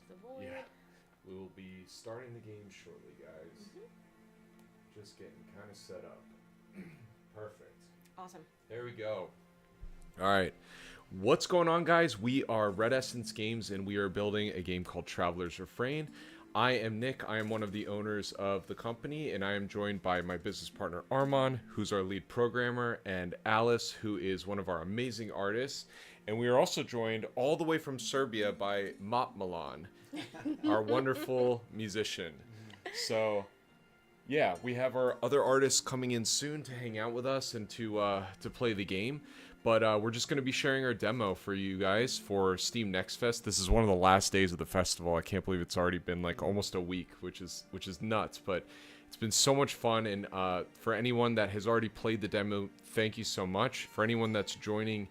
the void. Yeah. We will be starting the game shortly, guys. Just getting kind of set up. Perfect. Awesome. There we go. All right. What's going on, guys? We are Red Essence Games, and we are building a game called Traveler's Refrain. I am Nick. I am one of the owners of the company, and I am joined by my business partner, Armand, who's our lead programmer, and Alice, who is one of our amazing artists. And we are also joined all the way from Serbia by Mop Milan, our wonderful musician. So, yeah, we have our other artists coming in soon to hang out with us and to play the game. But we're just going to be sharing our demo for you guys for Steam Next Fest. This is one of the last days of the festival. I can't believe it's already been like almost a week, which is nuts. But it's been so much fun. And for anyone that has already played the demo, thank you so much. For anyone that's joining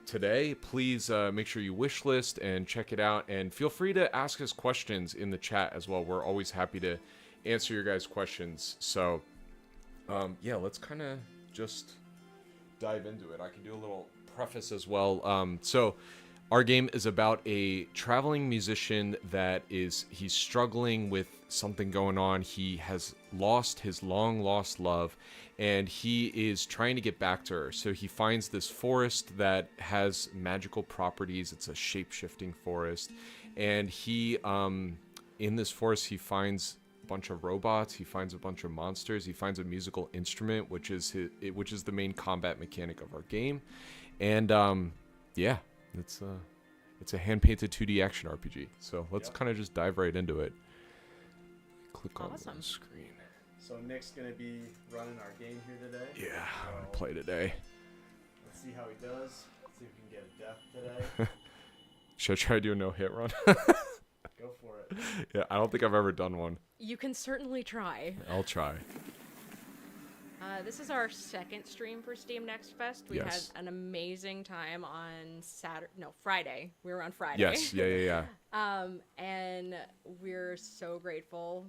today, please make sure you wishlist and check it out. And feel free to ask us questions in the chat as well. We're always happy to answer your guys' questions. So, yeah, let's kind of just dive into it. I can do a little preface as well. So our game is about a traveling musician that he's struggling with something going on. He has lost his long lost love, and he is trying to get back to her. So he finds this forest that has magical properties. It's a shape-shifting forest, and he in this forest he finds bunch of robots, he finds a bunch of monsters, he finds a musical instrument, which is the main combat mechanic of our game. And yeah, it's a hand-painted 2D action RPG. So let's kind of just dive right into it. Click on the screen. So Nick's gonna be running our game here today. Yeah, I'm gonna play today. Let's see how he does. Let's see if we can get a death today. Should I try to do a no-hit run? Go for it. Yeah, I don't think I've ever done one. You can certainly try. I'll try. This is our second stream for Steam Next Fest. We had an amazing time on Friday. We were on Friday. Yes, yeah. And we're so grateful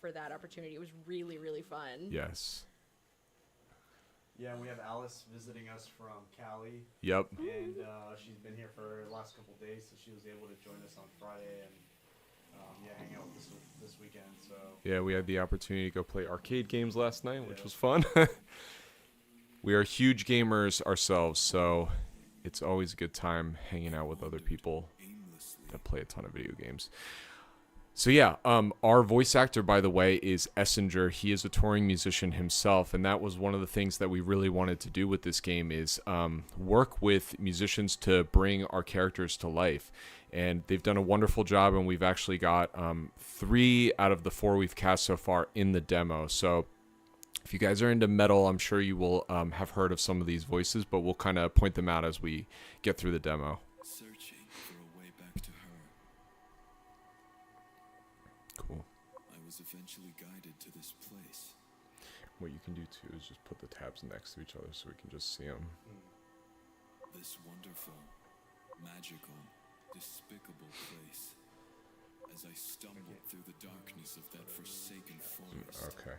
for that opportunity. It was really, really fun. Yes. Yeah, we have Alice visiting us from Cali. Yep. And she's been here for the last couple of days, so she was able to join us on Friday and hang out this weekend. So yeah, we had the opportunity to go play arcade games last night, which was fun. We are huge gamers ourselves, so it's always a good time hanging out with other people that play a ton of video games. So yeah, our voice actor, by the way, is Essinger. He is a touring musician himself, and that was one of the things that we really wanted to do with this game is work with musicians to bring our characters to life. And they've done a wonderful job, and we've actually got 3 out of the 4 we've cast so far in the demo. So if you guys are into metal, I'm sure you will have heard of some of these voices, but we'll kind of point them out as we get through the demo. Searching for a way back to her. Cool. I was eventually guided to this place. What you can do too is just put the tabs next to each other so we can just see them. This wonderful, magical, despicable place. As I stumbled through the darkness of that forsaken forest. Okay.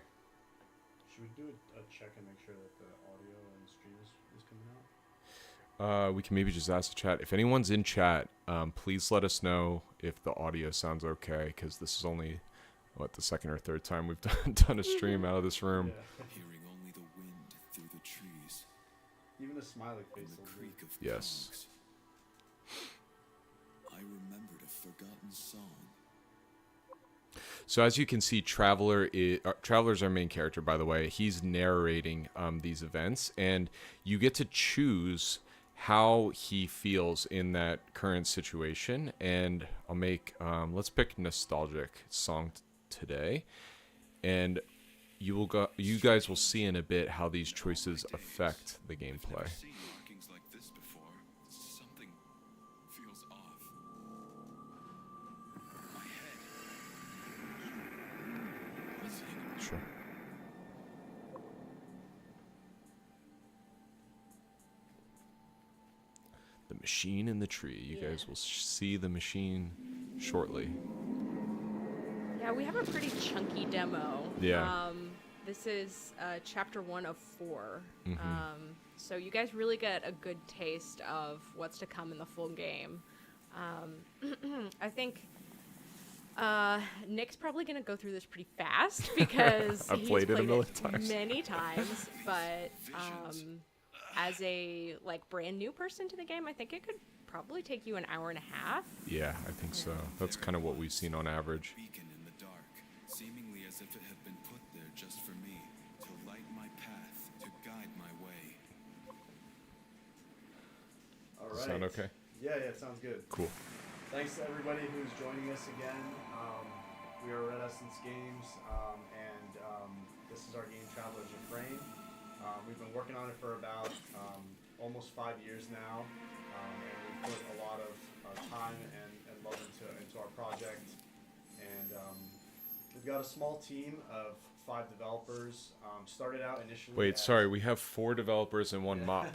should we do a check and make sure that the audio and the stream is coming out? We can maybe just ask the chat. If anyone's in chat, please let us know if the audio sounds okay, because this is only, the second or third time we've done a stream out of this room. Yeah. Hearing only the wind through the trees. Even a smiley face. And the will creak of Yes. tongues. I remembered a forgotten song. So as you can see, Traveler's our main character, by the way. He's narrating these events, and you get to choose how he feels in that current situation. And I'll make, let's pick nostalgic song today, and you guys will see in a bit how these choices affect the gameplay. I've seen markings like this before. Something feels off. My head. Buzzing. Sure. The machine in the tree. You guys will see the machine shortly. Yeah, we have a pretty chunky demo. Yeah. This is chapter 1 of 4. Mm-hmm. So you guys really get a good taste of what's to come in the full game. I think Nick's probably going to go through this pretty fast because I've he's played it a played million times. many times. But as a brand new person to the game, I think it could probably take you an hour and a half. Yeah, I think so. That's kind of what we've seen on average. Beacon in the dark, seemingly as if it had been put there just for me, to light my path, to guide my way. All right. Sound okay? Yeah, it sounds good. Cool. Thanks to everybody who's joining us again. We are Red Essence Games, and this is our game Traveler's Refrain. We've been working on it for about almost 5 years now, and we've put a lot of time and love into our project. And we've got a small team of 5 developers. Started out initially. Wait, sorry, we have 4 developers and 1 mop.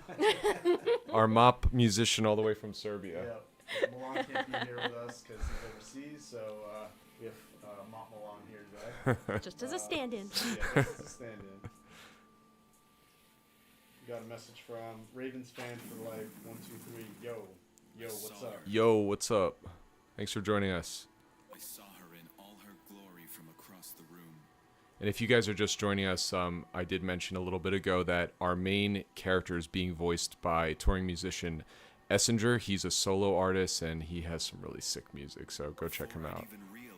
Our mop musician all the way from Serbia. Yeah, Milan can't be here with us because he's overseas, so we have Mop Milan here today. Just as a stand-in. Yeah, just as a stand-in. We got a message from Ravens fan for life 123. Yo, what's up? Yo, what's up? Thanks for joining us. I saw her in all her glory from across the room. And if you guys are just joining us, I did mention a little bit ago that our main character is being voiced by touring musician Essinger. He's a solo artist, and he has some really sick music, so go check him out.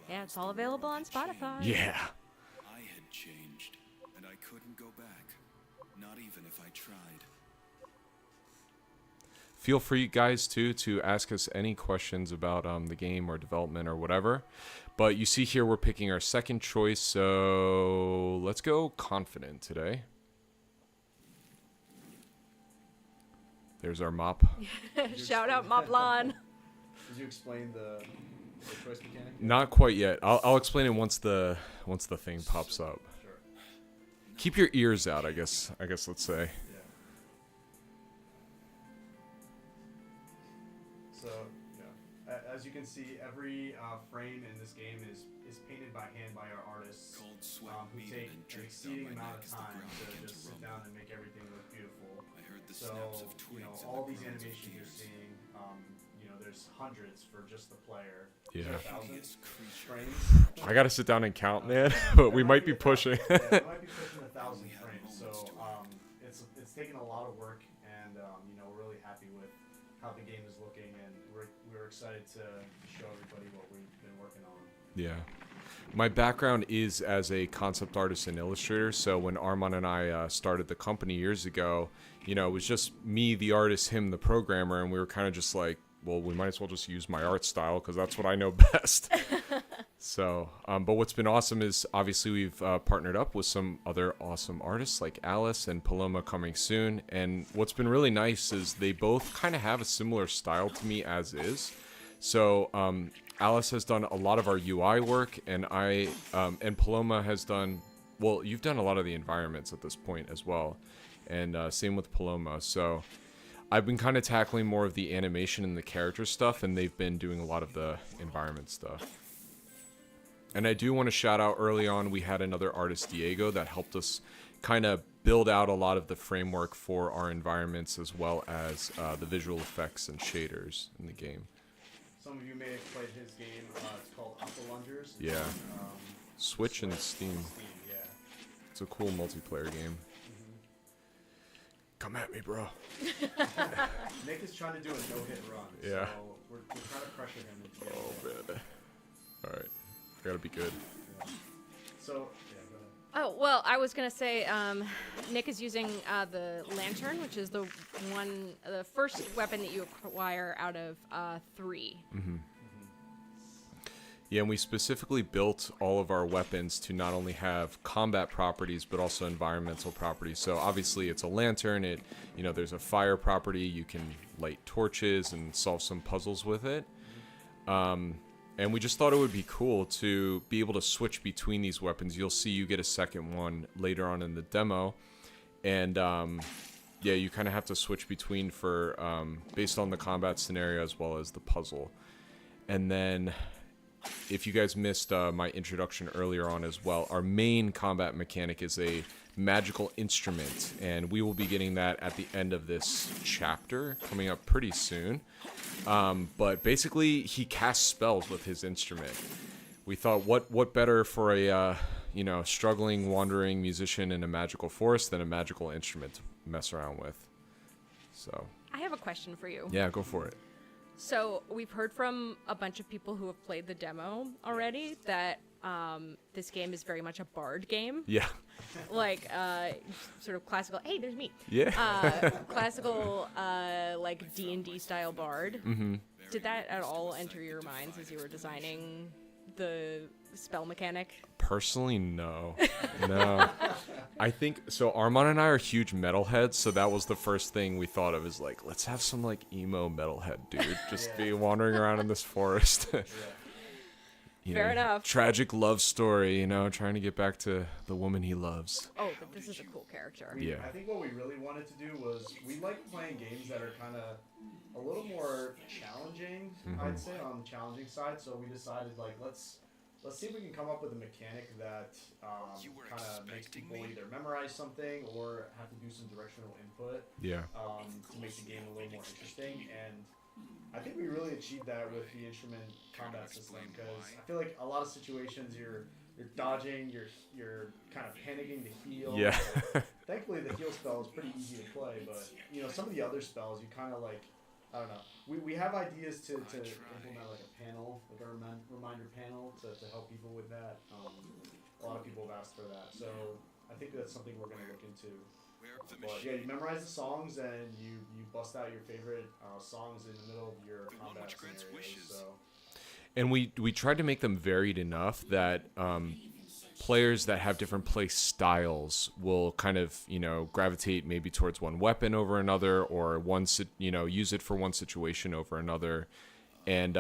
Yeah, it's all available on Spotify. Yeah. I had changed, and I couldn't go back. Not even if I tried. Feel free, guys, to ask us any questions about the game or development or whatever. But you see here we're picking our second choice, so let's go confident today. There's our mop. Shout out Moplan. Did you explain the choice mechanic? Not quite yet. I'll explain it once the thing pops up. Sure. Keep your ears out, I guess let's say. Yeah. So, yeah. As you can see, every frame in this game is painted by hand by our artists, Cold sweat who beating take and an draped exceeding down my amount neck of as the time ground to began just to sit rumble. down and make everything look beautiful. I heard the So, snaps of twigs all and the these groans of animations you're tears. seeing, there's hundreds for just the player. Yeah. There's 1,000 Hideous creature. frames. I gotta sit down and count, man. But we might be pushing. Yeah, we might be pushing 1,000 frames. So it's taken a lot of work, and we're really happy with how the game is looking, and we're excited to show everybody what we've been working on. Yeah. My background is as a concept artist and illustrator, so when Armand and I started the company years ago, it was just me, the artist, him, the programmer, and we were kind of just like, well, we might as well just use my art style because that's what I know best. So, but what's been awesome is obviously we've partnered up with some other awesome artists like Alice and Paloma coming soon, and what's been really nice is they both kind of have a similar style to me as is. So Alice has done a lot of our UI work, and and Paloma has done, well, you've done a lot of the environments at this point as well, and same with Paloma. So I've been kind of tackling more of the animation and the character stuff, and they've been doing a lot of the environment stuff. And I do want to shout out early on, we had another artist, Diego, that helped us kind of build out a lot of the framework for our environments as well as the visual effects and shaders in the game. Some of you may have played his game. It's called Aqua Lungers. It's Yeah. on, Switch and Steam. Steam, yeah. It's a cool multiplayer game. Come at me, bro. Nick is trying to do a no-hit run. Yeah. So we're trying to pressure him into getting Oh, it. man. All right. I gotta be good. Yeah. So, yeah, go ahead. Oh, well, I was going to say Nick is using the lantern, which is the first weapon that you acquire out of 3. Yeah, and we specifically built all of our weapons to not only have combat properties, but also environmental properties. So obviously it's a lantern. There's a fire property. You can light torches and solve some puzzles with it. And we just thought it would be cool to be able to switch between these weapons. You'll see you get a second one later on in the demo. And yeah, you kind of have to switch between for based on the combat scenario as well as the puzzle. And then if you guys missed my introduction earlier on as well, our main combat mechanic is a magical instrument, and we will be getting that at the end of this chapter, coming up pretty soon. But basically, he casts spells with his instrument. We thought, what better for a struggling, wandering musician in a magical forest than a magical instrument to mess around with. So I have a question for you. yeah, go for it. So we've heard from a bunch of people who have played the demo already that this game is very much a bard game. Yeah. Like sort of classical. Hey, there's me. Yeah. Classical like D&D style bard. Mm-hmm. Did that at all enter your minds as you were designing the spell mechanic? Personally, no. No. I think so. Armand and I are huge metalheads, so that was the first thing we thought of, is like, let's have some like emo metalhead dude just be wandering around in this forest. Fair enough. Tragic love story, trying to get back to the woman he loves. Oh, but this is a cool character. Yeah. I think what we really wanted to do was, we like playing games that are kind of a little more challenging, I'd say, on the challenging side. So we decided, like, let's see if we can come up with a mechanic that kind of makes people either memorize something or have to do some directional input Yeah. to make the game a little more interesting. And I think we really achieved that with the instrument combat system, because I feel like a lot of situations you're dodging, you're kind of panicking to heal. Yeah. Thankfully, the heal spell is pretty easy to play, but some of the other spells you kind of like, I don't know. We have ideas to implement like a panel, like a reminder panel to help people with that. A lot of people have asked for that, so I think that's something we're going to look into. But yeah, you memorize the songs and you bust out your favorite songs in the middle of your combat scenarios. So. And we tried to make them varied enough that players that have different play styles will kind of gravitate maybe towards one weapon over another, or use it for one situation over another. And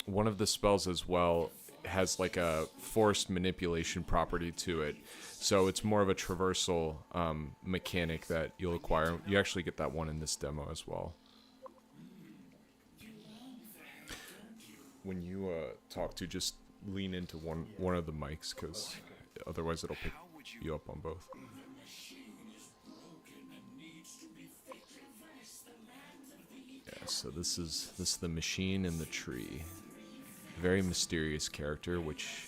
one of the spells as well has like a forced manipulation property to it, so it's more of a traversal mechanic that you'll acquire. You actually get that one in this demo as well. When you talk to, just lean into one of the mics, because otherwise it'll pick you up on both. Yeah, so this is the machine in the tree. Very mysterious character, which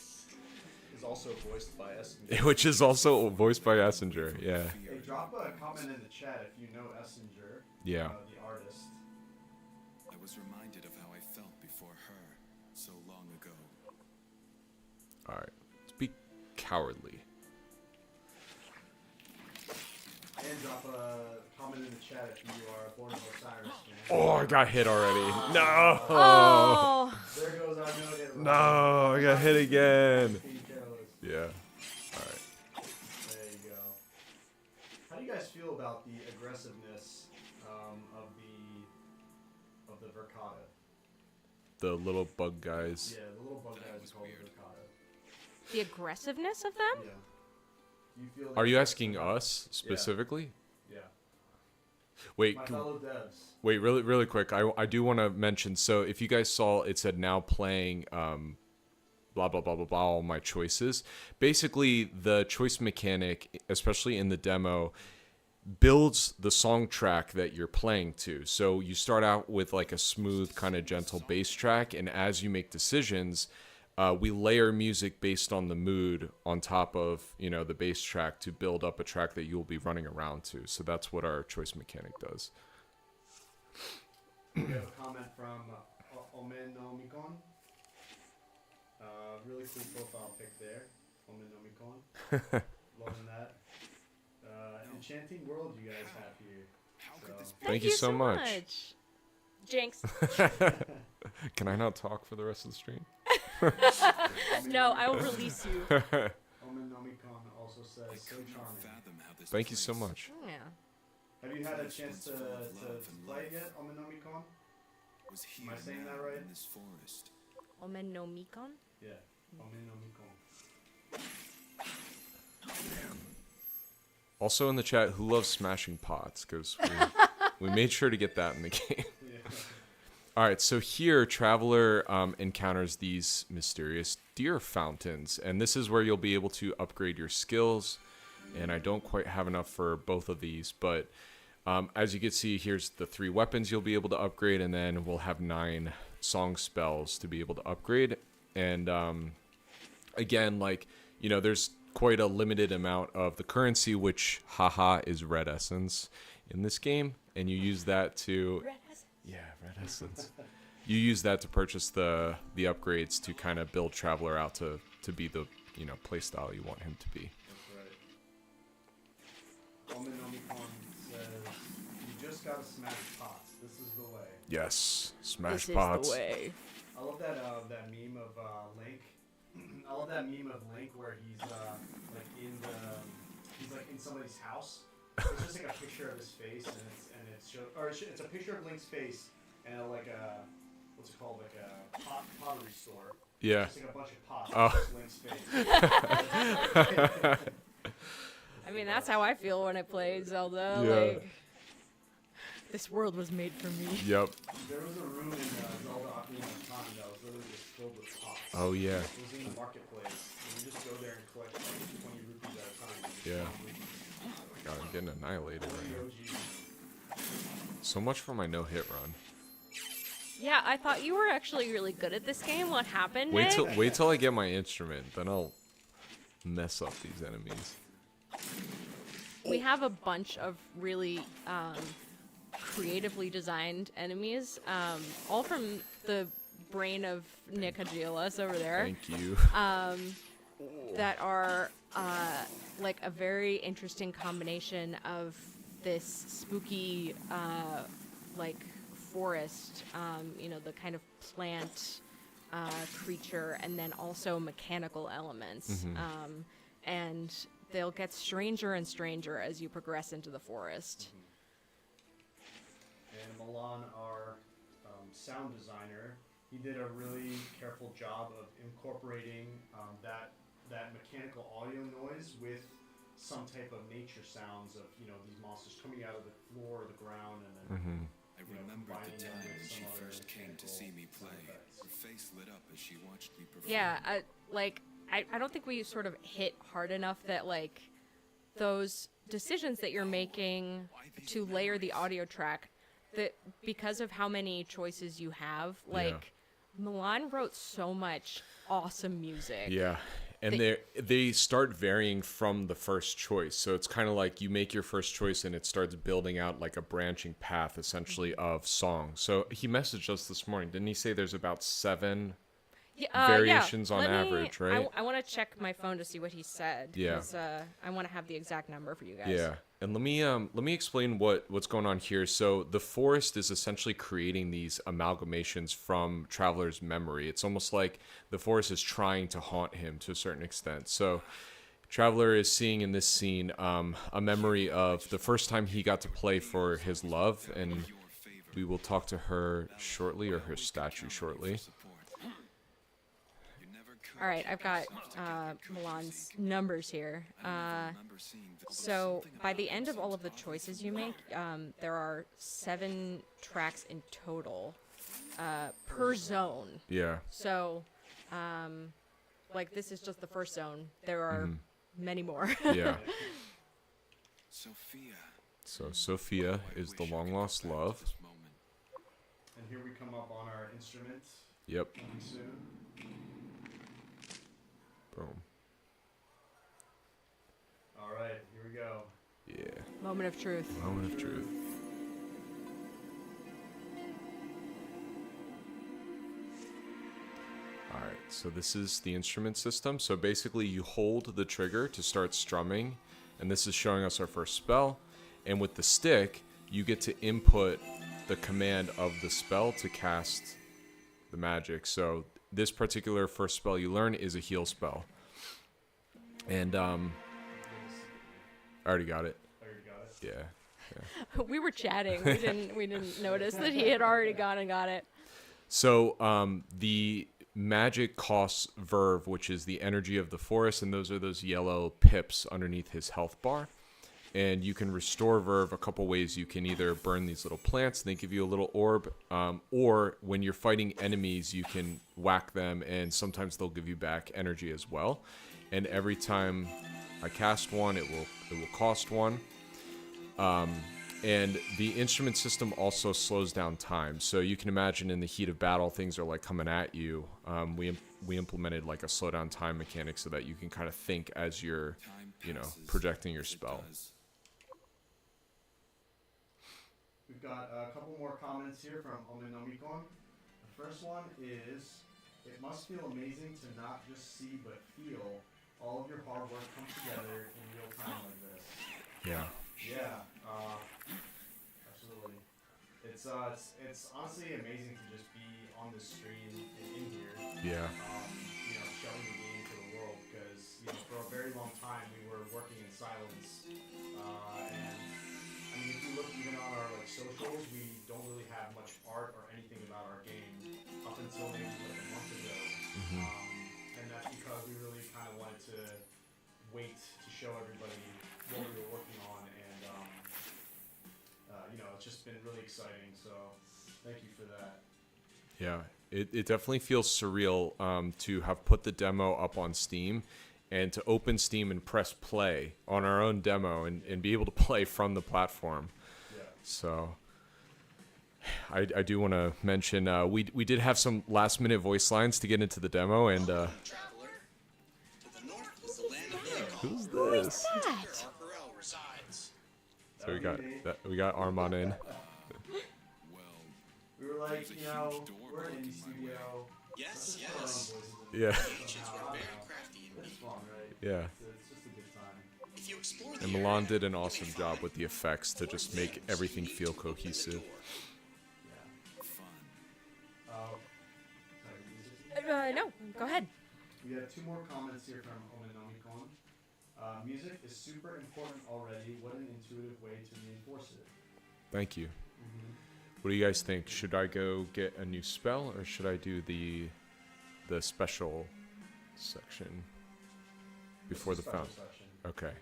is also voiced by Essinger. Which is also voiced by Essinger, yeah. Hey, drop a comment in the chat if you know Essinger, Yeah. The artist. I was reminded of how I felt before her so long ago. Alright, let's be cowardly. And drop a comment in the chat if you are a Born of Osiris fan. Oh, I got hit already. No! Oh! There goes our no hit. No, I got hit again. Yeah. Alright. There you go. How do you guys feel about the aggressiveness of the Verkada? The little bug guys. Yeah, the little bug guys called Verkada. The aggressiveness of them? Yeah. Do you feel Are you asking us specifically? Yeah. Wait, My fellow devs. wait, really quick. I do want to mention. So if you guys saw, it said now playing blah blah blah blah blah, all my choices. Basically, the choice mechanic, especially in the demo, builds the song track that you're playing to. So you start out with like a smooth, kind of gentle bass track, and as you make decisions, we layer music based on the mood on top of the bass track to build up a track that you'll be running around to. So that's what our choice mechanic does. We have a comment from Omen no Mikon. Really cool profile pic there. Omen no Mikon. Loving that. Enchanting world you guys have here. So. Thank you so much. Jinx. Can I not talk for the rest of the stream? No, I will release you. Omen no Mikon also says, so charming. Thank you so much. Yeah. Have you had a chance to play it yet, Omen no Mikon? Am I saying that right? Omen no Mikon? Yeah, Omen no Mikon. Also in the chat, who loves smashing pots? Because we made sure to get that in the game. Yeah. All right, so here, Traveler encounters these mysterious deer fountains, and this is where you'll be able to upgrade your skills. and I don't quite have enough for both of these, but as you can see, here's the 3 weapons you'll be able to upgrade, and then we'll have 9 song spells to be able to upgrade. And again, like, you know, there's quite a limited amount of the currency, which haha is red essence in this game, and you use that to red essence. You use that to purchase the upgrades to kind of build Traveler out to be the, you know, playstyle you want him to be. That's right. Ominomicon says, "You just gotta smash pots. This is the way." Yes, smash This pots. is the way. I love that that meme of Link. I love that meme of Link where he's like in somebody's house. It's just like a picture of his face, it's a picture of Link's face and like a what's it called, like a pottery store. Yeah. Just like a bunch of pots. Oh. With Link's face. I mean, that's how I feel when I play Zelda. Yeah. Like, this world was made for me. Yep. There was a room in Zelda Ocarina of Time that was literally just filled with pots. Oh yeah. It was in the marketplace. And you just go there and collect like 20 rupees at a time. Yeah. Oh my god, I'm getting annihilated right now. OG. So much for my no-hit run. Yeah, I thought you were actually really good at this game. What happened, Wait Nick? till I get my instrument, then I'll mess up these enemies. We have a bunch of really creatively designed enemies, all from the brain of Nick Agilis over there. Thank you. That are like a very interesting combination of this spooky like forest, you know, the kind of plant creature, and then also mechanical elements. And they'll get stranger and stranger as you progress into the forest. And Milan, our sound designer, he did a really careful job of incorporating that mechanical audio noise with some type of nature sounds of, you know, these monsters coming out of the floor or the ground, and then I remembered the time when she first came to see me play. Her face lit up as she watched me perform. Yeah, I don't think we sort of hit hard enough that, like, those decisions that you're making to layer the audio track, that because of how many choices you have, like, Milan wrote so much awesome music. Yeah. And they start varying from the first choice. So it's kind of like you make your first choice and it starts building out like a branching path essentially of songs. So he messaged us this morning. Didn't he say there's about 7 variations on average, right? I want to check my phone to see what he said. Yeah. 'Cause, I want to have the exact number for you guys. Yeah. And let me explain what's going on here. So the forest is essentially creating these amalgamations from Traveler's memory. It's almost like the forest is trying to haunt him to a certain extent. So Traveler is seeing in this scene a memory of the first time he got to play for his love, and we will talk to her shortly, or her statue shortly. All right, I've got Milan's numbers here. So by the end of all of the choices you make, there are 7 tracks in total per zone. Yeah. So, like, this is just the first zone. There are many more. Yeah. Sophia. So Sophia is the long lost love. And here we come up on our instruments. Yep. Coming soon. Boom. All right, here we go. Yeah. Moment of truth. Moment of truth. Alright, so this is the instrument system. So basically you hold the trigger to start strumming, and this is showing us our first spell. And with the stick, you get to input the command of the spell to cast the magic. So this particular first spell you learn is a heal spell. And I already got it. Oh, you got it? Yeah. We were chatting. We didn't notice that he had already gone and got it. So the magic costs Verve, which is the energy of the forest, and those are those yellow pips underneath his health bar. And you can restore Verve a couple ways. You can either burn these little plants, and they give you a little orb, or when you're fighting enemies, you can whack them, and sometimes they'll give you back energy as well. And every time I cast one, it will cost one. And the instrument system also slows down time. So you can imagine in the heat of battle, things are like coming at you. We implemented like a slow down time mechanic so that you can kind of think as you're, projecting your spell. We've got a couple more comments here from Omenomikon. The first one is, it must feel amazing to not just see but feel all of your hard work come together in real time like this. Yeah. Yeah, absolutely. It's honestly amazing to just be on the screen and in here. Yeah. Showing the game to the world because for a very long time we were working in silence. And I mean, if you look even on our socials, we don't really have much art or anything about our game up until maybe like a month ago. And that's because we really kind of wanted to wait to show everybody what we were working on, and it's just been really exciting. So thank you for that. Yeah, it definitely feels surreal to have put the demo up on Steam and to open Steam and press play on our own demo and be able to play from the platform. Yeah. So I do want to mention we did have some last minute voice lines to get into the demo, and Traveler, to the north is the land of Nickel, who's Who is this? that? where Arperel resides. So we got Armand in. Well, We were like, There's a huge door we're an blocking indie my studio. Yes, Let's just put our own yes. voices in. Yeah. Ancients were very crafty It's indeed. fun, right? Yeah. It's just a good time. If you explore the And area, Milan did an you may awesome find job with the effects to just make things everything you need feel to open the cohesive. door. Yeah. fun. Sorry, music. No, go ahead. We have two more comments here from Omenomikon. Music is super important already. What an intuitive way to reinforce it. Thank you. What do you guys think? Should I go get a new spell, or should I do the special section before the Special fountain? section. Okay.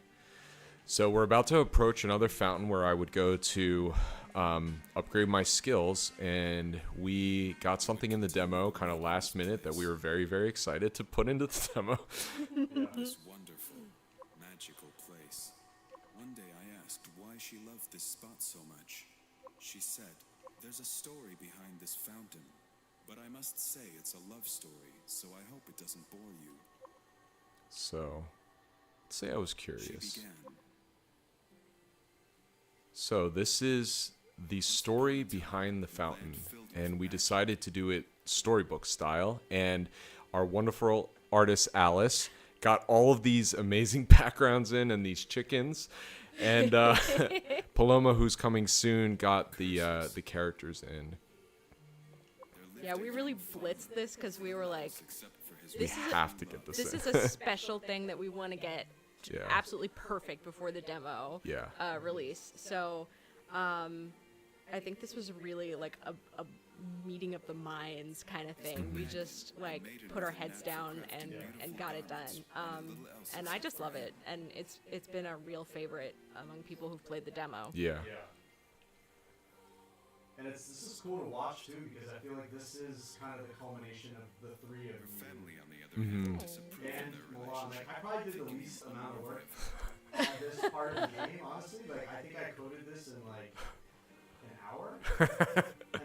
So we're about to approach another fountain where I would go to upgrade my skills, and we got something in the demo kind of last minute that we were very, very excited to put into the demo. This wonderful, magical place. One day I asked why she loved this spot so much. She said, "There's a story behind this fountain, but I must say it's a love story, so I hope it doesn't bore you." So, let's say I was She curious. began. So this is the story behind the fountain, and we decided to do it storybook style, and our wonderful artist Alice got all of these amazing backgrounds in and these chickens, and Paloma, who's coming soon, got the characters in. Yeah, we really blitzed this because we were like, Except for his We This is a- have to get this this in. is a special thing that we want to get Yeah. absolutely perfect before the demo Yeah. release. So I think this was really like a meeting of the minds kind of thing. We just like put our heads down and got it done. And I just love it, and it's been a real favorite among people who've played the demo. Yeah. Yeah. And this is cool to watch too, because I feel like this is kind of the culmination of the three of you. family, on the other hand, disapproved And of their Milan, relationship. like I probably did the least amount of work on this part of the game, honestly. Like I think I coded this in like an hour,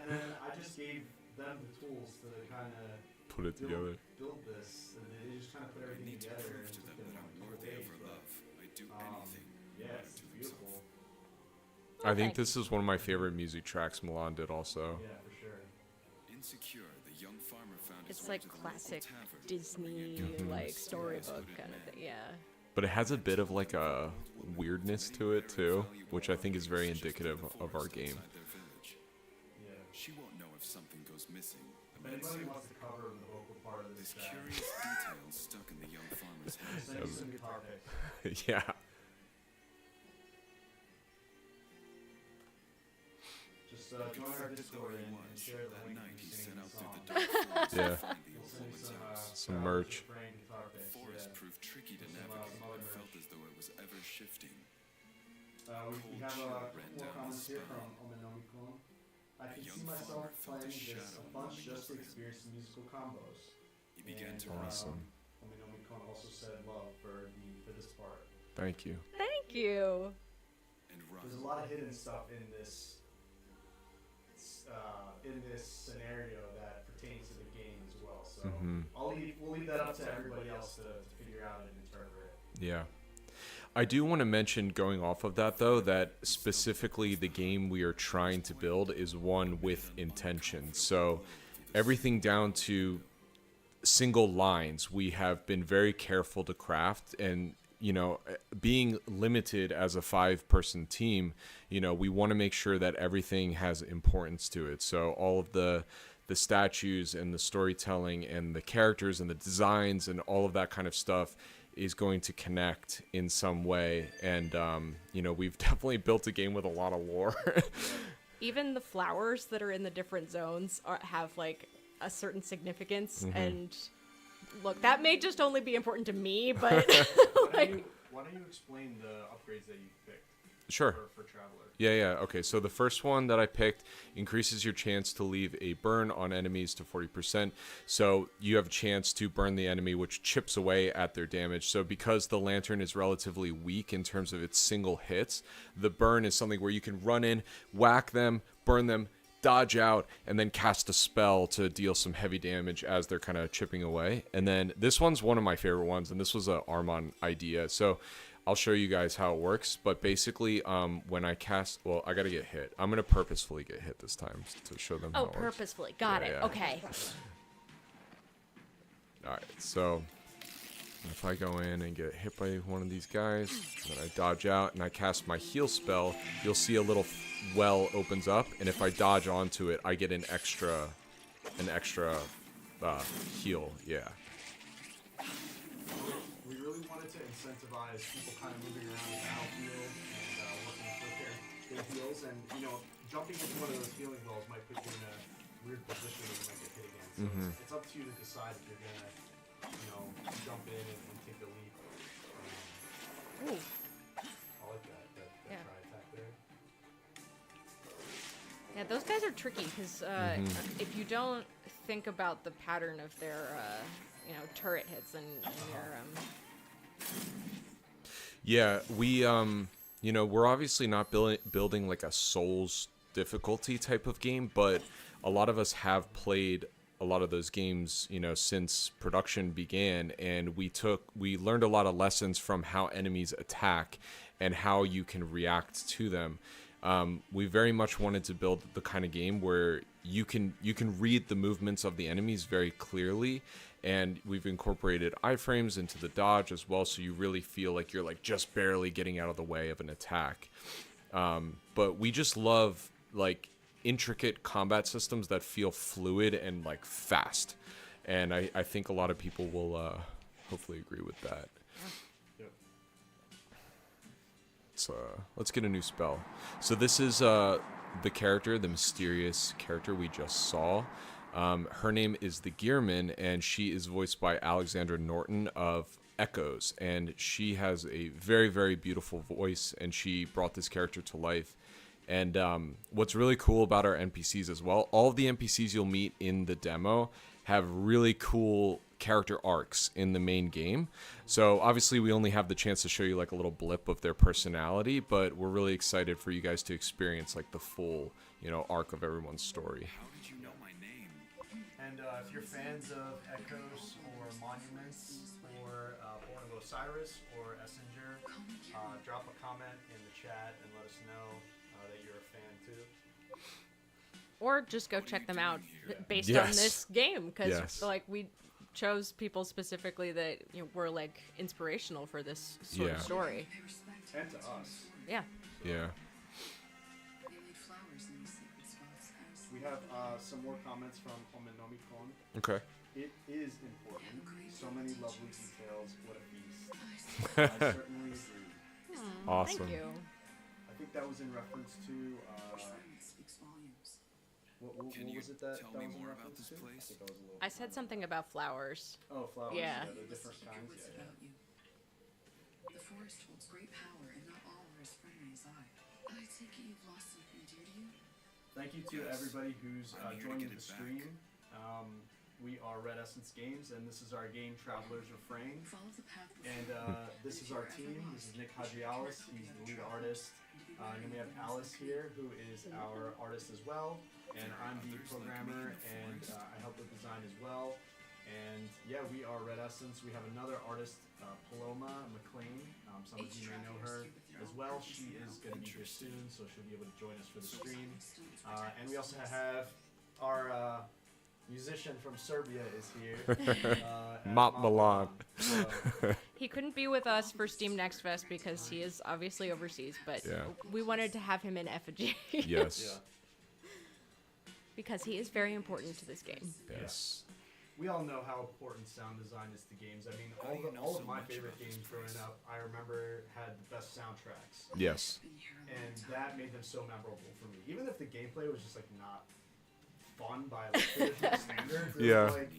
and then I just gave them the tools to kind of Put it together. build this, and they just kind of put I everything need to together. prove And to it them took them that I'm like a couple worthy of days, her but, love. I'd do anything. yeah, to it's do beautiful. I think Okay. this is one of my favorite music tracks Milan did also. Yeah, for sure. Insecure, the young farmer found his It's way like to the classic local tavern, Disney like storybook kind of thing. Yeah. But it has a bit of like a weirdness to it too, which I think is very indicative of our game. outside their village. Yeah. She won't know if something goes missing. If anybody wants to cover the vocal part of This this track, curious detail stuck in the young farmer's head. send me some guitar picks. Yeah. Just join our Discord and share the That link night when he you sing set the out through song. the dark forest Yeah. to find the We'll old send you woman's some, house. Some Travis merch. Refrain guitar The picks, forest yeah. proved tricky to Some, navigate some other and felt merch. as though it was ever shifting. We have a couple more comments here from Omenomikon. I can see myself playing this a bunch just to experience the musical combos. He began to And, Awesome. Omenomikon also said love for this part. Thank you. Thank you. And There's a run. lot of hidden stuff in this scenario that pertains to the game as well. So we'll leave that up to everybody else to figure out and interpret. Yeah. I do want to mention, going off of that though, that specifically the game we are trying to build is one with intention. So everything down to single lines we have been very careful to craft, and being limited as a 5-person team, we want to make sure that everything has importance to it. So all of the statues and the storytelling and the characters and the designs and all of that kind of stuff is going to connect in some way. And we've definitely built a game with a lot of lore. Even the flowers that are in the different zones have like a certain significance. And look, that may just only be important to me, but Why don't you explain the upgrades that you picked? Sure. For Traveler. Yeah. Okay, so the first one that I picked increases your chance to leave a burn on enemies to 40%. So you have a chance to burn the enemy, which chips away at their damage. So because the lantern is relatively weak in terms of its single hits, the burn is something where you can run in, whack them, burn them, dodge out, and then cast a spell to deal some heavy damage as they're kind of chipping away. And then this one's one of my favorite ones, and this was a Armon idea. So I'll show you guys how it works. But basically, when I cast, well, I gotta get hit. I'm gonna purposefully get hit this time to show them how it works. Purposefully. Got it. Yeah. Okay. All right, so if I go in and get hit by one of these guys, then I dodge out and I cast my heal spell, you'll see a little well opens up, and if I dodge onto it, I get an extra heal. Yeah. We really wanted to incentivize people kind of moving around the battlefield and working with their heals, and jumping into one of those healing balls might put you in a weird position where you might get hit again. So it's up to you to decide if you're gonna jump in and take the leap. Ooh. I like that Yeah. try attack there. Yeah, those guys are tricky because if you don't think about the pattern of their, turret hits and your, Yeah, we're obviously not building like a Souls difficulty type of game, but a lot of us have played a lot of those games, since production began, and we learned a lot of lessons from how enemies attack and how you can react to them. We very much wanted to build the kind of game where you can read the movements of the enemies very clearly, and we've incorporated iframes into the dodge as well, so you really feel like you're like just barely getting out of the way of an attack. But we just love like intricate combat systems that feel fluid and like fast, and I think a lot of people will hopefully agree with that. Yep. So let's get a new spell. So this is the mysterious character we just saw. Her name is the Gearman, and she is voiced by Alexandra Norton of Echoes, and she has a very, very beautiful voice, and she brought this character to life. And what's really cool about our NPCs as well, all of the NPCs you'll meet in the demo have really cool character arcs in the main game. So obviously we only have the chance to show you like a little blip of their personality, but we're really excited for you guys to experience like the full, arc of everyone's story. How did you know my name? And if you're fans of Echoes or Monuments or Born of Osiris or Essenger, drop a comment in the chat and let us know that you're a fan too. or just go check them out based Yes. on this game because Yes. like we chose people specifically that were like inspirational for this sort Yeah. of story. And to us. Yeah. Yeah. We have some more comments from Omenomi-kun. Okay. It is important. So many lovely details. What a feast. I certainly agree. Awesome. Thank you. I think that was in reference to what Can you was it that tell that me was in more about reference this to? place? I think that was a little. I said something about flowers. Oh, flowers. Yeah. The different kinds. Yeah. The forest holds great power, and not all are as friendly as I. I take it you've lost something dear to you? Thank you to Yes. everybody who's I'm here to joining get the it back. stream. We are Red Essence Games, and this is our game Traveler's Refrain. Follow the path before And this is our team. This is Nick Hadjialis. He's the lead artist. And then we have Alice here, who is our artist as well. And I'm the programmer, and I help with design as well. And yeah, we are Red Essence. We have another artist, Paloma McLean. Some of you may know her as well. She is going to be here soon, so she'll be able to join us for the stream. And we also have our musician from Serbia is here. Mop Milan. So, He couldn't be with us for Steam Next Fest because he is obviously overseas, but Yeah. we wanted to have him in effigy. Yes. yeah. Because he is very important to this game. Yes. We all know how important sound design is to games. I mean, all of my favorite games growing up, I remember had the best soundtracks, Yes. and that made them so memorable for me. Even if the gameplay was just like not fun by like traditional standards, it Yeah. was like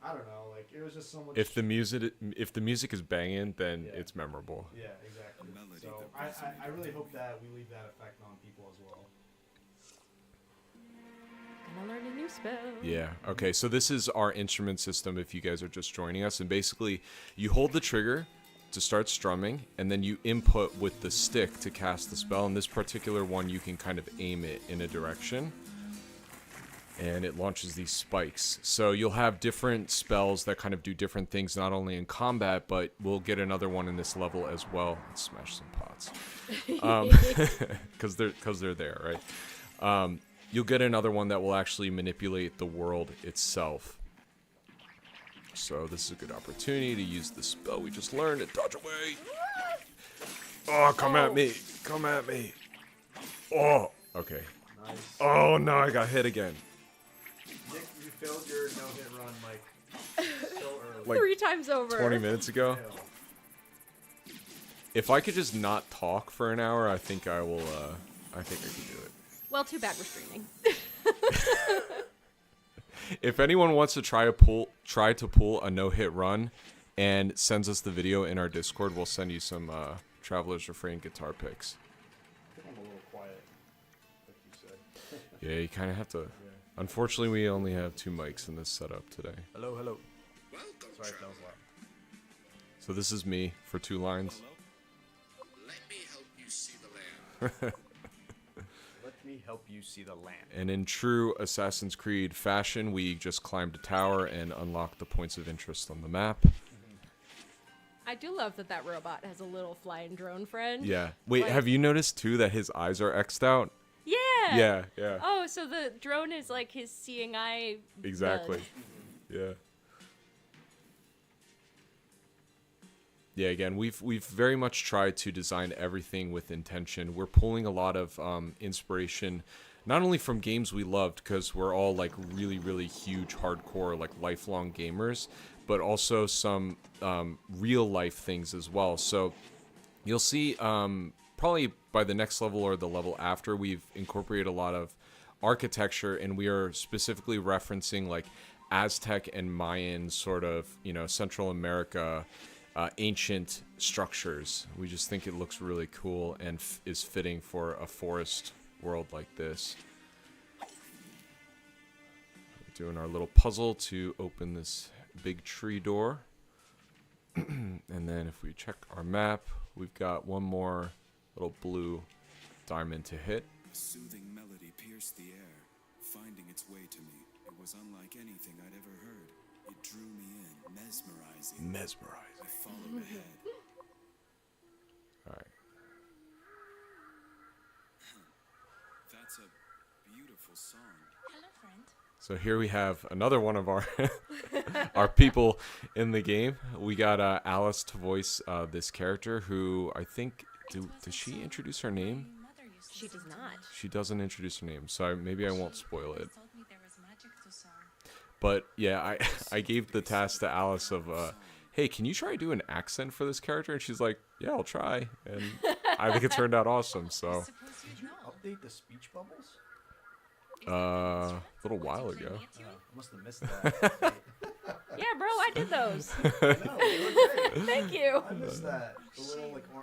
I don't know, like it was just so much. If the music is banging, then Yeah. it's memorable. yeah, exactly. A melody So that I really hope that we leave that effect on people as well. Gonna learn a new spell. Yeah. Okay. So this is our instrument system. If you guys are just joining us, and basically, you hold the trigger to start strumming, and then you input with the stick to cast the spell. And this particular one, you can kind of aim it in a direction, and it launches these spikes. So you'll have different spells that kind of do different things, not only in combat, but we'll get another one in this level as well. Let's smash some pots, because they're there, right? You'll get another one that will actually manipulate the world itself. So this is a good opportunity to use the spell we just learned and dodge away. Oh, come at me. Come at me. Oh, okay. Nice. Oh, no, I got hit again. Nick, you failed your no-hit run like so early. Like 3 times over. 20 minutes ago. Fail. If I could just not talk for an hour, I think I will, I think I can do it. Well, too bad we're streaming. If anyone wants to try to pull a no-hit run and sends us the video in our Discord, we'll send you some Traveler's Refrain guitar picks. I think I'm a little quiet, like you said. Yeah, you kind of have to. Unfortunately, we only have 2 mics in this setup today. Hello, hello. Welcome, Sorry if that was traveler. loud. So this is me for 2 lines. Let me help you see the land. Let me help you see the land. And in true Assassin's Creed fashion, we just climbed a tower and unlocked the points of interest on the map. I do love that robot has a little flying drone friend. Yeah. Wait, Like- have you noticed too that his eyes are X'd out? Yeah. Yeah, yeah. Oh, so the drone is like his seeing eye. Exactly. Yeah. Yeah, again, we've very much tried to design everything with intention. We're pulling a lot of inspiration, not only from games we loved, because we're all like really, really huge, hardcore, like lifelong gamers, but also some real life things as well. So you'll see probably by the next level or the level after, we've incorporated a lot of architecture, and we are specifically referencing like Aztec and Mayan sort of, Central America ancient structures. We just think it looks really cool and is fitting for a forest world like this. We're doing our little puzzle to open this big tree door. And then if we check our map, we've got one more little blue diamond to hit. A soothing melody pierced the air, finding its way to me. It was unlike anything I'd ever heard. It drew me in, mesmerizing. Mesmerizing. I followed ahead. All right. That's a beautiful song. Hello, friend. So here we have another one of our our people in the game. We got Alice to voice this character, who I think does she introduce her name? She does not. She doesn't introduce her name, so maybe I won't spoil it. Told me there was magic to song. But yeah, I gave the task to Alice of, hey, can you try to do an accent for this character? And she's like, yeah, I'll try. And I think it turned out awesome. So Suppose you know. Update the speech bubbles? a little while ago. I must have missed that. Yeah, bro, I did those. No, they were great. Thank you. I missed that. The little like I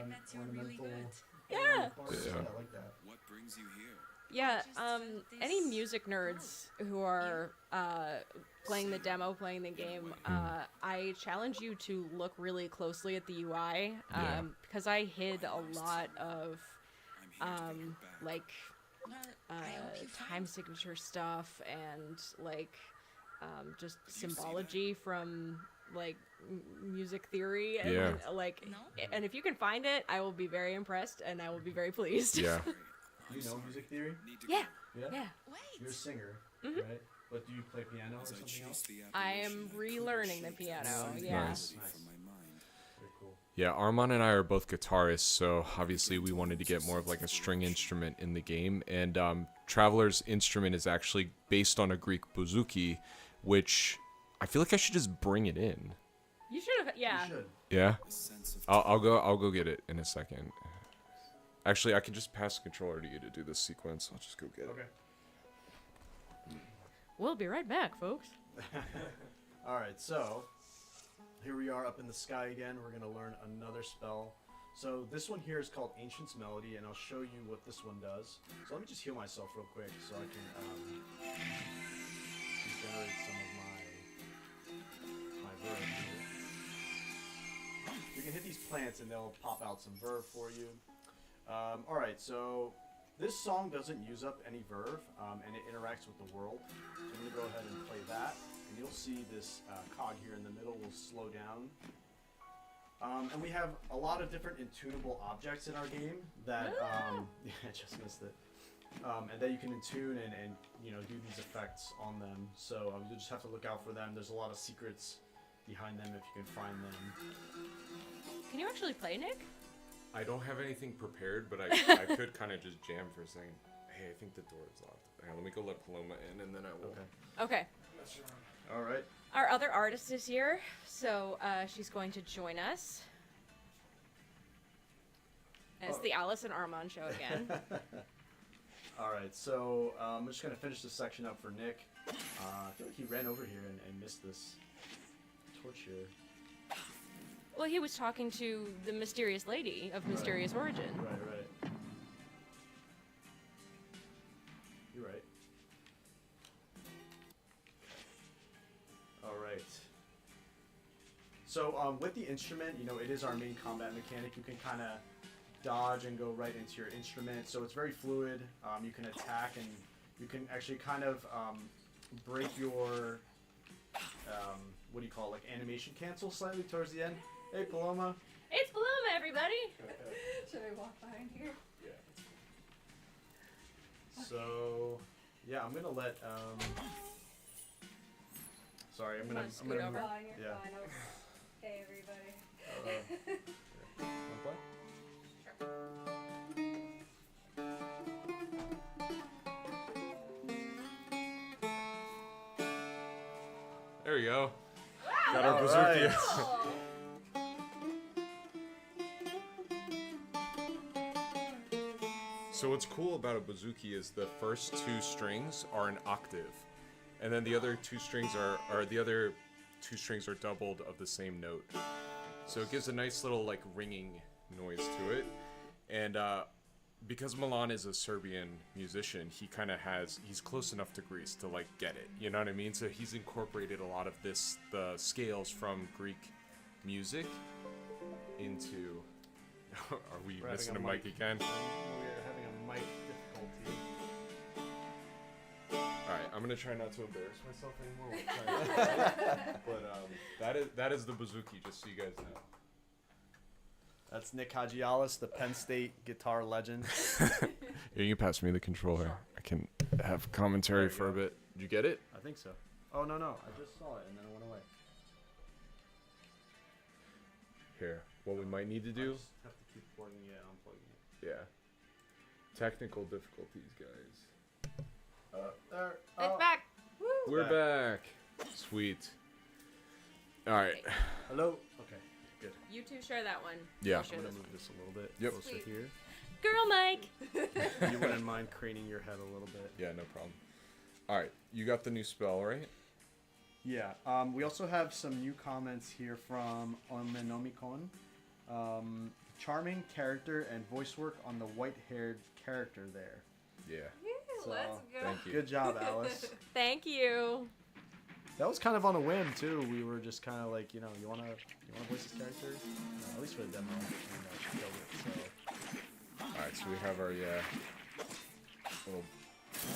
bet you're really ornamental. good. Yeah. parts. Yeah. I like that. What brings you here? Yeah, any music nerds who are playing the demo, playing the game, I challenge you to look really closely at the UI Yeah. because I hid a lot of like time signature stuff and like just symbology from like music theory and Yeah. like and if you can find it, I will be very impressed and I will be very pleased. Yeah. You know music theory? Yeah. Yeah. Yeah. You're a singer, right? But do you play piano or something else? I am relearning the piano. Yeah. Nice. From my mind. Very cool. Yeah, Armand and I are both guitarists, so obviously we wanted to get more of like a string instrument in the game. And Traveler's instrument is actually based on a Greek bouzouki, which I feel like I should just bring it in. You should have. Yeah. You should. Yeah, A sense of I'll go get it in a second. Actually, I can just pass the controller to you to do this sequence. I'll just go get it. Okay. We'll be right back, folks. All right, so here we are up in the sky again. We're gonna learn another spell. So this one here is called Ancient's Melody, and I'll show you what this one does. So let me just heal myself real quick so I can generate some of my verb here. You can hit these plants and they'll pop out some verb for you. All right, so this song doesn't use up any verb, and it interacts with the world. So I'm gonna go ahead and play that, and you'll see this cog here in the middle will slow down. And we have a lot of different intunable objects in our game that, yeah, I just missed it. And that you can intune and you know do these effects on them. So you just have to look out for them. There's a lot of secrets behind them if you can find them. Can you actually play, Nick? I don't have anything prepared, but I could kind of just jam for a second. Hey, I think the door is locked. Hang on, let me go let Paloma in, and then I will. Okay. Okay. All right. Our other artist is here, so she's going to join us. And it's the Alice and Armand show again. All right, so I'm just gonna finish this section up for Nick. I feel like he ran over here and missed this torch here. Well, he was talking to the mysterious lady of mysterious origin. Right. You're right. All right. So with the instrument, you know, it is our main combat mechanic. You can kind of dodge and go right into your instrument, so it's very fluid. You can attack and you can actually kind of break your what do you call it, like animation cancel slightly towards the end. Hey Paloma. It's Paloma, everybody! Should I walk behind here? So yeah, I'm gonna let sorry, I'm gonna scoot over? Fine, you're Yeah. fine. Hey, everybody. wanna play? There we go. Got our bouzouki. So what's cool about a bouzouki is the first two strings are an octave, and then the other two strings are doubled of the same note. So it gives a nice little like ringing noise to it, and because Milan is a Serbian musician, he's close enough to Greece to like get it. You know what I mean? So he's incorporated a lot of the scales from Greek music into. Are we We're missing a having mic again? We're having a mic difficulty. Alright, I'm gonna try not to embarrass myself anymore. But that is the bouzouki, just so you guys know. That's Nick Hagialis, the Penn State guitar legend. Yeah, you can pass me the controller. I can have commentary for a bit. Did you get it? I think so. Oh no, I just saw it and then it went away. Here, what we might need to I do. just have to keep plugging it, unplugging it. Yeah. Technical difficulties, guys. There. It's back! We're back. Sweet. Alright. Hello. Okay. Good. You two share that one. Yeah. You share I'm gonna this move this a little bit Yep. closer Sweet. here. Girl Mike! You wouldn't mind craning your head a little bit. Yeah, no problem. Alright, you got the new spell, right? Yeah. We also have some new comments here from Omenomicon. Charming character and voice work on the white-haired character there. Yeah. So, Let's go. Thank you. good job, Alice. Thank you. That was kind of on a whim too. We were just kind of like, you wanna voice this character? At least for the demo, and killed it. So All right, so we have our little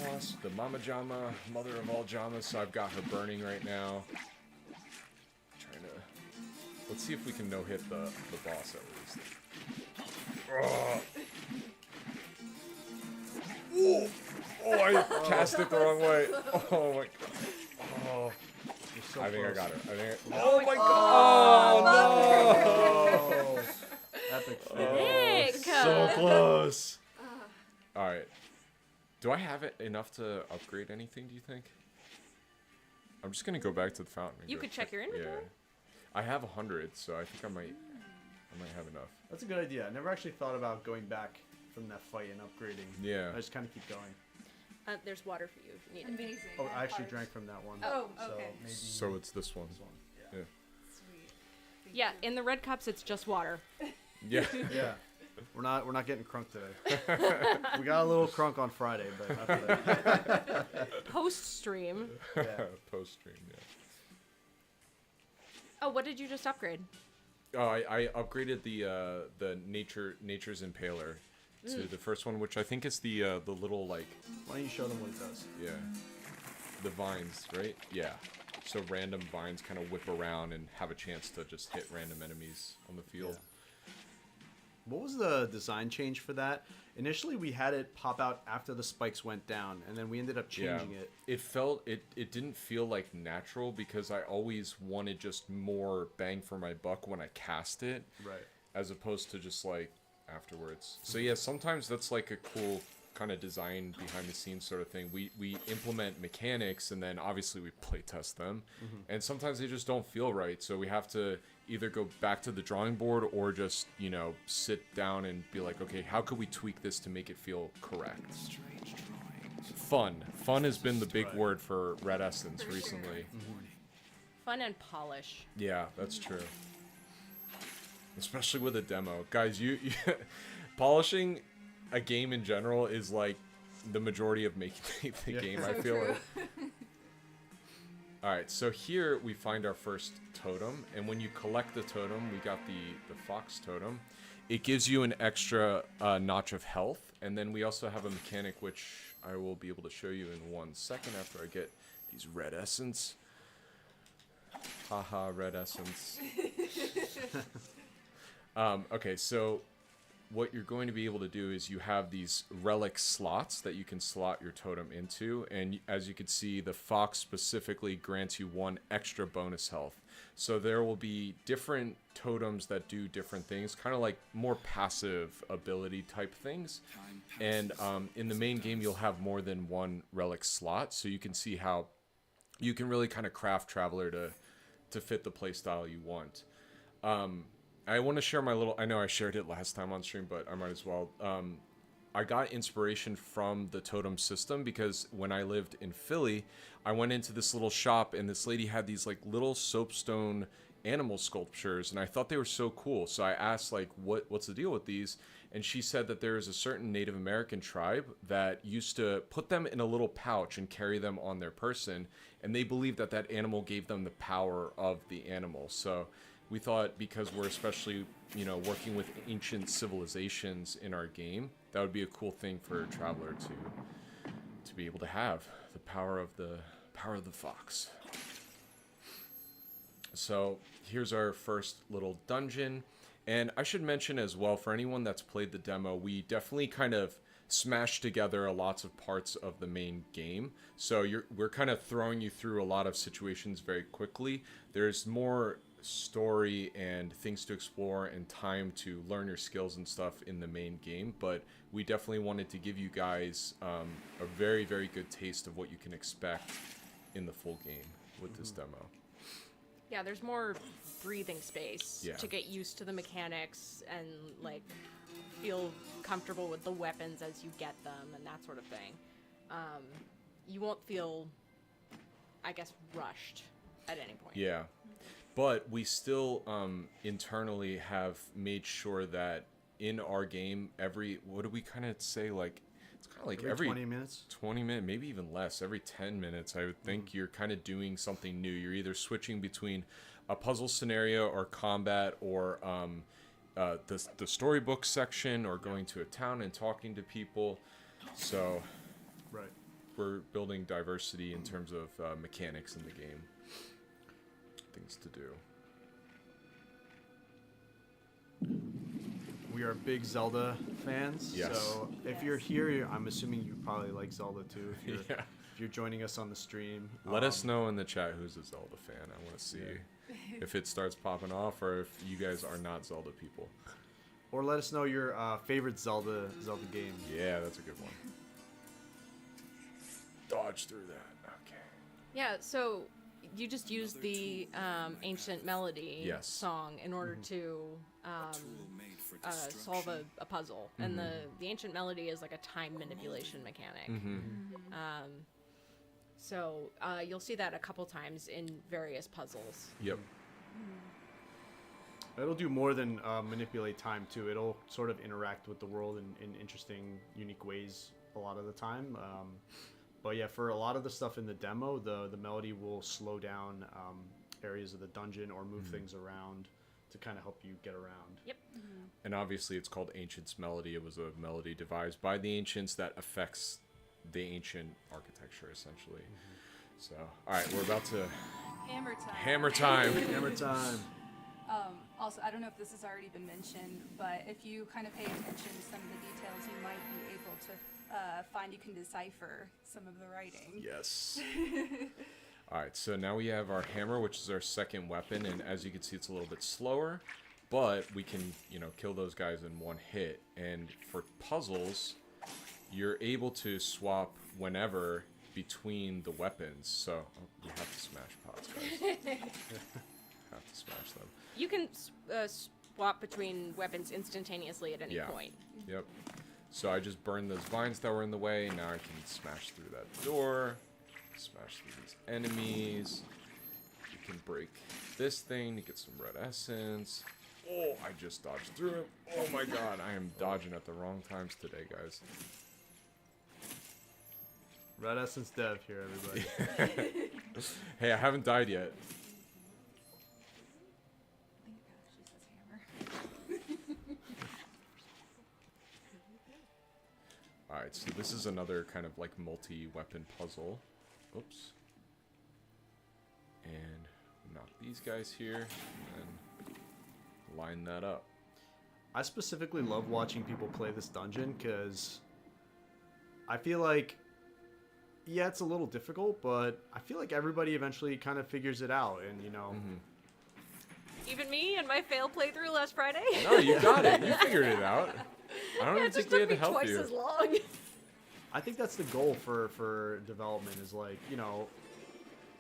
boss, the Mama Jama, mother of all Jamas. So I've got her burning right now. Trying to. Let's see if we can no-hit the boss at least. Oh, I cast it the wrong way. Oh my god. Oh. you're so I think I close. got her. Oh my god. Oh no. Oh, epic fail. Nick. So close. All right. Do I have it enough to upgrade anything, do you think? I'm just going to go back to the fountain. And You go could check your inventory. Yeah. I have 100, so I think I might have enough. That's a good idea. I never actually thought about going back from that fight and upgrading. Yeah. I just kind of keep going. There's water for you if you need it. Amazing. Oh, and I actually hearts. drank from that one. Oh, So okay. maybe So it's this one. this one. Yeah. Yeah. Sweet. Thank Yeah, you. in the red cups, it's just water. Yeah. Yeah. We're not getting crunk today. We got a little crunk on Friday, but after that. Post stream. Yeah. Post stream, yeah. Oh, what did you just upgrade? Oh, I upgraded the Nature's Impaler to the first one, which I think is the little like Why don't you show them what it does? yeah, the vines, right? Yeah. So random vines kind of whip around and have a chance to just hit random enemies on the field. What was the design change for that? Initially, we had it pop out after the spikes went down, and then we ended up changing it. It didn't feel like natural because I always wanted just more bang for my buck when I cast it, Right. as opposed to just like afterwards. So yeah, sometimes that's like a cool kind of design behind the scenes sort of thing. We implement mechanics and then obviously we play test them, and sometimes they just don't feel right. So we have to either go back to the drawing board or just sit down and be like, okay, how could we tweak this to make it feel correct? Fun has been the big Right. word for Red Essence For recently. Fun and polish. Yeah, that's true. Especially with a demo. Guys, you polishing a game in general is like the majority of making the Yeah. game, So I feel true. like. Alright, so here we find our first totem, and when you collect the totem, we got the fox totem. It gives you an extra notch of health, and then we also have a mechanic which I will be able to show you in 1 second after I get these red essence. Haha, red essence. Okay, so what you're going to be able to do is you have these relic slots that you can slot your totem into, and as you can see, the fox specifically grants you 1 extra bonus health. So there will be different totems that do different things, kind of like more passive ability type things. And in the main game, you'll have more than 1 relic slot, so you can see how you can really kind of craft Traveler to fit the playstyle you want. I want to share my little... I know I shared it last time on stream, but I might as well. I got inspiration from the totem system because when I lived in Philly, I went into this little shop and this lady had these like little soapstone animal sculptures, and I thought they were so cool. So I asked like, what's the deal with these? And she said that there is a certain Native American tribe that used to put them in a little pouch and carry them on their person, and they believed that that animal gave them the power of the animal. So we thought, because we're especially, working with ancient civilizations in our game, that would be a cool thing for a Traveler to be able to have, the power of the fox. So here's our first little dungeon, and I should mention as well, for anyone that's played the demo, we definitely kind of smashed together lots of parts of the main game. So we're kind of throwing you through a lot of situations very quickly. There's more story and things to explore and time to learn your skills and stuff in the main game, but we definitely wanted to give you guys a very, very good taste of what you can expect in the full game with this demo. Yeah, there's more breathing space Yeah. to get used to the mechanics and like feel comfortable with the weapons as you get them and that sort of thing. You won't feel, I guess, rushed at any point. Yeah, but we still internally have made sure that in our game, what do we kind of say, like It's kind of like Every 20 minutes. 20 minutes, maybe even less. Every 10 minutes, I would think you're kind of doing something new. You're either switching between a puzzle scenario or combat or the storybook section or going to a town and talking to people. So Right. we're building diversity in terms of mechanics in the game. Things to do. We are big Zelda fans. Yes. So if you're here, I'm assuming you probably like Zelda too. If you're, Yeah. if you're joining us on the stream, Let us know in the chat who's a Zelda fan. I want to see if it starts popping off or if you guys are not Zelda people. or let us know your favorite Zelda game. Yeah, that's a good one. Dodge through that. Okay. Yeah, so you just use the ancient melody Yes. song in order to Tool made for solve destruction. a puzzle, and the ancient melody is like a time manipulation mechanic. So you'll see that a couple times in various puzzles. Yep. It'll do more than manipulate time too. It'll sort of interact with the world in interesting, unique ways a lot of the time. But yeah, for a lot of the stuff in the demo, the melody will slow down areas of the dungeon or move things around to kind of help you get around. Yep. And obviously it's called Ancient's Melody. It was a melody devised by the Ancients that affects the ancient architecture, essentially. So, all right, we're about to... Hammer time. Hammer time. Hammer time. Also, I don't know if this has already been mentioned, but if you kind of pay attention to some of the details, you might be able to find you can decipher some of the writing. Yes. All right, so now we have our hammer, which is our second weapon, and as you can see, it's a little bit slower, but we can, kill those guys in one hit. And for puzzles, you're able to swap whenever between the weapons. So you have to smash pots, guys. Have to smash them. You can swap between weapons instantaneously at any Yeah. point. Yep. So I just burned those vines that were in the way. Now I can smash through that door. Smash through these enemies. You can break this thing to get some red essence. Oh, I just dodged through it. Oh my god, I am dodging at the wrong times today, guys. Red Essence Dev here, everybody. Hey, I haven't died yet. I think it actually says hammer. Alright, so this is another kind of like multi-weapon puzzle. Oops. And knock these guys here, and line that up. I specifically love watching people play this dungeon because I feel like, yeah, it's a little difficult, but I feel like everybody eventually kind of figures it out, and Even me and my failed playthrough last Friday. No, you got it. You figured it out. I don't Yeah, even it think just we took had to me help twice you. as long. I think that's the goal for development is like,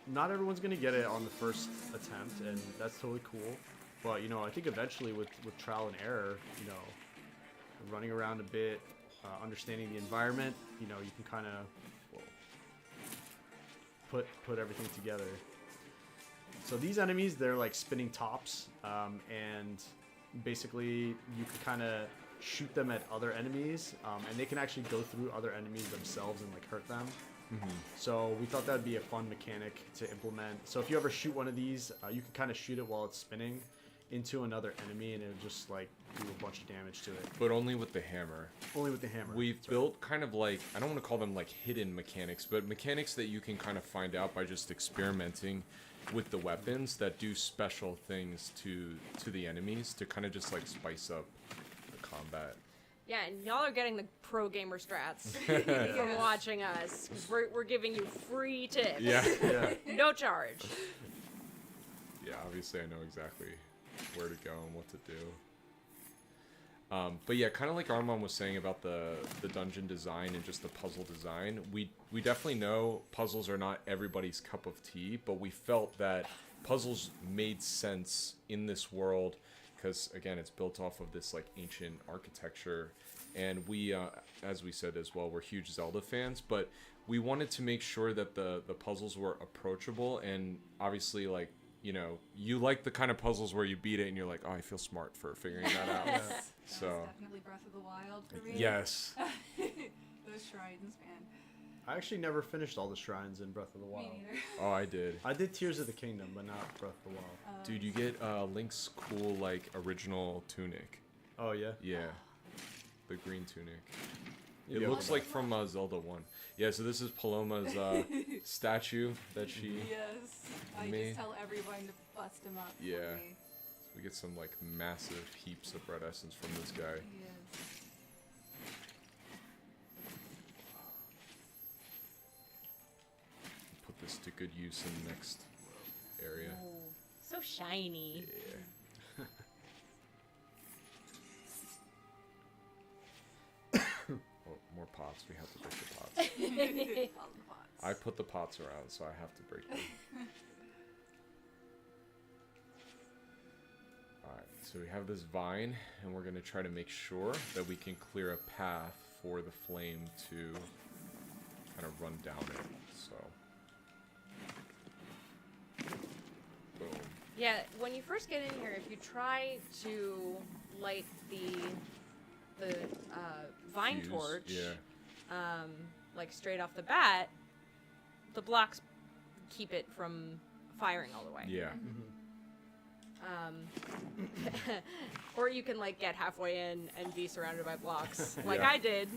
not everyone's going to get it on the first attempt, and that's totally cool. But, I think eventually with trial and error, running around a bit, understanding the environment, you can kind of put everything together. So these enemies, they're like spinning tops, and basically you can kind of shoot them at other enemies, and they can actually go through other enemies themselves and like hurt them. So we thought that would be a fun mechanic to implement. So if you ever shoot one of these, you can kind of shoot it while it's spinning into another enemy, and it would just like do a bunch of damage to it. But only with the hammer. Only with the hammer. We've That's right. built kind of like, I don't want to call them like hidden mechanics, but mechanics that you can kind of find out by just experimenting with the weapons that do special things to the enemies to kind of just like spice up the combat. Yeah, and y'all are getting the pro gamer strats from watching us. 'Cause we're giving you free tips. Yeah. Yeah. No charge. Yeah, obviously I know exactly where to go and what to do. But yeah, kind of like Armand was saying about the dungeon design and just the puzzle design, we definitely know puzzles are not everybody's cup of tea, but we felt that puzzles made sense in this world because, again, it's built off of this like ancient architecture, and we, as we said as well, we're huge Zelda fans, but we wanted to make sure that the puzzles were approachable, and obviously, like, you like the kind of puzzles where you beat it and you're like, oh, I feel smart for figuring that out. That So was definitely Breath of the Wild for me. yes, Those shrines, man. I actually never finished all the shrines in Breath of the Wild. Me neither. Oh, I did. I did Tears of the Kingdom, but not Breath of the Wild. Dude, you get Link's cool, like, original tunic. Oh, yeah? Yeah. The green tunic. Maybe It I'll looks go like from Zelda 1. Yeah, so this is Paloma's statue that she... Yes. I Me. just tell everyone to bust him up. for Yeah. me. We get some, like, massive heaps of red essence from this guy. Yes. Put this to good use in the next area. Oh, so shiny. Yeah. Oh, more pots. We have to break the pots. All the pots. I put the pots around, so I have to break them. Alright, so we have this vine, and we're going to try to make sure that we can clear a path for the flame to kind of run down it. So, boom. Yeah, when you first get in here, if you try to light the vine Fuse, torch, Yeah. like straight off the bat, the blocks keep it from firing all the way. Yeah. Or you can like get halfway in and be surrounded by blocks, like Yeah. I did,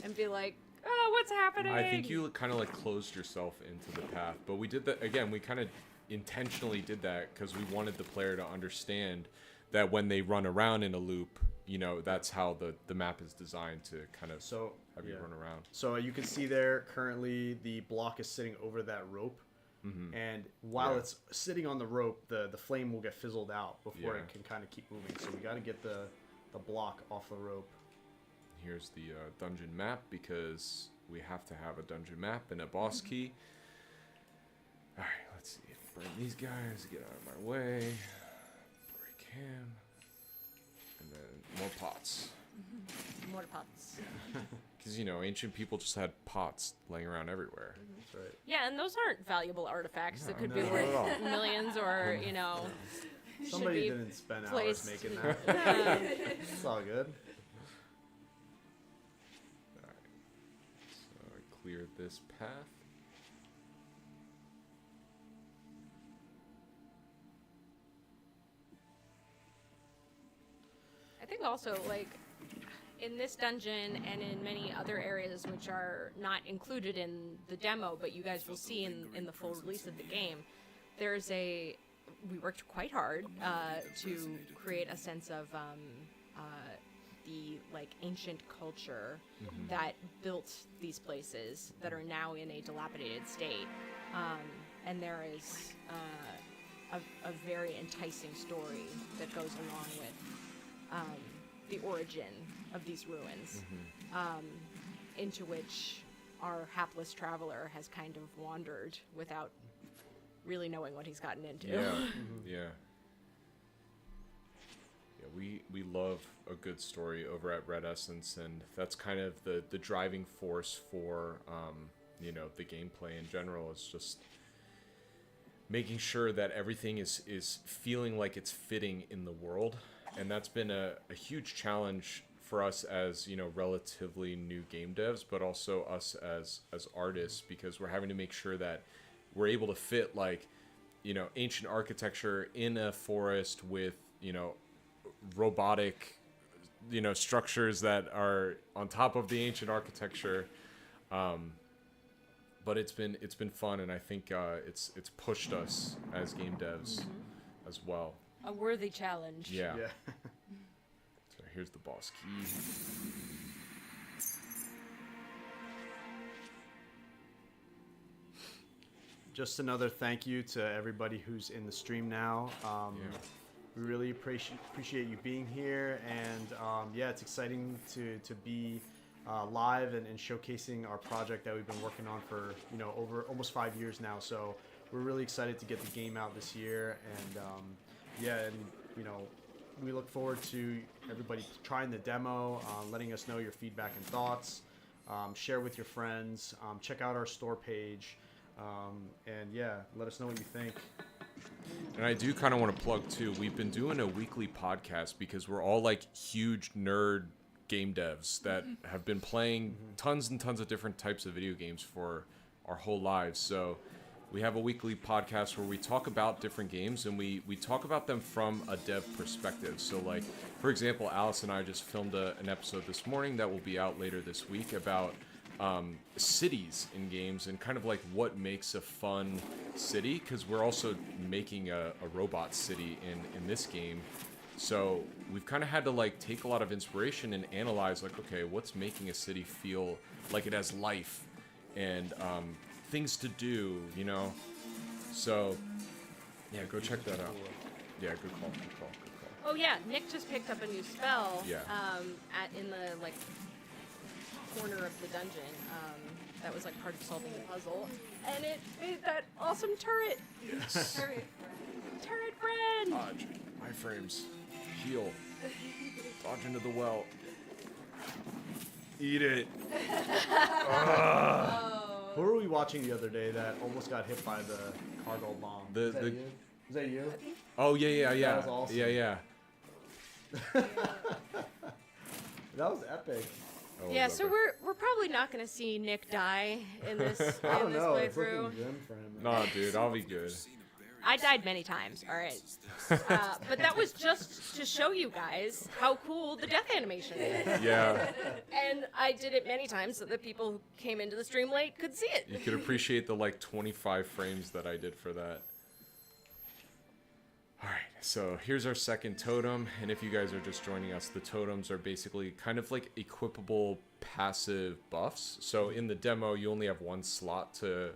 and be like, "Oh, what's happening?" I think you kind of like closed yourself into the path, but we did that again. We kind of intentionally did that because we wanted the player to understand that when they run around in a loop, you know, that's how the map is designed to kind of So, have you run around. So you can see there, currently, the block is sitting over that rope. And while Yeah. it's sitting on the rope, the flame will get fizzled out before Yeah. it can kind of keep moving. So we got to get the block off the rope. Here's the dungeon map because we have to have a dungeon map and a boss key. All right, let's see. Burn these guys. Get out of my way. Break him. And then more pots. More pots. Because, you know, ancient people just had pots laying around everywhere. That's right. Yeah, and those aren't valuable artifacts that could be No, worth not at all. millions, or you know, should Somebody be didn't spend hours placed- making that. It's all good. Alright. So I cleared this path. I think also like in this dungeon and in many other areas which are not included in the demo, but you guys will see in the full release of the game, there's we worked quite hard to create a sense of the like ancient culture that built these places that are now in a dilapidated state, and there is a very enticing story that goes along with the origin of these ruins, into which our hapless traveler has kind of wandered without really knowing what he's gotten into. Yeah. Yeah. Yeah, we love a good story over at Red Essence, and that's kind of the driving force for you know, the gameplay in general. Is just making sure that everything is feeling like it's fitting in the world, and that's been a huge challenge for us as, you know, relatively new game devs, but also us as artists, because we're having to make sure that we're able to fit, like, you know, ancient architecture in a forest with, you know, robotic, you know, structures that are on top of the ancient architecture. But it's been fun, and I think it's pushed us as game devs as well. A worthy challenge. Yeah. Yeah. So here's the boss key. Just another thank you to everybody who's in the stream now. We really appreciate you being here, and yeah, it's exciting to be live and showcasing our project that we've been working on for, you know, over almost 5 years now. So we're really excited to get the game out this year, and yeah, and you know, we look forward to everybody trying the demo, letting us know your feedback and thoughts. Share with your friends. Check out our store page. And yeah, let us know what you think. And I do kind of want to plug too. We've been doing a weekly podcast because we're all like huge nerd game devs that have been playing tons and tons of different types of video games for our whole lives. So we have a weekly podcast where we talk about different games, and we talk about them from a dev perspective. So like, for example, Alice and I just filmed an episode this morning that will be out later this week about cities in games and kind of like what makes a fun city, because we're also making a robot city in this game. So we've kind of had to like take a lot of inspiration and analyze like, okay, what's making a city feel like it has life and things to do, you know? So yeah, go check that out. Yeah, good call. Oh yeah, Nick just picked up a new spell. Yeah. In the like corner of the dungeon. That was like part of solving the puzzle, and it made that awesome turret. Yes. Turret friend. Dodge. Iframes. Heal. Dodge into the well. Eat it. Who were we watching the other day that almost got hit by the cargo bomb? Was that you? Oh yeah. That was awesome. Yeah. That was epic. Yeah, so we're probably not gonna see Nick die in this I don't know. It's playthrough. looking grim for him. No, dude, I'll be good. I died many times. All right, but that was just to show you guys how cool the death animation is. Yeah. And I did it many times so that people who came into the stream late could see it. You could appreciate the like 25 frames that I did for that. Alright, so here's our second totem, and if you guys are just joining us, the totems are basically kind of like equipable passive buffs. So in the demo, you only have one slot to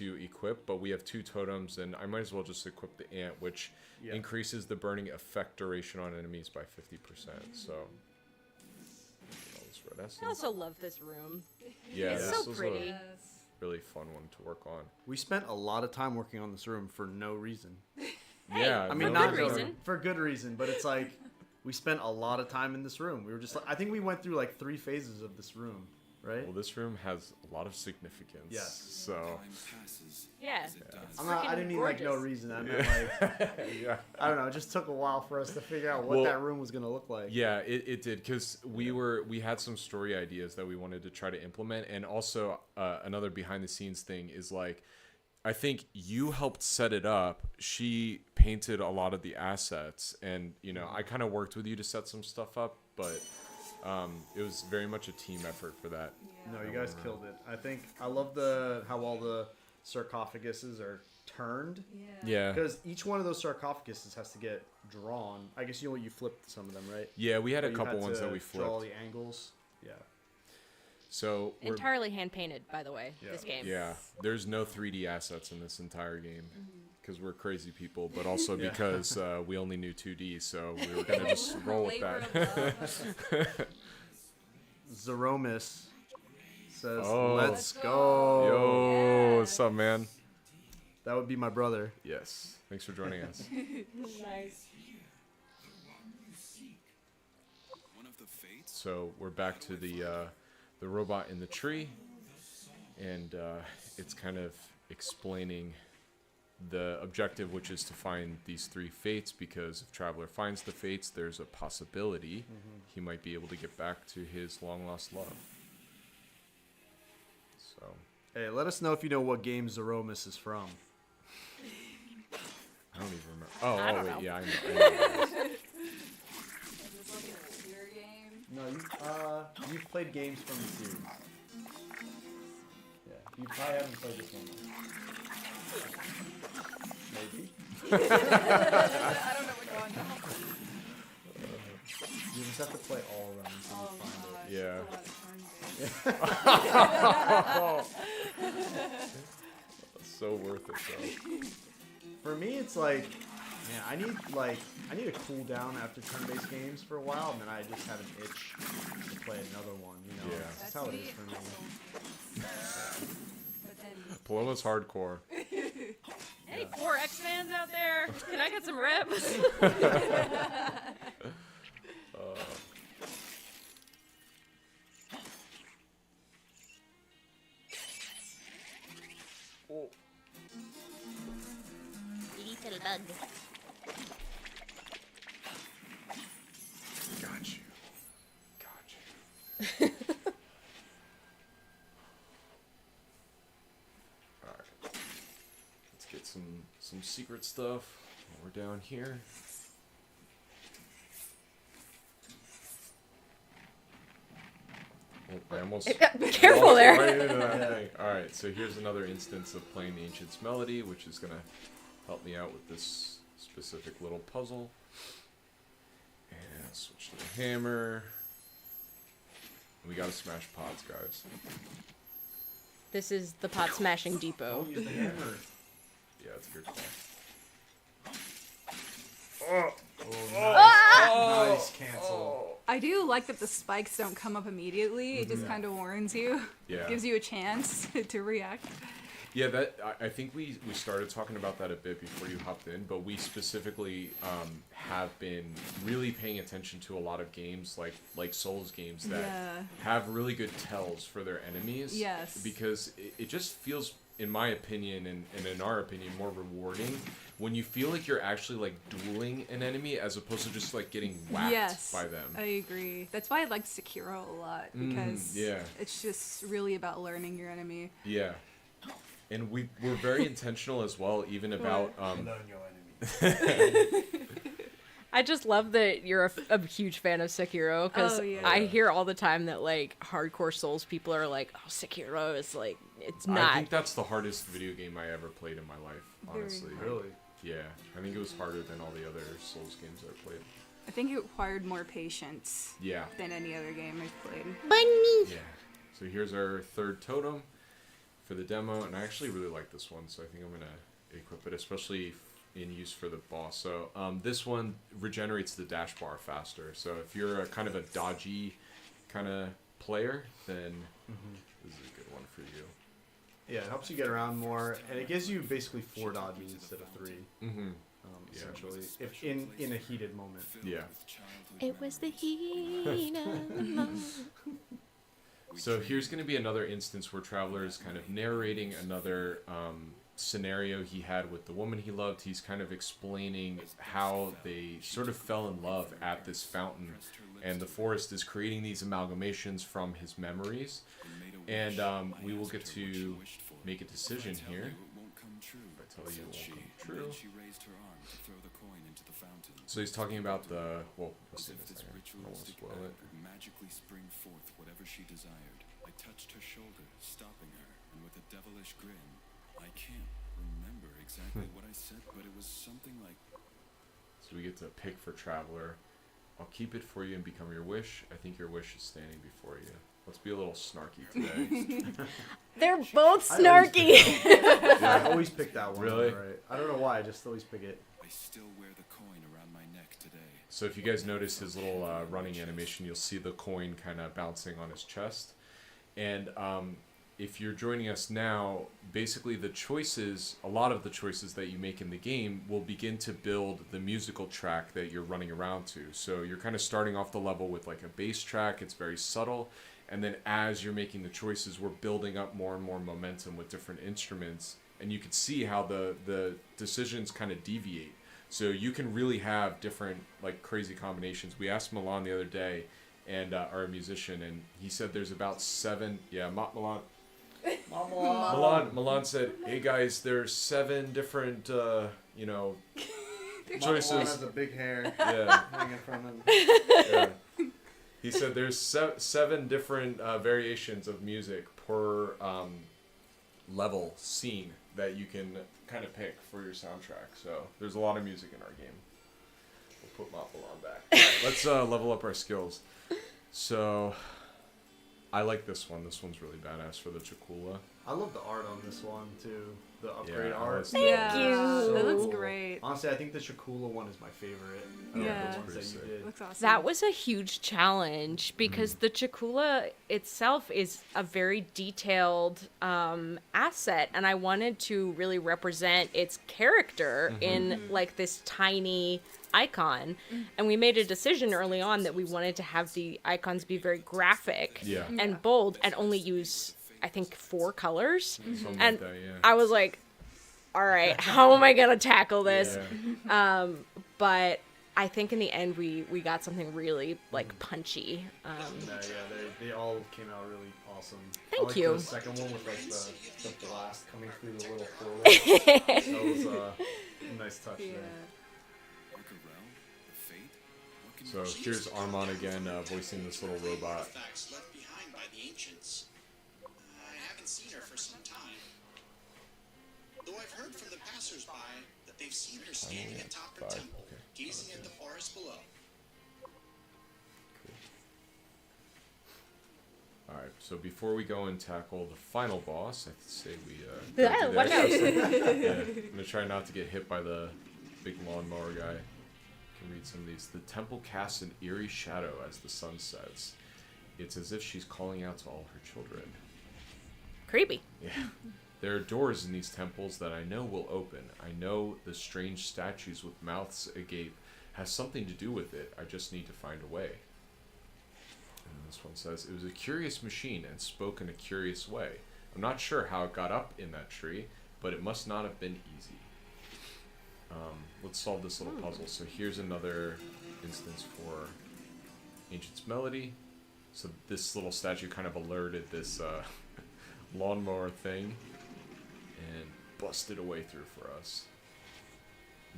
equip, but we have two totems, and I might as well just equip the ant, which increases the burning effect duration on enemies by 50%. So I also love this room. yeah, It's this so was pretty. a really fun one to work on. We spent a lot of time working on this room for no reason. Yeah, I mean, For not good reason. for good reason, but it's like we spent a lot of time in this room. We were just like, I think we went through like 3 phases of this room, right? Well, this room has a lot of significance. Yes. So Time passes. Yeah. As it does. I didn't mean like no gorgeous. reason. I meant like yeah. I don't know. It just took a while for us to figure out what Well, that room was gonna look like. Yeah, it did, because we had some story ideas that we wanted to try to implement, and also another behind the scenes thing is like, I think you helped set it up. She painted a lot of the assets, and you know, I kind of worked with you to set some stuff up, but it was very much a team effort for that. No, you guys killed it. I think I love how all the sarcophaguses are turned, Yeah. because each one of those sarcophaguses has to get drawn. I guess you flipped some of them, right? Yeah, we had a But you couple had ones to that we draw all flipped. the angles. Yeah. So we're, Entirely hand painted, by the way. Yeah. This game. yeah, there's no 3D assets in this entire game because we're crazy people, but also because we only knew 2D, so we were gonna just roll with Labor that. of love. Zeromus says, Oh. "Let's go." Yo, what's up, man? That would be my brother. Yes, thanks for joining us. Nice. One of the fates. So we're back to the robot in the tree, and it's kind of explaining the objective, which is to find these 3 fates, because if Traveler finds the fates, there's a possibility he might be able to get back to his long lost love. So Hey, let us know if you know what game Zeromus is from. I don't even remember. Oh, I don't wait, know. yeah, I know. Is this like an obscure game? No, you've played games from the series. Yeah, you probably haven't played this one. Maybe. I don't know which one. You just have to play all of them until Oh you find gosh. Yeah. It's a lot of So worth it, though. For me, it's like, man, I need to cool down after turn-based games for a while, and then I just have an itch to play another one. You know, Yeah. that's how it is for me. But then Paloma's hardcore. Any 4X fans out there? Can I get some reps? Little bug. Got you. Got you. some secret stuff. We're down here. Oh, I almost Careful walked there. right into that thing. All right, so here's another instance of playing the Ancient's Melody, which is gonna help me out with this specific little puzzle. And switch to the hammer. We gotta smash pots, guys. This is the pot smashing depot. Use the hammer. Yeah, it's a good call. Nice cancel. I do like that the spikes don't come up immediately. It just kind of warns you. Yeah. Gives you a chance to react. Yeah, that I think we started talking about that a bit before you hopped in, but we specifically have been really paying attention to a lot of games like Souls games that Yeah. have really good tells for their enemies. Yes. Because it just feels, in my opinion and in our opinion, more rewarding when you feel like you're actually like dueling an enemy as opposed to just like getting whacked Yes, by them. I agree. That's why I like Sekiro a lot because yeah. it's just really about learning your enemy. Yeah. And we're very intentional as well, even about Learn your enemy. I just love that you're a huge fan of Sekiro because Oh, yeah. I hear all the time that like hardcore Souls people are like, "Oh, Sekiro is like it's not." I think that's the hardest video game I ever played in my life, honestly. Really? Yeah, I think it was harder than all the other Souls games I've played. I think it required more patience Yeah. than any other game I've played. Bunny. Yeah. So here's our third totem for the demo, and I actually really like this one, so I think I'm gonna equip it, especially in use for the boss. So this one regenerates the dash bar faster. So if you're a kind of a dodgy kind of player, then this is a good one for you. Yeah, it helps you get around more, and it gives you basically 4 dodges instead of 3, Mm-hmm. essentially, if in a heated moment. Yeah. It was the heat of the moment. So here's going to be another instance where Traveler is kind of narrating another scenario he had with the woman he loved. He's kind of explaining how they sort of fell in love at this fountain, and the forest is creating these amalgamations from his memories. And we will get to make a decision here. If I tell you it won't come true. So he's talking about the, well, let's see this thing. I don't want to spoil it. Magically spring forth whatever she desired. I touched her shoulder, stopping her, and with a devilish grin, I can't remember exactly what I said, but it was something like, So we get to pick for Traveler. I'll keep it for you and become your wish. I think your wish is standing before you. Let's be a little snarky today. They're both I always snarky. I always pick that one. Really? Right. I don't know why, I just always pick it. I still wear the coin around my neck today. So if you guys notice his little running animation, you'll see the coin kind of bouncing on his chest. And if you're joining us now, basically the choices, a lot of the choices that you make in the game will begin to build the musical track that you're running around to. So you're kind of starting off the level with like a bass track. It's very subtle. And then as you're making the choices, we're building up more and more momentum with different instruments. And you can see how the decisions kind of deviate. So you can really have different like crazy combinations. We asked Milan the other day, and our musician, and he said there's about 7. Yeah, Milan. Milan said, "Hey guys, there's 7 different choices." Mom has a big hair Yeah, hanging from him. yeah. He said there's 7 different variations of music per level scene that you can kind of pick for your soundtrack. So there's a lot of music in our game. We'll put Milan back. All right, let's level up our skills. So I like this one. This one's really badass for the Chakula. I love the art on this one too. The upgrade Yeah, art. Thank you. That looks So- great. Honestly, I think the Chakula one is my favorite. Yeah. The ones that you Pretty did. Looks awesome. That was a huge challenge because the Chakula itself is a very detailed asset, and I wanted to really represent its character in like this tiny icon. And we made a decision early on that we wanted to have the icons be very graphic Yeah. and bold and only use, I think, 4 colors. Something And like that, yeah. I was like, all right, how am I going to tackle this? Yeah. But I think in the end we got something really like punchy. They all came out really awesome. Thank I like you. The second one with like the blast coming through the little portal. That was a nice touch there. So here's Armand again, voicing this little robot. Artifacts left behind by the ancients. I haven't seen her for some time. Though I've heard from the passersby that they've seen her standing atop the temple, gazing at the forest below. Alright, so before we go and tackle the final boss, I say we go Yeah, do watch that. out. Yeah, I'm gonna try not to get hit by the big lawnmower guy. Can read some of these. The temple casts an eerie shadow as the sun sets. It's as if she's calling out to all her children. Creepy. Yeah. There are doors in these temples that I know will open. I know the strange statues with mouths agape has something to do with it. I just need to find a way. And this one says, it was a curious machine and spoke in a curious way. I'm not sure how it got up in that tree, but it must not have been easy. Let's solve this little puzzle. So here's another instance for Ancient's Melody. So this little statue kind of alerted this lawnmower thing and busted a way through for us.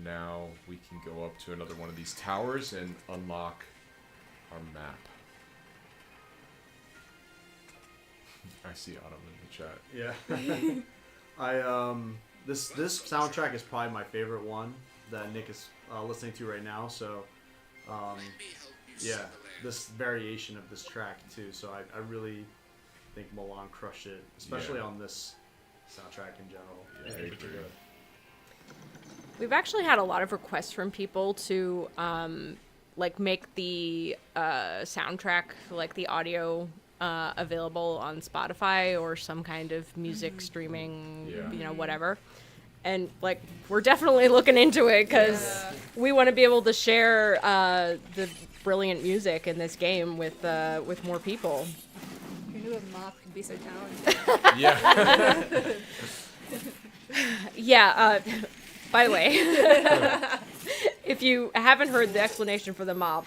Now we can go up to another one of these towers and unlock our map. I see Autumn in the chat. Yeah. This soundtrack is probably my favorite one that Nick is listening to right now. So yeah, this variation of this track too. So I really think Milan crushed it, especially on this soundtrack in general. Yeah, I agree. We've actually had a lot of requests from people to like make the soundtrack, like the audio, available on Spotify or some kind of music streaming, whatever. And like we're definitely looking into it because we want to be able to share the brilliant music in this game with more people. Who knew a mop could be so talented? Yeah. Yeah. By the way, if you haven't heard the explanation for the mop,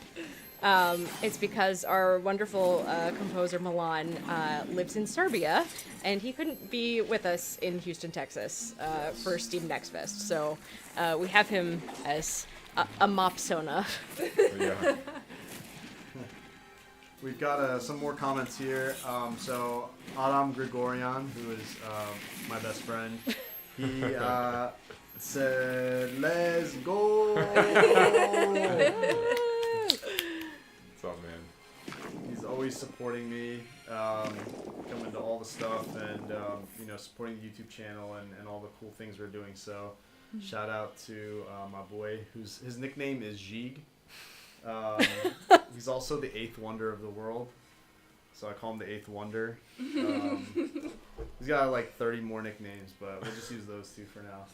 it's because our wonderful composer Milan lives in Serbia, and he couldn't be with us in Houston, Texas, for Steam Next Fest. So we have him as a mopsona. Yeah. We've got some more comments here. So Adam Grigorian, who is my best friend, he said, "Let's go." What's up, man? He's always supporting me, coming to all the stuff, and supporting the YouTube channel and all the cool things we're doing. So, shout out to my boy, his nickname is Jig. He's also the 8th wonder of the world, so I call him the 8th wonder. He's got like 30 more nicknames, but we'll just use those two for now.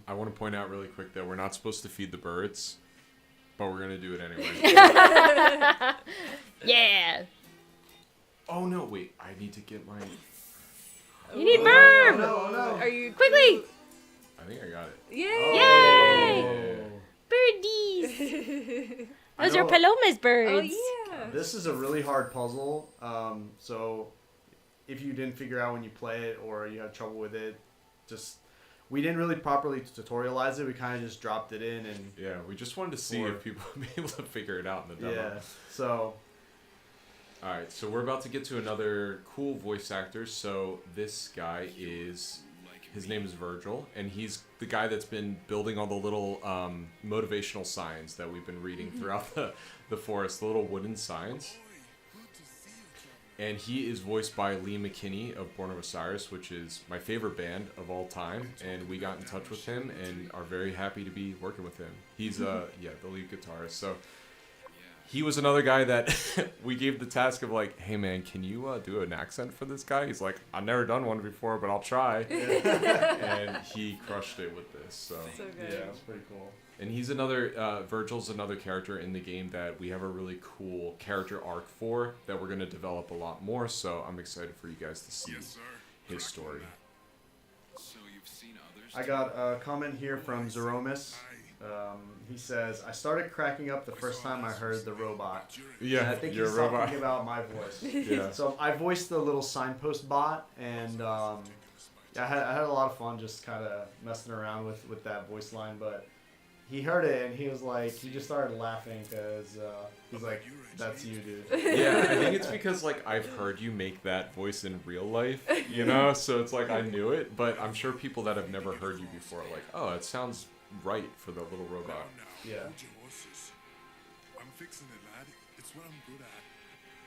I want to point out really quick that we're not supposed to feed the birds, but we're going to do it anyway. Yeah. Oh, no, wait. I need to get my... You need Burb. No. Are you Quickly. I think I got it. Yay! Oh. Birdies. I Those are know- Paloma's birds. Oh yeah. This is a really hard puzzle, so if you didn't figure out when you play it or you had trouble with it, we didn't really properly tutorialize it. We kind of just dropped it in and Yeah, we just wanted to see if people would be able to figure it out in the demo. yeah. So Alright, so we're about to get to another cool voice actor. So this guy his name is Virgil, and he's the guy that's been building all the little motivational signs that we've been reading throughout the forest, the little wooden signs. And he is voiced by Lee McKinney of Born of Osiris, which is my favorite band of all time. And we got in touch with him and are very happy to be working with him. He's the lead guitarist. So he was another guy that we gave the task of like, hey man, can you do an accent for this guy? He's like, I've never done one before, but I'll try. And he crushed it with this. So So good. yeah, it's pretty cool. and he's another, Virgil's another character in the game that we have a really cool character arc for that we're going to develop a lot more. So I'm excited for you guys to see his story. So you've seen others? I got a comment here from Zeromus. He says, I started cracking up the first time I heard the robot. Yeah, And I think you're he's a robot. talking about my voice. Yeah. So I voiced the little signpost bot, and yeah, I had a lot of fun just kind of messing around with that voice line. But he heard it, and he was like, he just started laughing because he's like, that's you, dude. Yeah, I think it's because like I've heard you make that voice in real life, you know, so it's like I knew it, but I'm sure people that have never heard you before are like, oh, it sounds right for the little robot. Yeah. Hold your horses. I'm fixing it, lad. It's what I'm good at.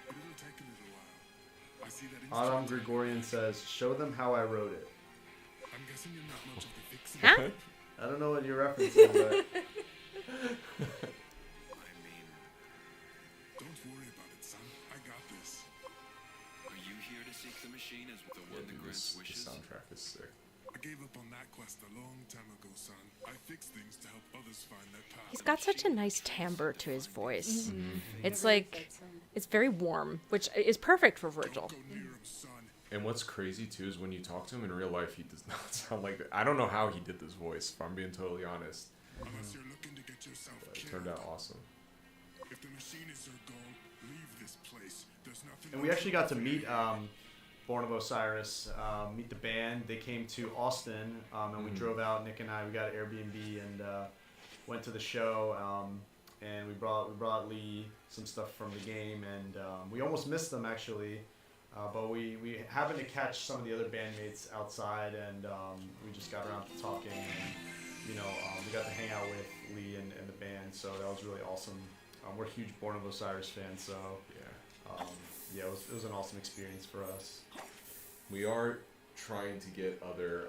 But it'll take a little while. I see that Autumn Gregorian says, show them how I wrote it. I'm guessing you're not much of the fixing. Huh? I don't know what you're referencing, but I mean, Don't worry about it, son. I got this. are you here to seek the machine as the Yeah, one that dude, grants the wishes? soundtrack is sick. I gave up on that quest a long time ago, son. I fix things to help others find their path. He's got such a nice timbre to his voice. Mm-hmm. It's like, it's very warm, which is perfect for Virgil. Go near him, son. And what's crazy too is when you talk to him in real life, he does not sound like that. I don't know how he did this voice, if I'm being totally honest. Unless you're looking to get yourself But it killed. turned out awesome. If the machine is your goal, leave this place. There's nothing. and we actually got to meet Born of Osiris, meet the band. They came to Austin, and we drove out. Nick and I, we got an Airbnb and went to the show. And we brought Lee some stuff from the game, and we almost missed them actually. But we happened to catch some of the other bandmates outside, and we just got around to talking. And, we got to hang out with Lee and the band, so that was really awesome. We're huge Born of Osiris fans, so Yeah. yeah, it was an awesome experience for us. We are trying to get other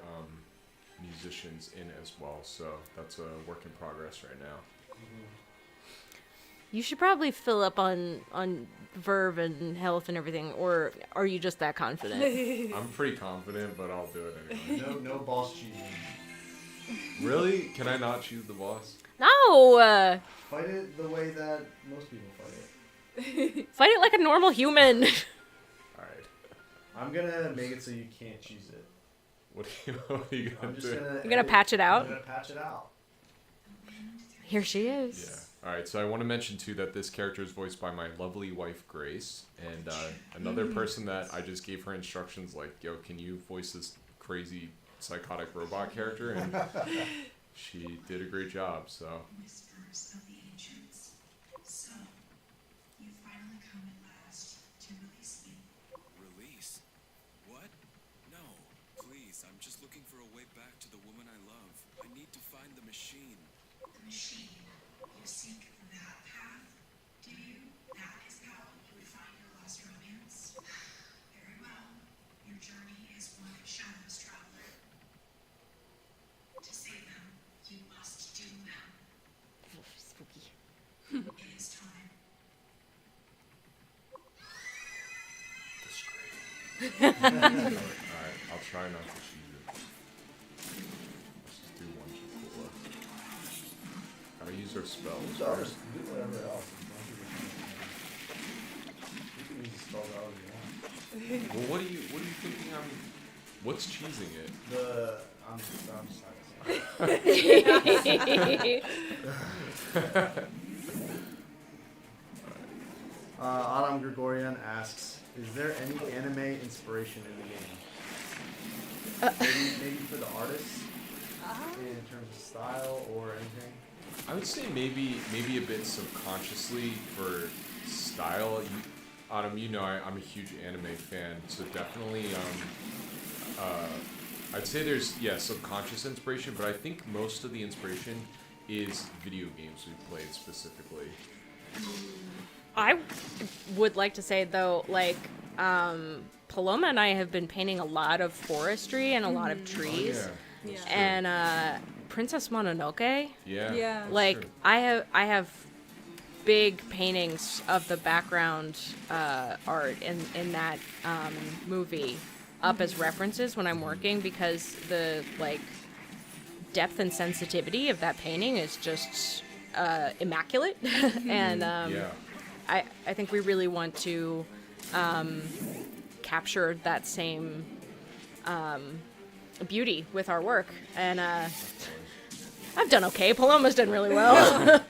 musicians in as well, so that's a work in progress right now. You should probably fill up on verve and health and everything, or are you just that confident? I'm pretty confident, but I'll do it anyway. No boss cheating. Really? Can I not choose the boss? No! Fight it the way that most people fight it. Fight it like a normal human. Alright. I'm gonna make it so you can't choose it. What are you gonna I'm just do? gonna. You're gonna patch it out? I'm gonna patch it out. Here she Yeah. is. Alright, so I want to mention too that this character is voiced by my lovely wife Grace, and another person that I just gave her instructions like, yo, can you voice this crazy psychotic robot character? And she did a great job, so. Whispers of the ancients. So, you finally come at last to release me. Release? What? No. Please, I'm just looking for a way back to the woman I love. I need to find the machine. The machine. You seek that path, do you? That is how you would find your lost romance? Very well. Your journey is one of shadows, traveler. To save them, you must doom them. Spooky. It is time. Alright, I'll try not to cheese it. Let's just do one Chipola. Gotta use our spells. So I'll right? just do whatever else. You can use the spell however you want. Well, what are you thinking what's cheesing it? I'm just not gonna say. Adam Gregorian asks, is there any anime inspiration in the game? Maybe for the artists, in terms of style or anything? I would say maybe a bit subconsciously for style. Autumn, I'm a huge anime fan, so definitely I'd say there's subconscious inspiration, but I think most of the inspiration is video games we've played specifically. I would like to say though, like, Paloma and I have been painting a lot of forestry and a lot of trees, Oh, yeah. and Princess Mononoke. Yeah. Yeah. that's Like true. I have big paintings of the background art in that movie up as references when I'm working, because the like depth and sensitivity of that painting is just immaculate. And Yeah. I think we really want to capture that same beauty with our work. And I've done okay. Paloma's done really well.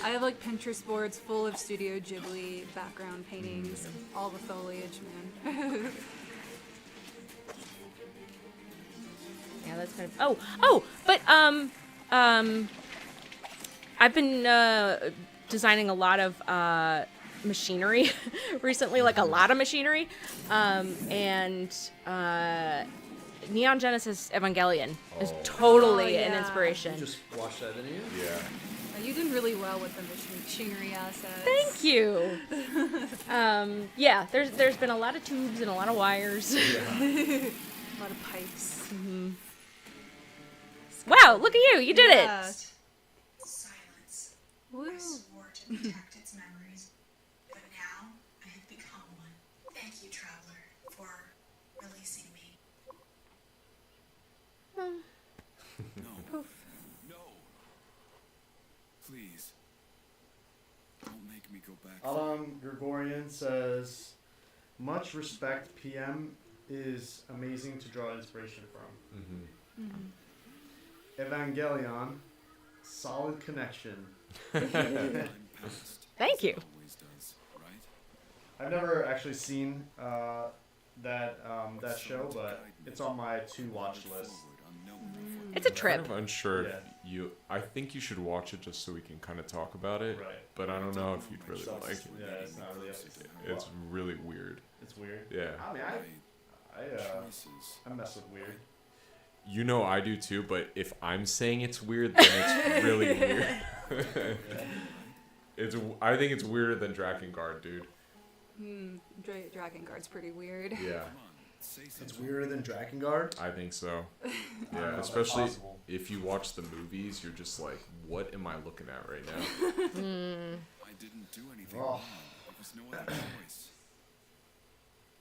I have like Pinterest boards full of Studio Ghibli background paintings, all the foliage, man. Yeah, that's kind of. But I've been designing a lot of machinery recently, like a lot of machinery, and Neon Genesis Evangelion is totally an yeah. inspiration. Just watch that, didn't you? Yeah. You did really well with the machinery assets. Thank you. Yeah, there's been a lot of tubes and a lot of wires. A lot of pipes. Wow, look at you! You did Yeah. it. Silence. Woo. I swore to protect its memories, but now I have become one. Thank you, Traveler, for releasing me. No. No. Please. Don't make me go back. Gregorian says, much respect, PM is amazing to draw inspiration from. Evangelion, solid connection. Time passed. Thank you. Always does, right? I've never actually seen that show, but it's on my to-watch list. It's a trip. I'm kind of unsure Yeah. if I think you should watch it just so we can kind of talk about it. Right. But I don't know if you'd really like it. Yeah, it's not really up to It's really weird. It's weird. Yeah. I mean, Choices. I mess with weird. You know I do too, but if I'm saying it's weird, then it's really weird. I think it's weirder than Drakengard, dude. Dragon Guard's pretty weird. Yeah, Say It's something. weirder than Drakengard. I think so. I don't know Yeah, if that's especially possible. if you watch the movies, you're just like, what am I looking at right now? I didn't do anything Oh. wrong. There was no other choice.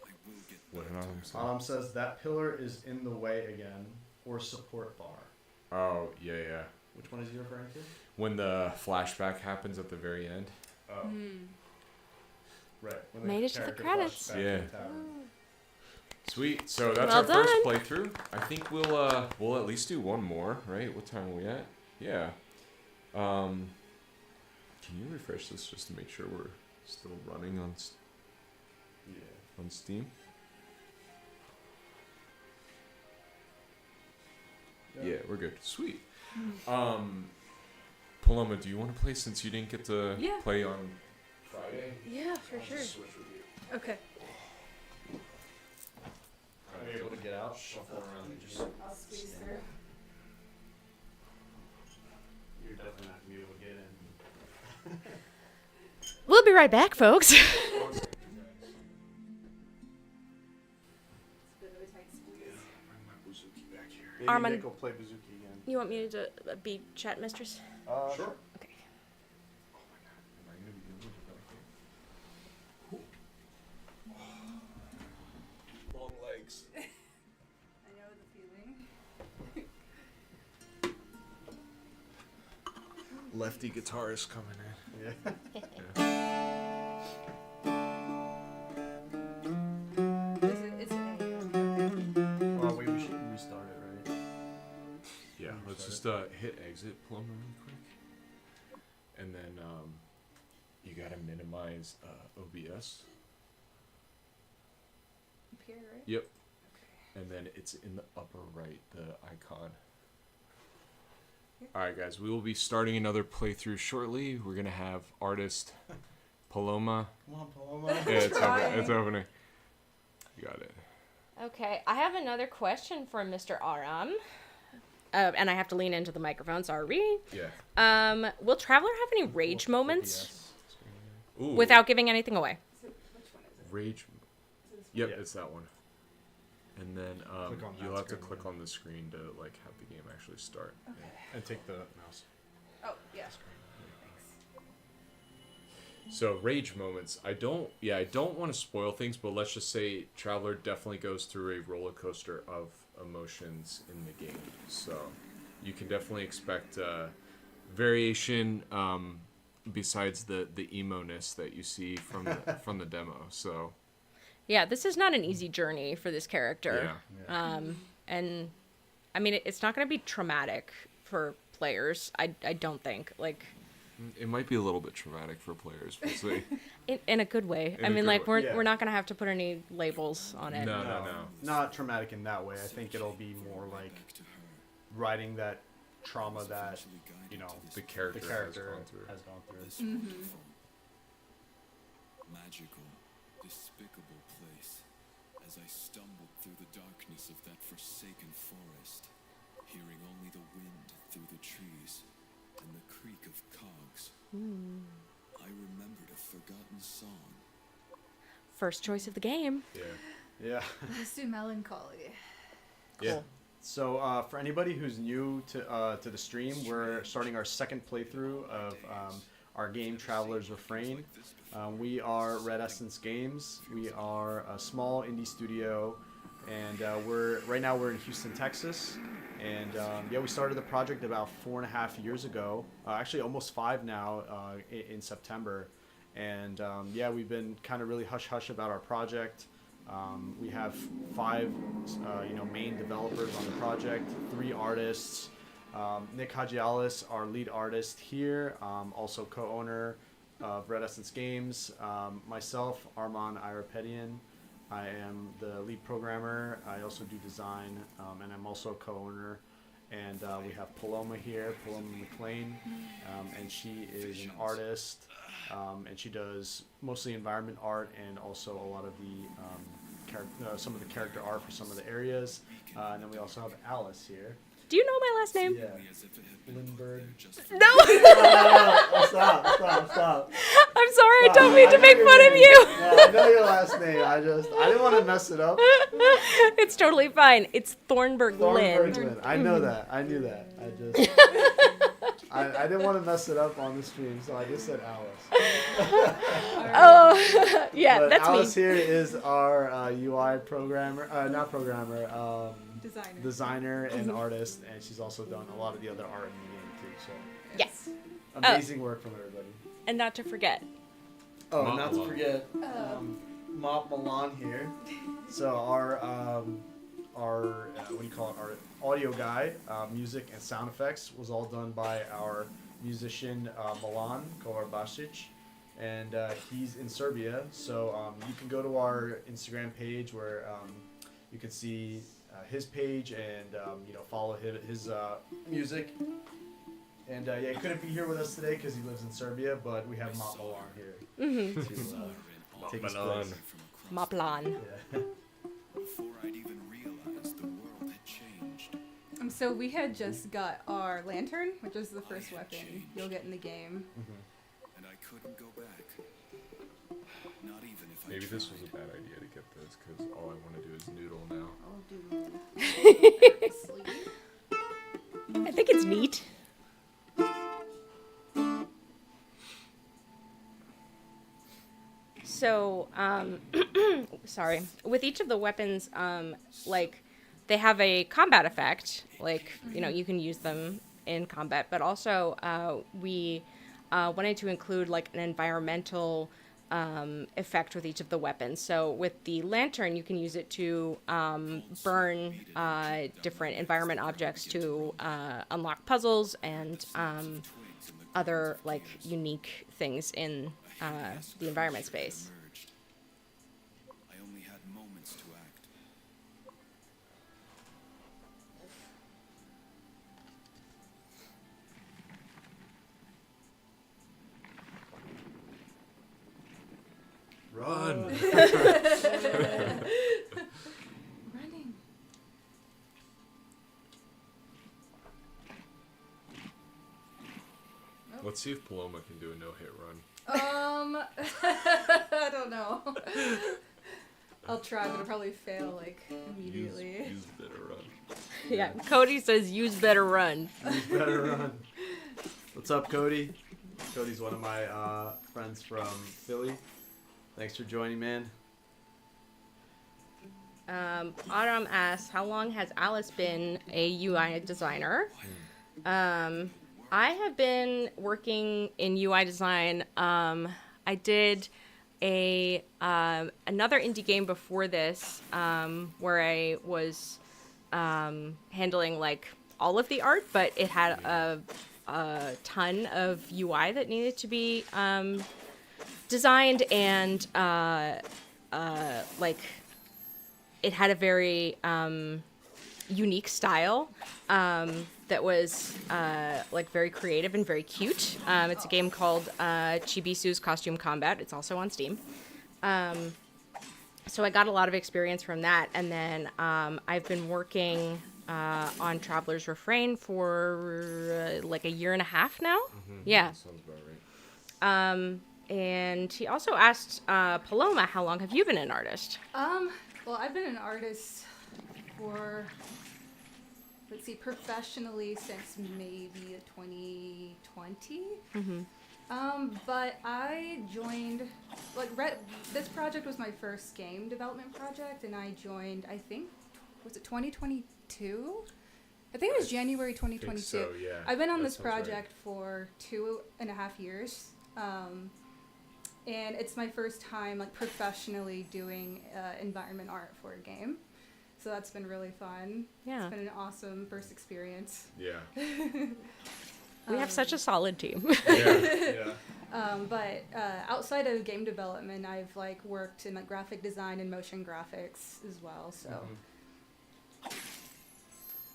I will get What back did to I her. say? Says that pillar is in the way again, or support bar. Oh, yeah. Which one is he referring to? When the flashback happens at the very end. Oh, right. When the Made it to the character credits. flashes back to Yeah. the tavern. Sweet. So that's Well our first done. playthrough. I think we'll at least do one more, right? What time are we at? Yeah. Can you refresh this just to make sure we're still running on Yeah. on Steam? Yeah, we're good. Sweet. Paloma, do you want to play since you didn't get to Yeah. play on Friday? Yeah, for sure. Switch with you. Okay. Are you able to get out? Shuffle around and just. I'll squeeze through. You're definitely not gonna be able to get in. We'll be right back, folks. Bring my bouzouki back here. Armin. Nick will play bouzouki again. You want me to be chat mistress? Sure. Okay. Am I gonna be good with it? Long legs. I know the feeling. Lefty guitarist coming in. Yeah. It's an A. Oh wait, we should restart it, right? Yeah, let's just hit exit Paloma really quick. And then you gotta minimize OBS. Up here, right? Yep. And then it's in the upper right, the icon. Alright guys, we will be starting another playthrough shortly. We're gonna have artist Paloma. Come on, Paloma. Yeah, it's Trying. it's opening. You got it. Okay, I have another question for Mr. Aram. And I have to lean into the microphone, sorry. Yeah. Will Traveler have any rage moments Ooh. without giving anything away? Which one is it? Rage. Yep, Yeah. it's that one. And then Click on you'll that have to screen, click yeah. on the screen to like have the game actually start. And take the mouse. Oh, yeah. So rage moments. I don't want to spoil things, but let's just say Traveler definitely goes through a roller coaster of emotions in the game. So you can definitely expect variation besides the emo-ness that you see from the demo. So Yeah, this is not an easy journey for this character. yeah. And I mean, it's not going to be traumatic for players. I don't think, like, It might be a little bit traumatic for players. We'll see. in a good way. In I a mean, good like, way. we're not gonna have to put any labels on it. No. Not traumatic in that way. I think it'll be more like writing that trauma that, you know, The character, the character has gone through. has gone through. Magical, despicable place. As I stumbled through the darkness of that forsaken forest, hearing only the wind through the trees and the creak of cogs, I remembered a forgotten song. First choice of the game. Yeah. Yeah. Let's do melancholy. Yeah. Cool. So for anybody who's new to the stream, we're starting our second playthrough of our game Traveler's Refrain. We are Red Essence Games. We are a small indie studio, and right now we're in Houston, Texas. And yeah, we started the project about 4.5 years ago. Actually, almost 5 now in September. And yeah, we've been kind of really hush-hush about our project. We have 5 main developers on the project, 3 artists. Nick Hagialis, our lead artist here, also co-owner of Red Essence Games. Myself, Arman Irapetian. I am the lead programmer. I also do design, and I'm also a co-owner. And we have Paloma here, Paloma McLean, and she is an artist, and she does mostly environment art and also a lot of the some of the character art for some of the areas. And then we also have Alice here. Do you know my last name? Yeah. Lindbergh. No. Stop. I'm sorry. I don't mean to make fun of you. No, I know your last name. I didn't want to mess it up. It's totally fine. It's Thornburg Lynn. Lynn. I know that. I knew that. I didn't want to mess it up on the stream, so I just said Alice. Oh, yeah, But that's Alice me. here is our UI programmer, designer and artist, and she's also done a lot of the other art in the game too. So Yes. amazing work from everybody. And not to forget. Oh, Mop and not to Milan. forget Mop Milan here. So our what do you call it? Our audio guy, music and sound effects was all done by our musician Milan Kovar-Basic, and he's in Serbia. So you can go to our Instagram page where you can see his page and follow his music. And yeah, he couldn't be here with us today because he lives in Serbia, but we have Mop Milan here to take his place. Maplan. Yeah. Before I'd even realized the world had changed. So we had just got our lantern, which is the first weapon you'll get in the game. And I couldn't go back. Not even if Maybe I this tried. was a bad idea to get this because all I want to do is noodle now. I'll do sleeve. I think it's neat. So, sorry. With each of the weapons, like, they have a combat effect. Like, you can use them in combat. But also, we wanted to include, like, an environmental effect with each of the weapons. So with the lantern, you can use it to burn different environment objects to unlock puzzles and other, like, unique things in the environment space. Emerged. I only had moments to act. Run! Running. Let's see if Paloma can do a no-hit run. I don't know. I'll try, but it'll probably fail, like, immediately. Use better run. Yeah, Cody says use better run. You better run. What's up, Cody? Cody's one of my friends from Philly. Thanks for joining, man. Autumn asks, how long has Alice been a UI designer? I have been working in UI design. I did another indie game before this, where I was handling, like, all of the art, but it had a ton of UI that needed to be designed, and like it had a very unique style that was like very creative and very cute. It's a game called Chibisu's Costume Combat. It's also on Steam. So I got a lot of experience from that, and then I've been working on Traveler's Refrain for like a year and a half now. Yeah. That sounds about right. And he also asked Paloma, how long have you been an artist? Well, I've been an artist for, let's see, professionally since maybe 2020. But I joined, like, this project was my first game development project, and I joined, I think, was it 2022? I think it was January 2022. So, yeah. I've been on That this sounds right. project for 2.5 years. And it's my first time, like, professionally doing environment art for a game. So that's been really fun. Yeah. It's been an awesome first experience. Yeah. We have such a solid team. Yeah. But outside of game development, I've like worked in like graphic design and motion graphics as well. So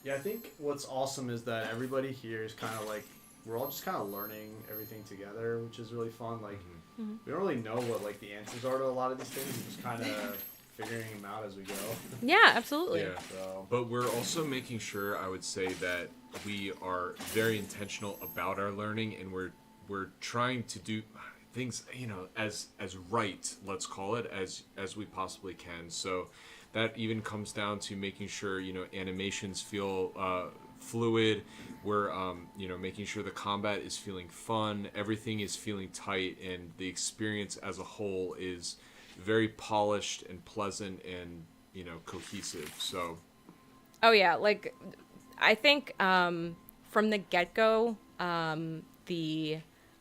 Yeah, I think what's awesome is that everybody here is kind of like, we're all just kind of learning everything together, which is really fun. Like, we don't really know what like the answers are to a lot of these things. We're just kind of figuring them out as we go. Yeah, absolutely. Yeah. So, But we're also making sure, I would say, that we are very intentional about our learning, and we're trying to do things, you know, as right, let's call it, as we possibly can. So that even comes down to making sure, you know, animations feel fluid. We're you know, making sure the combat is feeling fun, everything is feeling tight, and the experience as a whole is very polished and pleasant and, you know, cohesive. So Oh yeah, like I think from the get-go, the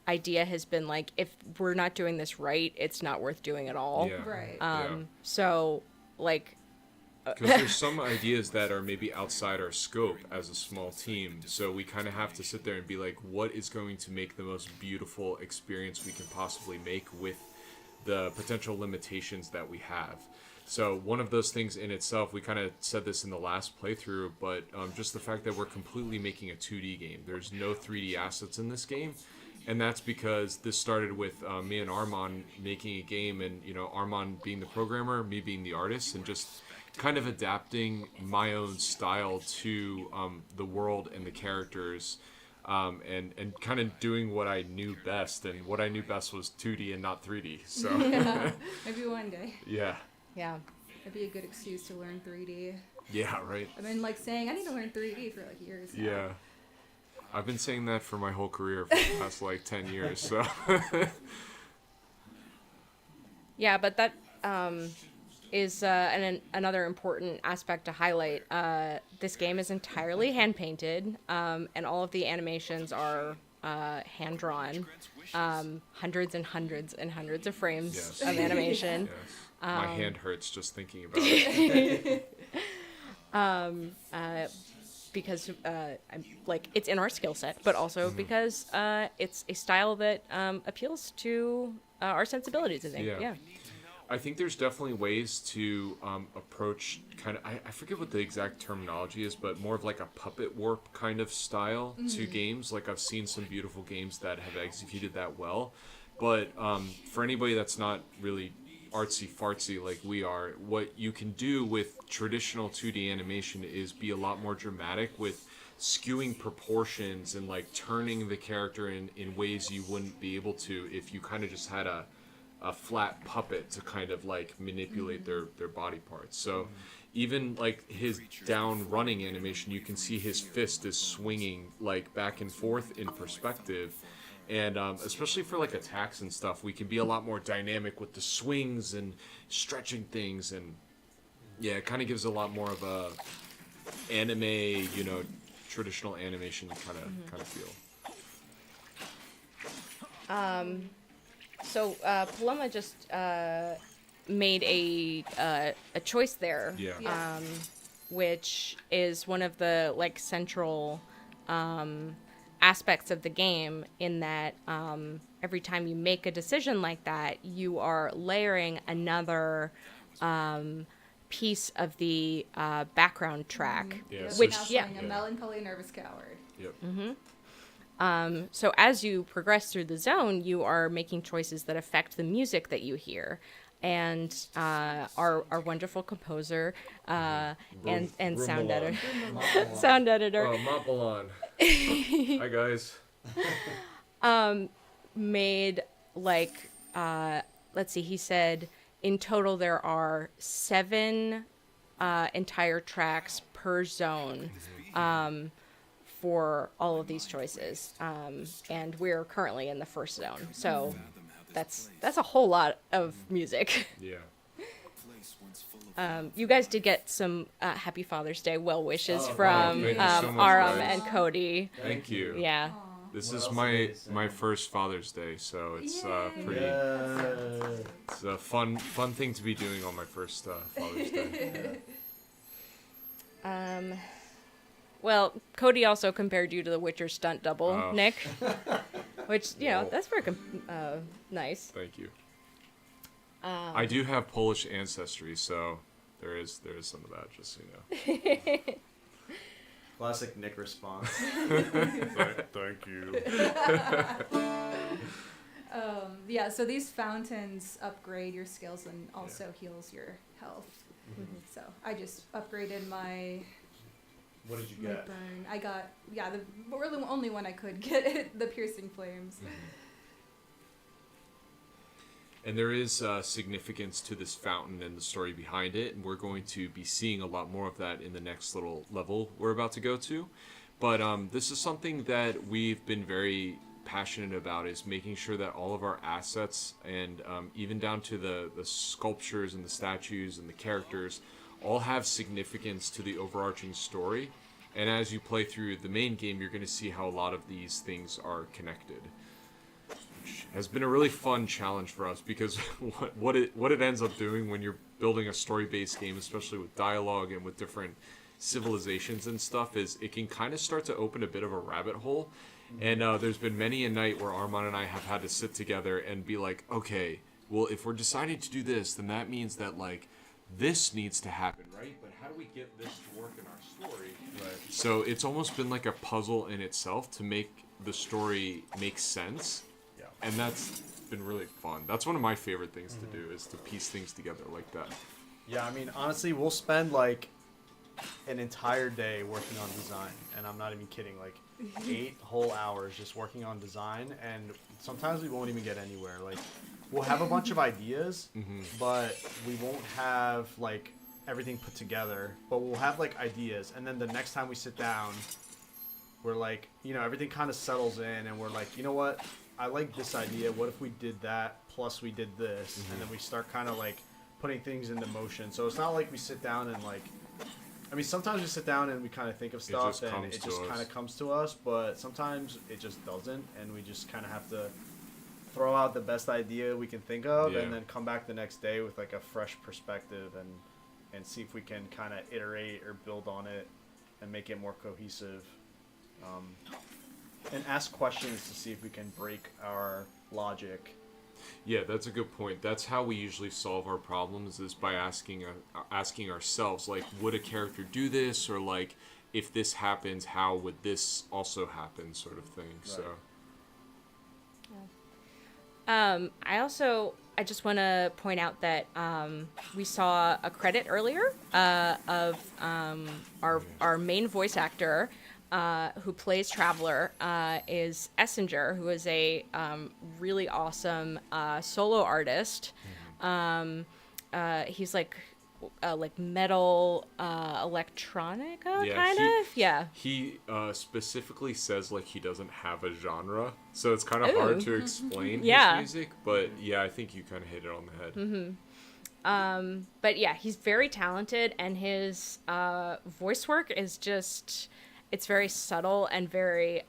idea has been like, if we're not doing this right, it's not worth doing at all. yeah. right. So like Because there's some ideas that are maybe outside our scope as a small team. So we kind of have to sit there and be like, what is going to make the most beautiful experience we can possibly make with the potential limitations that we have. So one of those things in itself, we kind of said this in the last playthrough, but just the fact that we're completely making a 2D game. There's no 3D assets in this game. And that's because this started with me and Armand making a game, and, you know, Armand being the programmer, me being the artist, and just kind of adapting my own style to the world and the characters, and kind of doing what I knew best. And what I knew best was 2D and not 3D. So Yeah, maybe one day. yeah. yeah. It'd be a good excuse to learn 3D. Yeah, right. I've been like saying I need to learn 3D for like years now. Yeah. I've been saying that for my whole career for the past like 10 years. So Yeah, but that is another important aspect to highlight. This game is entirely hand painted, and all of the animations are hand drawn. Hundreds and hundreds and hundreds of frames Yes. of animation. yes. My hand hurts just thinking about it. Because like it's in our skill set, but also because it's a style that appeals to our sensibilities, I think. Yeah. Yeah. I think there's definitely ways to approach kind of, I forget what the exact terminology is, but more of like a puppet warp kind of style to games. Like I've seen some beautiful games that have executed that well. But for anybody that's not really artsy fartsy like we are, what you can do with traditional 2D animation is be a lot more dramatic with skewing proportions and like turning the character in ways you wouldn't be able to if you kind of just had a flat puppet to kind of like manipulate their body parts. So even like his down running animation, you can see his fist is swinging like back and forth in perspective. And especially for like attacks and stuff, we can be a lot more dynamic with the swings and stretching things. And yeah, it kind of gives a lot more of a anime, you know, traditional animation kind of feel. So Paloma just made a choice there. Yeah. Yeah. which is one of the like central aspects of the game, in that every time you make a decision like that, you are layering another piece of the background track. Yeah, Yep, so now yeah. playing a melancholy nervous coward. Yep. So as you progress through the zone, you are making choices that affect the music that you hear. And our wonderful composer and sound editor, sound editor Mapalan. Hi guys. made like let's see, he said in total there are 7 entire tracks per zone for all of these choices, and we're currently in the first zone, so that's a whole lot of music. Yeah. You guys did get some Happy Father's Day well wishes Oh, from thank you so much, Aram guys. and Cody. Thank you. Yeah. This What is else my did they say? my first Father's Day, so it's pretty. Yeah. It's a fun thing to be doing on my first Father's Day. Well, Cody also compared you to the Witcher stunt double, Oh. Nick, which, you know, Whoa. that's very nice. Thank you. I do have Polish ancestry, so there is some of that, just so you know. Classic Nick response. Thank you. Yeah, so these fountains upgrade your skills and also heals your health. So I just upgraded my What did you my get? burn. I got the really only one I could get, the piercing flames. And there is significance to this fountain and the story behind it, and we're going to be seeing a lot more of that in the next little level we're about to go to. But this is something that we've been very passionate about, is making sure that all of our assets, and even down to the sculptures and the statues and the characters, all have significance to the overarching story. And as you play through the main game, you're going to see how a lot of these things are connected. Has been a really fun challenge for us, because what it ends up doing when you're building a story-based game, especially with dialogue and with different civilizations and stuff, is it can kind of start to open a bit of a rabbit hole. And there's been many a night where Armand and I have had to sit together and be like, okay, well, if we're deciding to do this, then that means that like this needs to happen, right? But how do we get this to work in our story? Right. So it's almost been like a puzzle in itself to make the story make sense. Yeah. And that's been really fun. That's one of my favorite things to do, is to piece things together like that. Yeah, I mean, honestly, we'll spend like an entire day working on design, and I'm not even kidding, like 8 whole hours just working on design, and sometimes we won't even get anywhere. Like, we'll have a bunch of ideas, but we won't have like everything put together, but we'll have like ideas, and then the next time we sit down, we're like, you know, everything kind of settles in, and we're like, you know what, I like this idea, what if we did that plus we did this? And then we start kind of like putting things into motion. So it's not like we sit down and like, I mean, sometimes we sit down and we kind of think of stuff just and comes it to just us. kind of comes to us, but sometimes it just doesn't, and we just kind of have to throw out the best idea we can think of, Yeah. and then come back the next day with like a fresh perspective and see if we can kind of iterate or build on it and make it more cohesive, and ask questions to see if we can break our logic. Yeah, that's a good point. That's how we usually solve our problems, is by asking ourselves, like, would a character do this? Or, like, if this happens, how would this also happen, sort of thing. So, I just want to point out that we saw a credit earlier of our main voice actor who plays Traveler is Essinger, who is a really awesome solo artist. He's like metal electronica kind of. Yeah. He specifically says, like, he doesn't have a genre, so it's kind of hard to explain Yeah. his music, but yeah, I think you kind of hit it on the head. But yeah, he's very talented, and his voice work is just, it's very subtle and very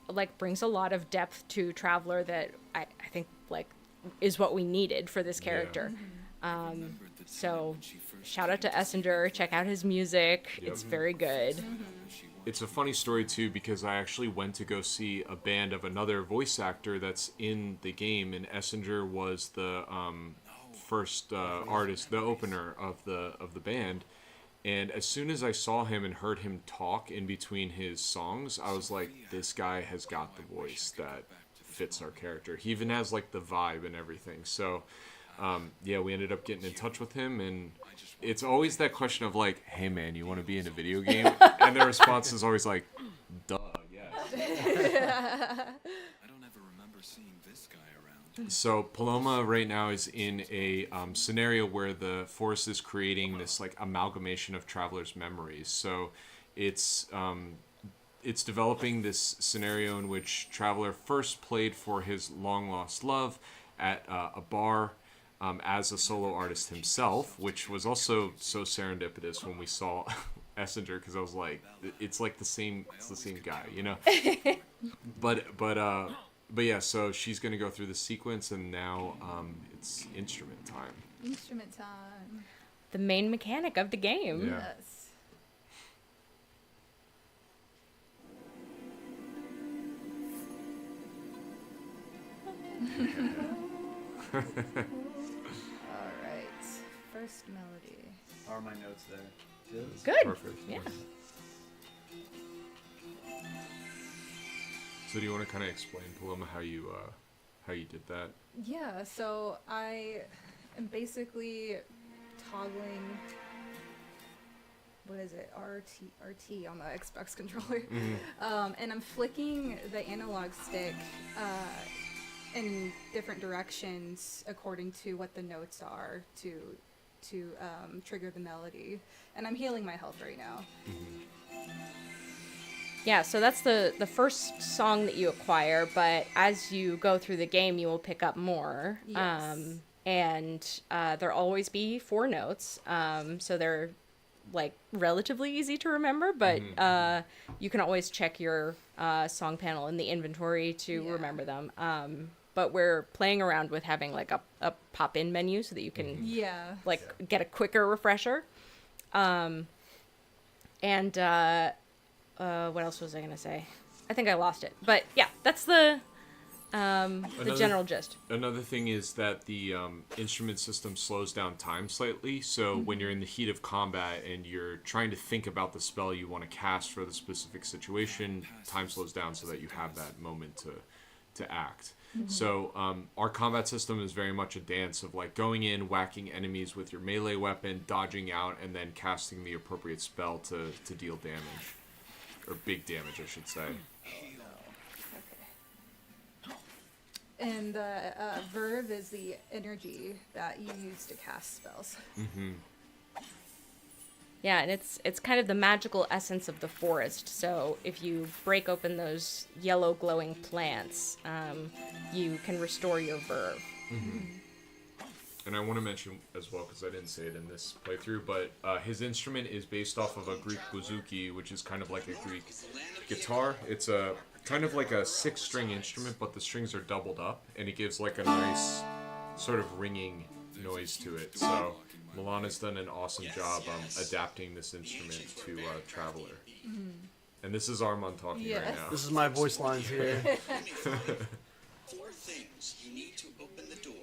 like brings a lot of depth to Traveler that I think like is what we needed for this character. Remembered the time So when she shout out to Essinger. Check out his music. Yep. It's very good. It's a funny story too because I actually went to go see a band of another voice actor that's in the game, and Essinger was the first artist, the opener of the band. And as soon as I saw him and heard him talk in between his songs, I was like, this guy has got the voice that fits our character. He even has like the vibe and everything. So yeah, we ended up getting in touch with him, and it's always that question of like, hey man, you want to be in a video game? And their response is always like, duh, yes. I don't ever remember seeing this guy around. So Paloma right now is in a scenario where the forest is creating this like amalgamation of travelers' memories. So it's developing this scenario in which Traveler first played for his long lost love at a bar as a solo artist himself, which was also so serendipitous when we saw Essinger, because I was like, it's like the same guy, you know. But yeah, so she's gonna go through the sequence, and now it's instrument time. Instrument time. The main mechanic of the game. Yeah. Yes. All right. First melody. Are my notes there? Good. Good. Perfect. Yeah. So do you want to kind of explain, Paloma, how you did that? Yeah, so I am basically toggling, what is it, RT on the Xbox controller, and I'm flicking the analog stick in different directions according to what the notes are to trigger the melody, and I'm healing my health right now. Yeah, so that's the first song that you acquire, but as you go through the game, you will pick up more. Yes. And there'll always be 4 notes, so they're like relatively easy to remember, but you can always check your song panel in the inventory to remember them. But we're playing around with having like a pop-in menu so that you can get a quicker refresher. What else was I gonna say? I think I lost it. But yeah, that's the general gist. Another thing is that the instrument system slows down time slightly. So when you're in the heat of combat and you're trying to think about the spell you want to cast for the specific situation, time slows down so that you have that moment to act. So our combat system is very much a dance of like going in, whacking enemies with your melee weapon, dodging out, and then casting the appropriate spell to deal damage. Or big damage, I should say. And the verb is the energy that you use to cast spells. Yeah, and it's kind of the magical essence of the forest. So if you break open those yellow glowing plants, you can restore your verve. And I want to mention as well, because I didn't say it in this playthrough, but his instrument is based off of a Greek bouzouki, which is kind of like a Greek guitar. It's a kind of like a 6-string instrument, but the strings are doubled up, and it gives like a nice sort of ringing noise to it. So Milana's done an awesome job adapting this instrument to Traveler. And this is Armand talking right now. This is my voice lines here. 4 things you need to open the door.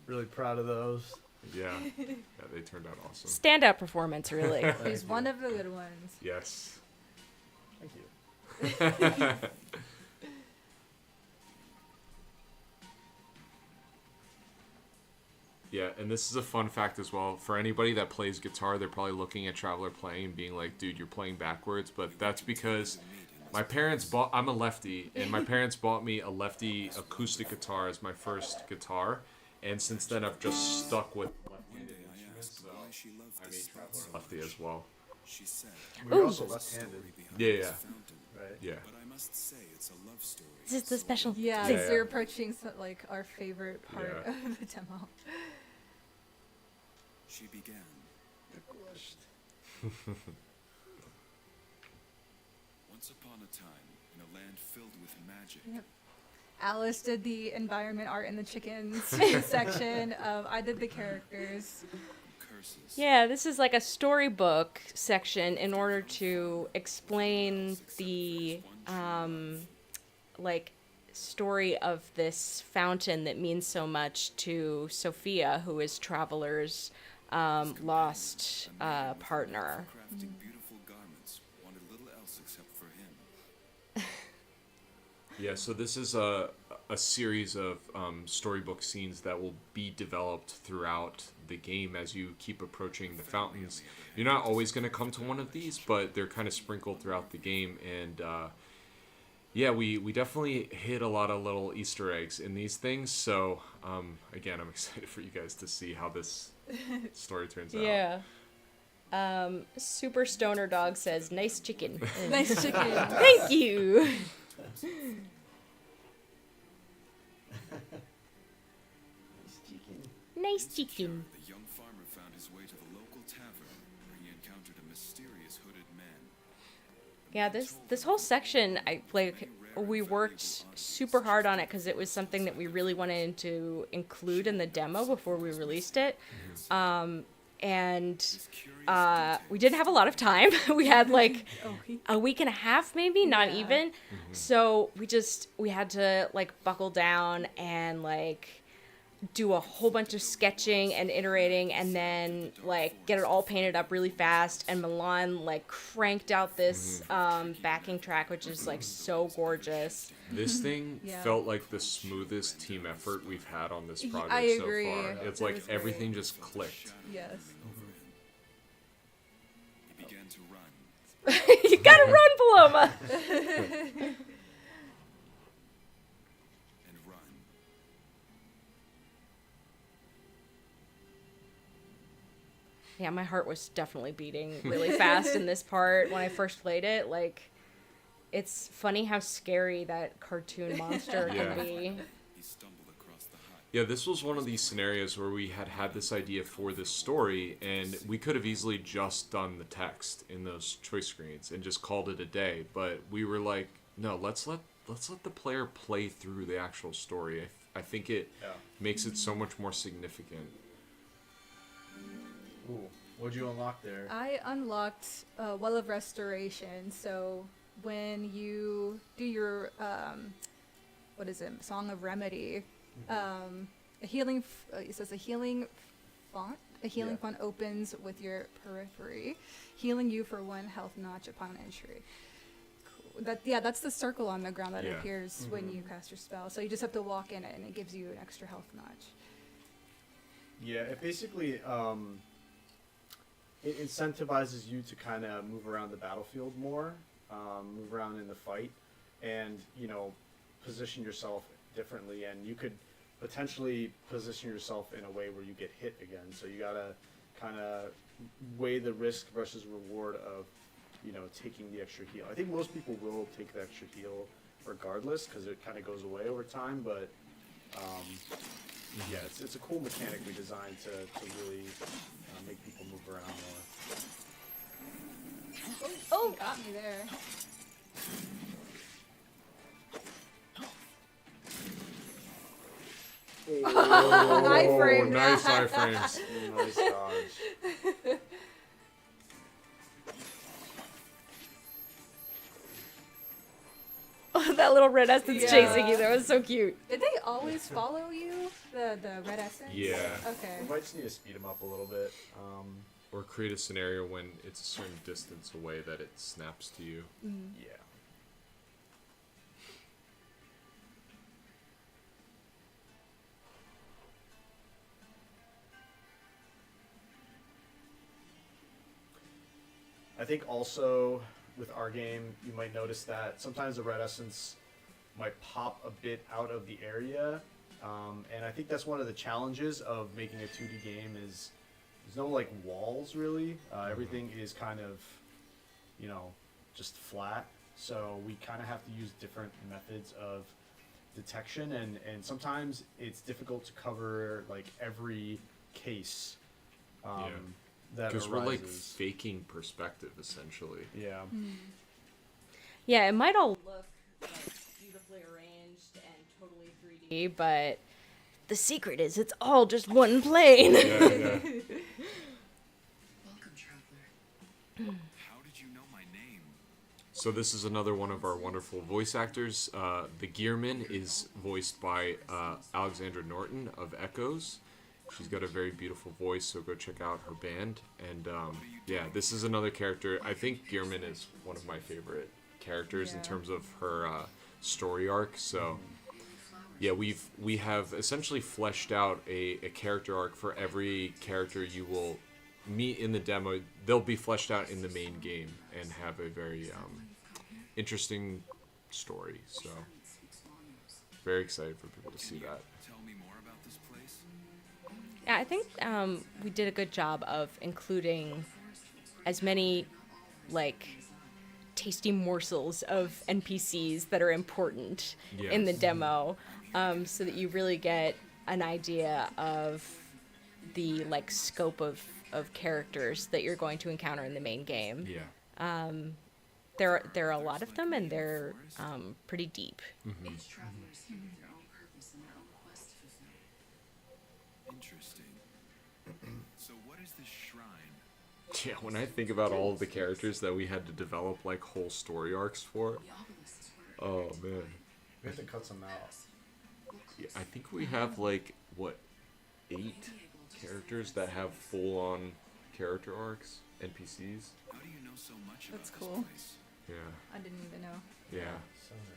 Really proud of those. Yeah, they turned out awesome. Standout performance, really. He's one of the good ones. Yes. Thank you. Yeah, and this is a fun fact as well. For anybody that plays guitar, they're probably looking at Traveler playing and being like, dude, you're playing backwards. But that's because I'm a lefty, and my parents bought me a lefty acoustic guitar as my first guitar. And since then, I've just stuck with left-handed instruments, so I made Traveler lefty as well. We're also left-handed. Yeah. Right? Yeah. But I must say it's a love story. This is the special. Yeah, Yeah. you're approaching like our favorite part Yeah. of the demo. She began. Once upon a time, in a land filled with magic, Yep. Alice did the environment art in the chickens section. I did the characters. verses. Yeah, this is like a storybook section in order to explain the like story of this fountain that means so much to Sophia, who is Traveler's lost partner. Crafting beautiful garments, wanted little else except for him. Yeah, so this is a series of storybook scenes that will be developed throughout the game as you keep approaching the fountains. You're not always going to come to one of these, but they're kind of sprinkled throughout the game. And yeah, we definitely hit a lot of little Easter eggs in these things. So again, I'm excited for you guys to see how this story turns out. Yeah. Super Stoner Dog says, "Nice chicken." Nice chicken. Thank you. Nice chicken. Nice chicken. The young farmer found his way to the local tavern, where he encountered a mysterious hooded man. Yeah, this whole section, we worked super hard on it because it was something that we really wanted to include in the demo before we released it. And we didn't have a lot of time. We had like a week and a half, maybe, not even. So we had to like buckle down and like do a whole bunch of sketching and iterating, and then like get it all painted up really fast. And Milan like cranked out this backing track, which is like so gorgeous. This thing Yeah. felt like the smoothest team effort we've had on this project I agree. so far. It's It like was great. everything just clicked. Yes. He began to run. You gotta run, Paloma. And run. Yeah, my heart was definitely beating really fast in this part when I first played it. Like, it's funny how scary that cartoon monster Yeah. can be. He stumbled across the hut. Yeah, this was one of these scenarios where we had this idea for this story, and we could have easily just done the text in those choice screens and just called it a day. But we were like, no, let's let the player play through the actual story. I think it makes it so much more significant. Ooh, what'd you unlock there? I unlocked Well of Restoration. So when you do your what is it, Song of Remedy, a healing. It says a healing font. A healing font opens with your periphery, healing you for 1 health notch upon entry. Cool. That's the circle on the ground that Yeah. appears when you cast your spell. So you just have to walk in it, and it gives you an extra health notch. Yeah, it basically it incentivizes you to kind of move around the battlefield more, move around in the fight, and position yourself differently. And you could potentially position yourself in a way where you get hit again. So you gotta kind of weigh the risk versus reward of taking the extra heal. I think most people will take the extra heal regardless because it kind of goes away over time, but yeah, it's a cool mechanic we designed to really make people move around more. Oh, got me there. Iframe. Nice iframes. Nice dodge. That little red essence Yeah. chasing you. That was so cute. Did they always follow you? The red essence? Yeah. Okay. We might just need to speed them up a little bit. Or create a scenario when it's a certain distance away that it snaps to you. Yeah. I think also with our game, you might notice that sometimes the red essence might pop a bit out of the area. And I think that's one of the challenges of making a 2D game is there's no like walls really. Everything is kind of, just flat. So we kind of have to use different methods of detection, and sometimes it's difficult to cover like every case. That Because we're like arises. faking perspective essentially. Yeah. Yeah, it might all look like beautifully arranged and totally 3D, but the secret is it's all just one plane. Yeah, yeah. So this is another one of our wonderful voice actors. The Gearman is voiced by Alexandra Norton of Echoes. She's got a very beautiful voice, so go check out her band. And yeah, this is another character. I think Gearman is one of my favorite characters in terms of her story arc. So yeah, we have essentially fleshed out a character arc for every character you will meet in the demo. They'll be fleshed out in the main game and have a very interesting story. So very excited for people to see that. Tell me more about this place? Yeah, I think we did a good job of including as many like tasty morsels of NPCs that are important in the demo, so that you really get an idea of the like scope of characters that you're going to encounter in the main game. Yeah. There are a lot of them, and they're pretty deep. Each traveler is here with their own purpose and their own quest to fulfill. Interesting. So what is this shrine? Yeah, when I think about all of the characters that we had to develop like whole story arcs for, oh man. We have to cut some out. Yeah, I think we have like what 8 characters that have full-on character arcs, NPCs. How do you know so much That's about cool. this place? Yeah, I didn't even know. yeah, 7 or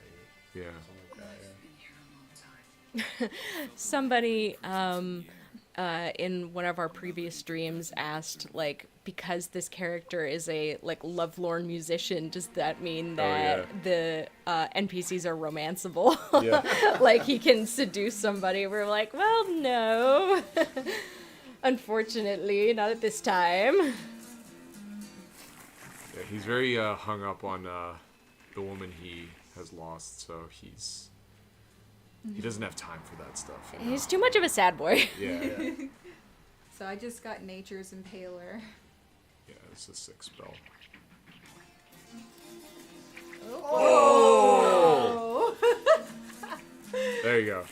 8. yeah. Something like that, yeah. Somebody in one of our previous streams asked, like, because this character is a like lovelorn musician, does that mean that the NPCs are romanceable? Yeah. Like he can seduce somebody? We're like, well, no. Unfortunately, not at this time. Yeah, he's very hung up on the woman he has lost, so he doesn't have time for that stuff. You know? He's too much of a sad boy. Yeah, yeah, So I just got Nature's Impaler. it's a 6 spell. Oh! There you go.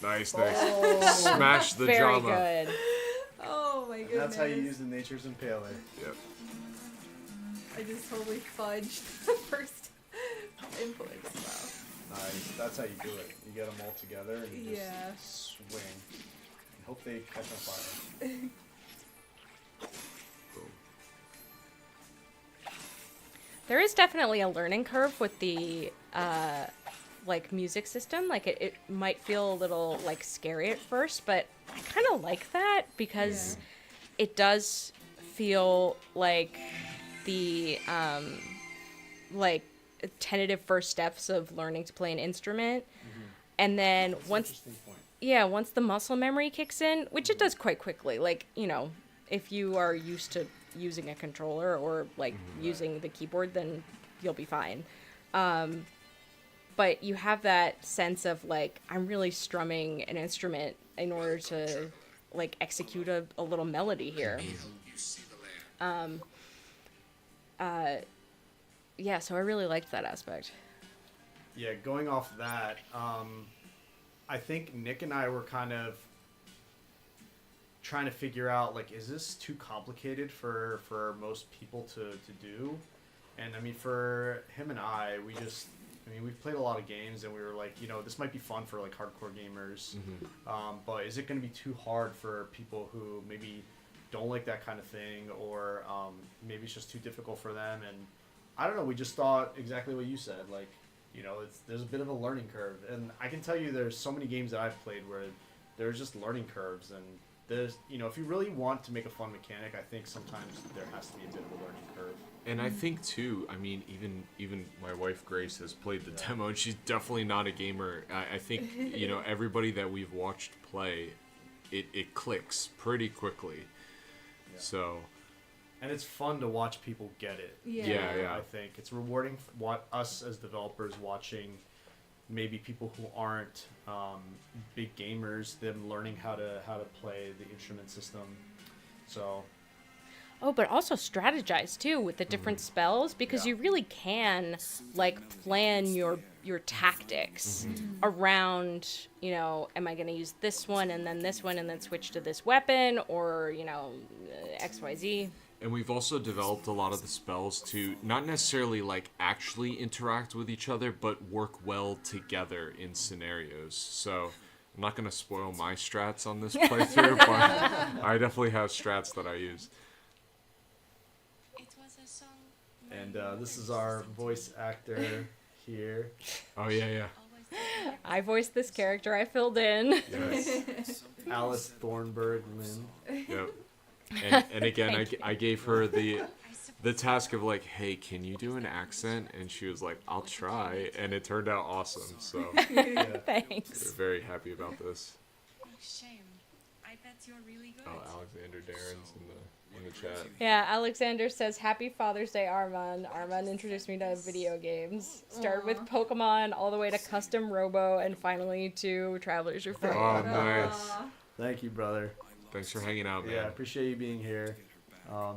Nice. Smash the Very drama. good. Oh my And goodness. that's how you use the Nature's Impaler. Yep. I just totally fudged the first inputs. Wow. Nice. That's how you do it. You get them all together and you just Yeah. swing. And hope they catch on fire. Boom. There is definitely a learning curve with the like music system. Like it might feel a little like scary at first, but I kind of like that because it does feel like the like tentative first steps of learning to play an instrument. And then once Interesting point. once the muscle memory kicks in, which it does quite quickly, like, you know, if you are used to using a controller or like using the keyboard, then you'll be fine. But you have that sense of like, I'm really strumming an instrument in order to like execute a little melody here. Yeah, so I really liked that aspect. Yeah, going off that, I think Nick and I were kind of trying to figure out, like, is this too complicated for most people to do? And, I mean, for him and I, we've played a lot of games, and we were like, you know, this might be fun for, like, hardcore gamers, but is it going to be too hard for people who maybe don't like that kind of thing, or maybe it's just too difficult for them? And I don't know, we just thought exactly what you said, like, you know, there's a bit of a learning curve, and I can tell you there's so many games that I've played where there's just learning curves, and there's, you know, if you really want to make a fun mechanic, I think sometimes there has to be a bit of a learning curve. And I think too, I mean, even my wife Grace has played the demo, and she's definitely not a gamer. I think, you know, everybody that we've watched play, it clicks pretty quickly. Yeah. So. And it's fun to watch people get it. Yeah. I think it's rewarding for us as developers watching maybe people who aren't big gamers, them learning how to play the instrument system. So. Oh, but also strategize too with the different spells, because you really can like plan your tactics around, you know, am I going to use this one and then switch to this weapon, or, you know, XYZ. And we've also developed a lot of the spells to not necessarily like actually interact with each other, but work well together in scenarios. So I'm not going to spoil my strats on this playthrough, but I definitely have strats that I use. It was a song. And this is our voice actor here. Oh, yeah. I voiced this character. I filled in. Yes. Alice Thornburg Lynn. Yep. And again, I gave her the task of like, hey, can you do an accent? And she was like, I'll try. And it turned out awesome. So Yeah. Thanks. we're very happy about this. Oh, shame. I bet you're really good. Oh, Alexander Darren's in the chat. Yeah, Alexander says, Happy Father's Day, Armand. Armand introduced me to video games. Started with Pokemon, all the way to Custom Robo, and finally to Traveler's Refrain. Oh, nice. Aw. Thank you, brother. Thanks for hanging out, man. Yeah, I appreciate you being here,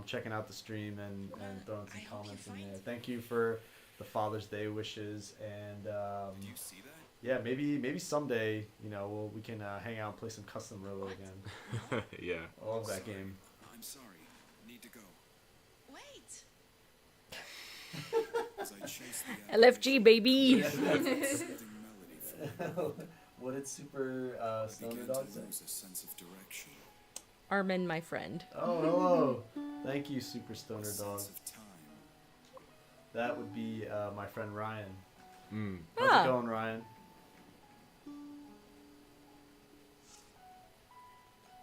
checking out the stream and throwing some comments in there. Thank you for the Father's Day wishes, and Do you see that? yeah, maybe someday, you know, we can hang out and play some Custom Robo again. Yeah. I love that game. I'm sorry. Need to go. Wait. As I chase the LFG, baby! soothing melody from What did Super Stoner began Dog to say? lose a sense of direction, Armin, my friend. Oh, hello. Thank you, Super Stoner a Dog. sense of time. That would be my friend Ryan. Mm. How's Ah. it going, Ryan?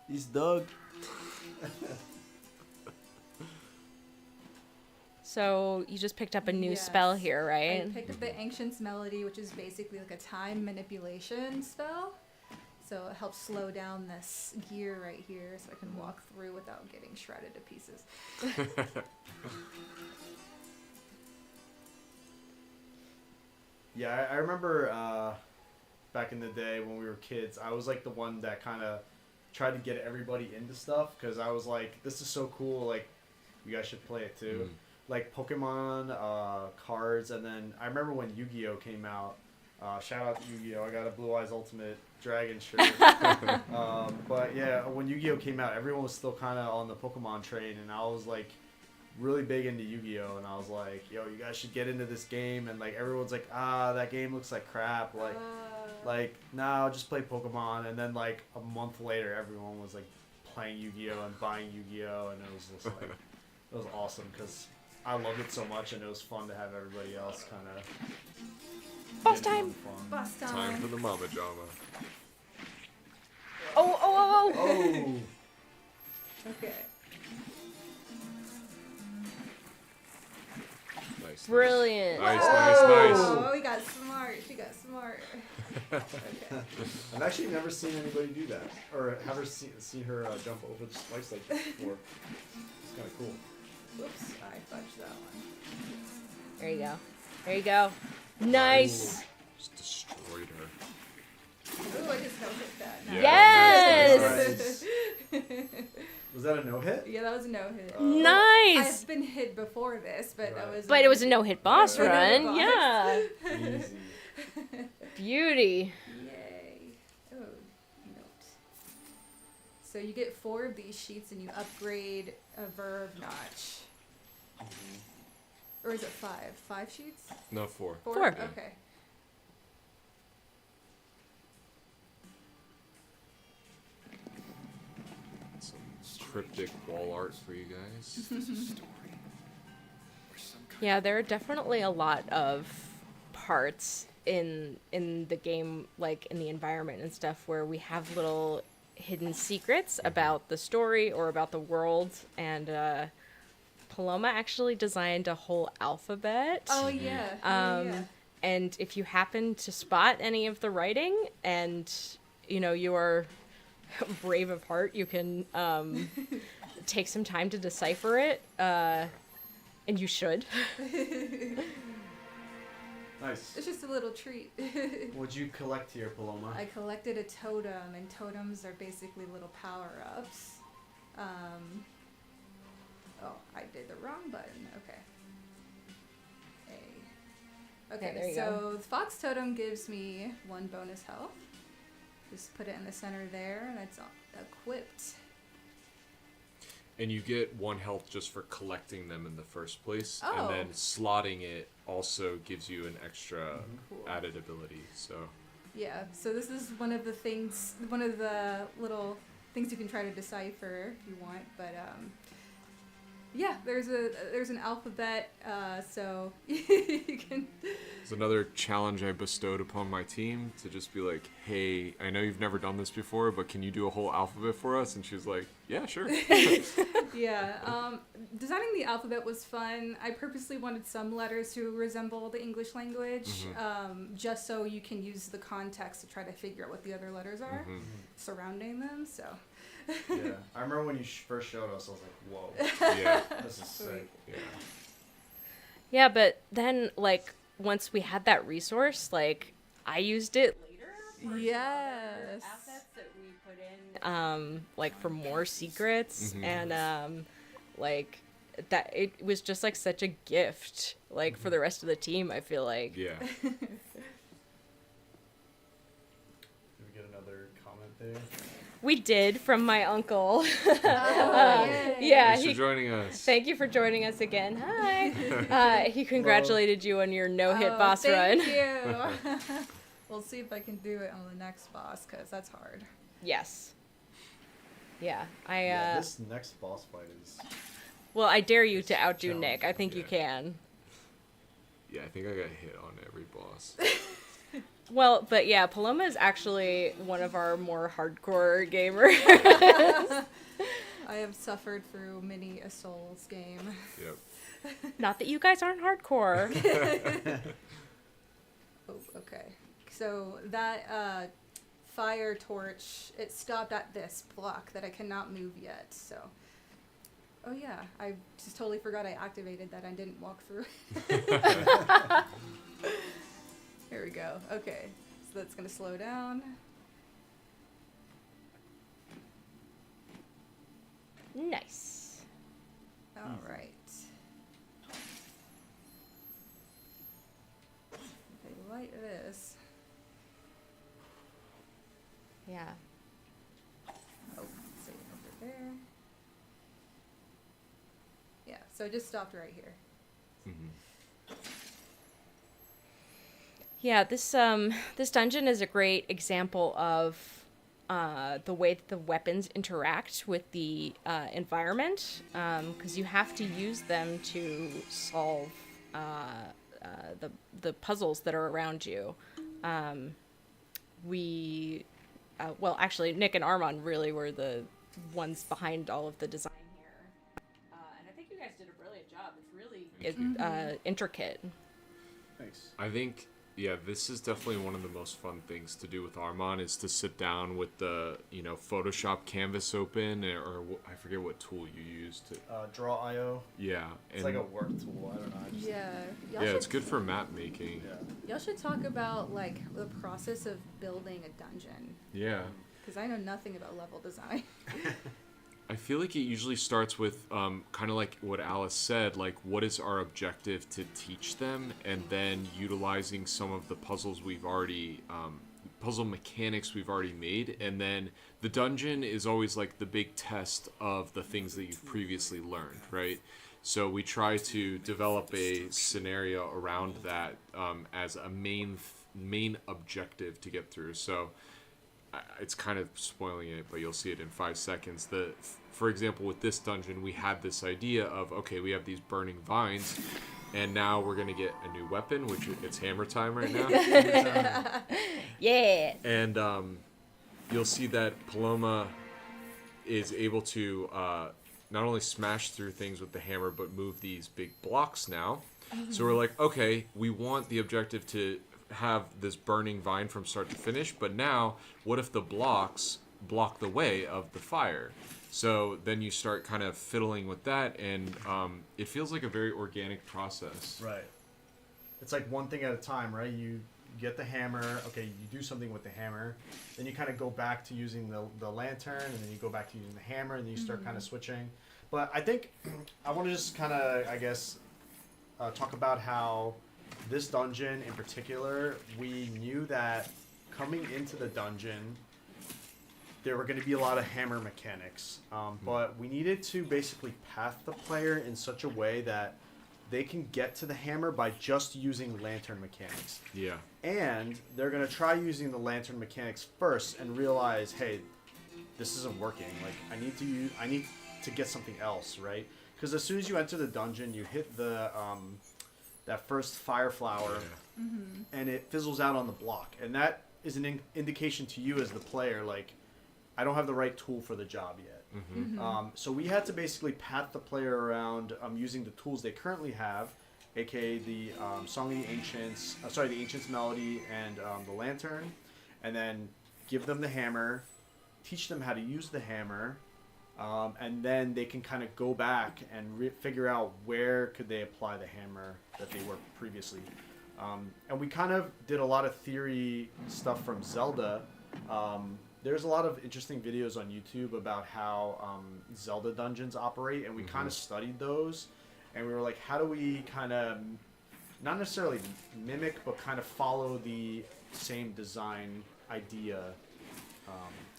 He's Doug. So, you just picked up a new Yes. spell here, I right? picked up the Ancient's Melody, which is basically like a time manipulation spell. So it helps slow down this gear right here so I can walk through without getting shredded to pieces. Yeah, I remember back in the day when we were kids, I was like the one that kind of tried to get everybody into stuff because I was like, this is so cool, like, you guys should play it too. Like Pokemon, cards, and then I remember when Yu-Gi-Oh came out. Shout out to Yu-Gi-Oh! I got a Blue Eyes Ultimate Dragon shirt. But yeah, when Yu-Gi-Oh! Came out, everyone was still kind of on the Pokemon train, and I was like really big into Yu-Gi-Oh! And I was like, yo, you guys should get into this game. And like everyone's like, that game looks like crap. Like, no, just play Pokemon. And then like a month later, everyone was like playing Yu-Gi-Oh! And buying Yu-Gi-Oh! And it was just like, it was awesome because I loved it so much, and it was fun to have everybody else kind of. Boss time! Boss Time time. for the Mama Jama. Oh! Oh, Okay. Nice. Brilliant. Nice, Oh, we got smart. She got smart. Okay. I've actually never seen anybody do that, or ever seen her jump over the slice like that before. It's kind of cool. Whoops, I fudged that one. There you go. There you go. Nice! Just destroyed her. Ooh, I just no-hit that. Nice. Yes! Was that a no hit? Yeah, that was a no-hit. Nice! I've been hit before this, but that was. But it was a no-hit boss Yeah. run. No-hit Yeah. Easy. Beauty. Yay. Oh, note. So you get 4 of these sheets and you upgrade a verb notch. Or is it 5? 5 sheets? No, 4. 4? Four. Okay. Some cryptic wall art for you guys. Yeah, there are definitely a lot of parts in the game, like in the environment and stuff, where we have little hidden secrets about the story or about the world. And Paloma actually designed a whole alphabet. Oh, yeah. yeah. And if you happen to spot any of the writing and, you know, you are brave of heart, you can take some time to decipher it. And you should. Nice. It's just a little treat. What'd you collect here, Paloma? I collected a totem, and totems are basically little power-ups. Oh, I did the wrong button. Okay. Okay, there you so the fox totem gives me 1 bonus health. Just put it in the center there, and it's equipped. And you get 1 health just for collecting them in the first place, Oh. and then slotting it also gives you an extra Cool. added ability. So Yeah, so this is one of the little things you can try to decipher if you want, but yeah, there's an alphabet, so you can. it's another challenge I bestowed upon my team to just be like, hey, I know you've never done this before, but can you do a whole alphabet for us? And she was like, yeah, sure. Yeah, designing the alphabet was fun. I purposely wanted some letters to resemble the English language, just so you can use the context to try to figure out what the other letters are surrounding them. So. Yeah, I remember when you first showed us, I was like, whoa, Yeah. this is sick. Yeah. Yeah, but then like once we had that resource, like I used it later for some other Yes. assets that we put in, like for more secrets and like that it was just like such a gift like for the rest of the team. I feel like Yeah. Did we get another comment there? we did from my uncle. Yay. Yeah, Thanks for joining us. thank you for joining us again. Hi. He congratulated you on your no-hit boss run. Thank you. We'll see if I can do it on the next boss, because that's hard. Yes. Yeah, Yeah, this next boss fight is. well, I dare you to outdo challenging, Nick. I think you yeah. can. Yeah, I think I got hit on every boss. Well, but yeah, Paloma is actually one of our more hardcore gamers. I have suffered through many a Souls game. Yep. Not that you guys aren't hardcore. Oh, okay. So that fire torch, it stopped at this block that I cannot move yet, so. Oh yeah, I just totally forgot I activated that. I didn't walk through. Here we go. Okay, so that's gonna slow down. Nice. All right. I like this. Yeah. Oh, let's see, over there. Yeah, so it just stopped right here. Yeah, this dungeon is a great example of the way that the weapons interact with the environment, because you have to use them to solve the puzzles that are around you. Well, actually, Nick and Armand really were the ones behind all of the design here, and I think you guys did a brilliant job. It's really intricate. Thanks. I think, yeah, this is definitely one of the most fun things to do with Armand is to sit down with the, Photoshop canvas open, or I forget what tool you use to. Draw.io. Yeah. It's like a work tool. I don't know. I just, Yeah. Yeah, it's good for map making. Yeah. Y'all should talk about like the process of building a dungeon, Yeah. because I know nothing about level design. I feel like it usually starts with kind of like what Alice said, like what is our objective to teach them, and then utilizing some of the puzzles we've already, puzzle mechanics we've already made, and then the dungeon is always like the big test of the things that you've previously learned, right? So we try to develop a scenario around that as a main objective to get through. So it's kind of spoiling it, but you'll see it in 5 seconds. For example, with this dungeon, we had this idea of, okay, we have these burning vines, and now we're going to get a new weapon, which it's hammer time right now. Yeah. And you'll see that Paloma is able to not only smash through things with the hammer, but move these big blocks now. So we're like, okay, we want the objective to have this burning vine from start to finish, but now what if the blocks block the way of the fire? So then you start kind of fiddling with that, and it feels like a very organic process. Right. It's like one thing at a time, right? You get the hammer, okay, you do something with the hammer, then you kind of go back to using the lantern, and then you go back to using the hammer, and then you start kind of switching. But I think I want to just kind of, I guess, talk about how this dungeon in particular, we knew that coming into the dungeon, there were going to be a lot of hammer mechanics, but we needed to basically path the player in such a way that they can get to the hammer by just using lantern mechanics. Yeah. And they're going to try using the lantern mechanics first and realize, hey, this isn't working. Like, I need to get something else, right? Because as soon as you enter the dungeon, you hit the that first fire flower, and it fizzles out on the block, and that is an indication to you as the player, like, I don't have the right tool for the job yet. So we had to basically path the player around using the tools they currently have, aka the Song of the Ancients, the Ancients Melody and the Lantern, and then give them the hammer, teach them how to use the hammer, and then they can kind of go back and figure out where could they apply the hammer that they were previously. And we kind of did a lot of theory stuff from Zelda. There's a lot of interesting videos on YouTube about how Zelda dungeons operate, and we kind of studied those. And we were like, how do we kind of, not necessarily mimic, but kind of follow the same design idea?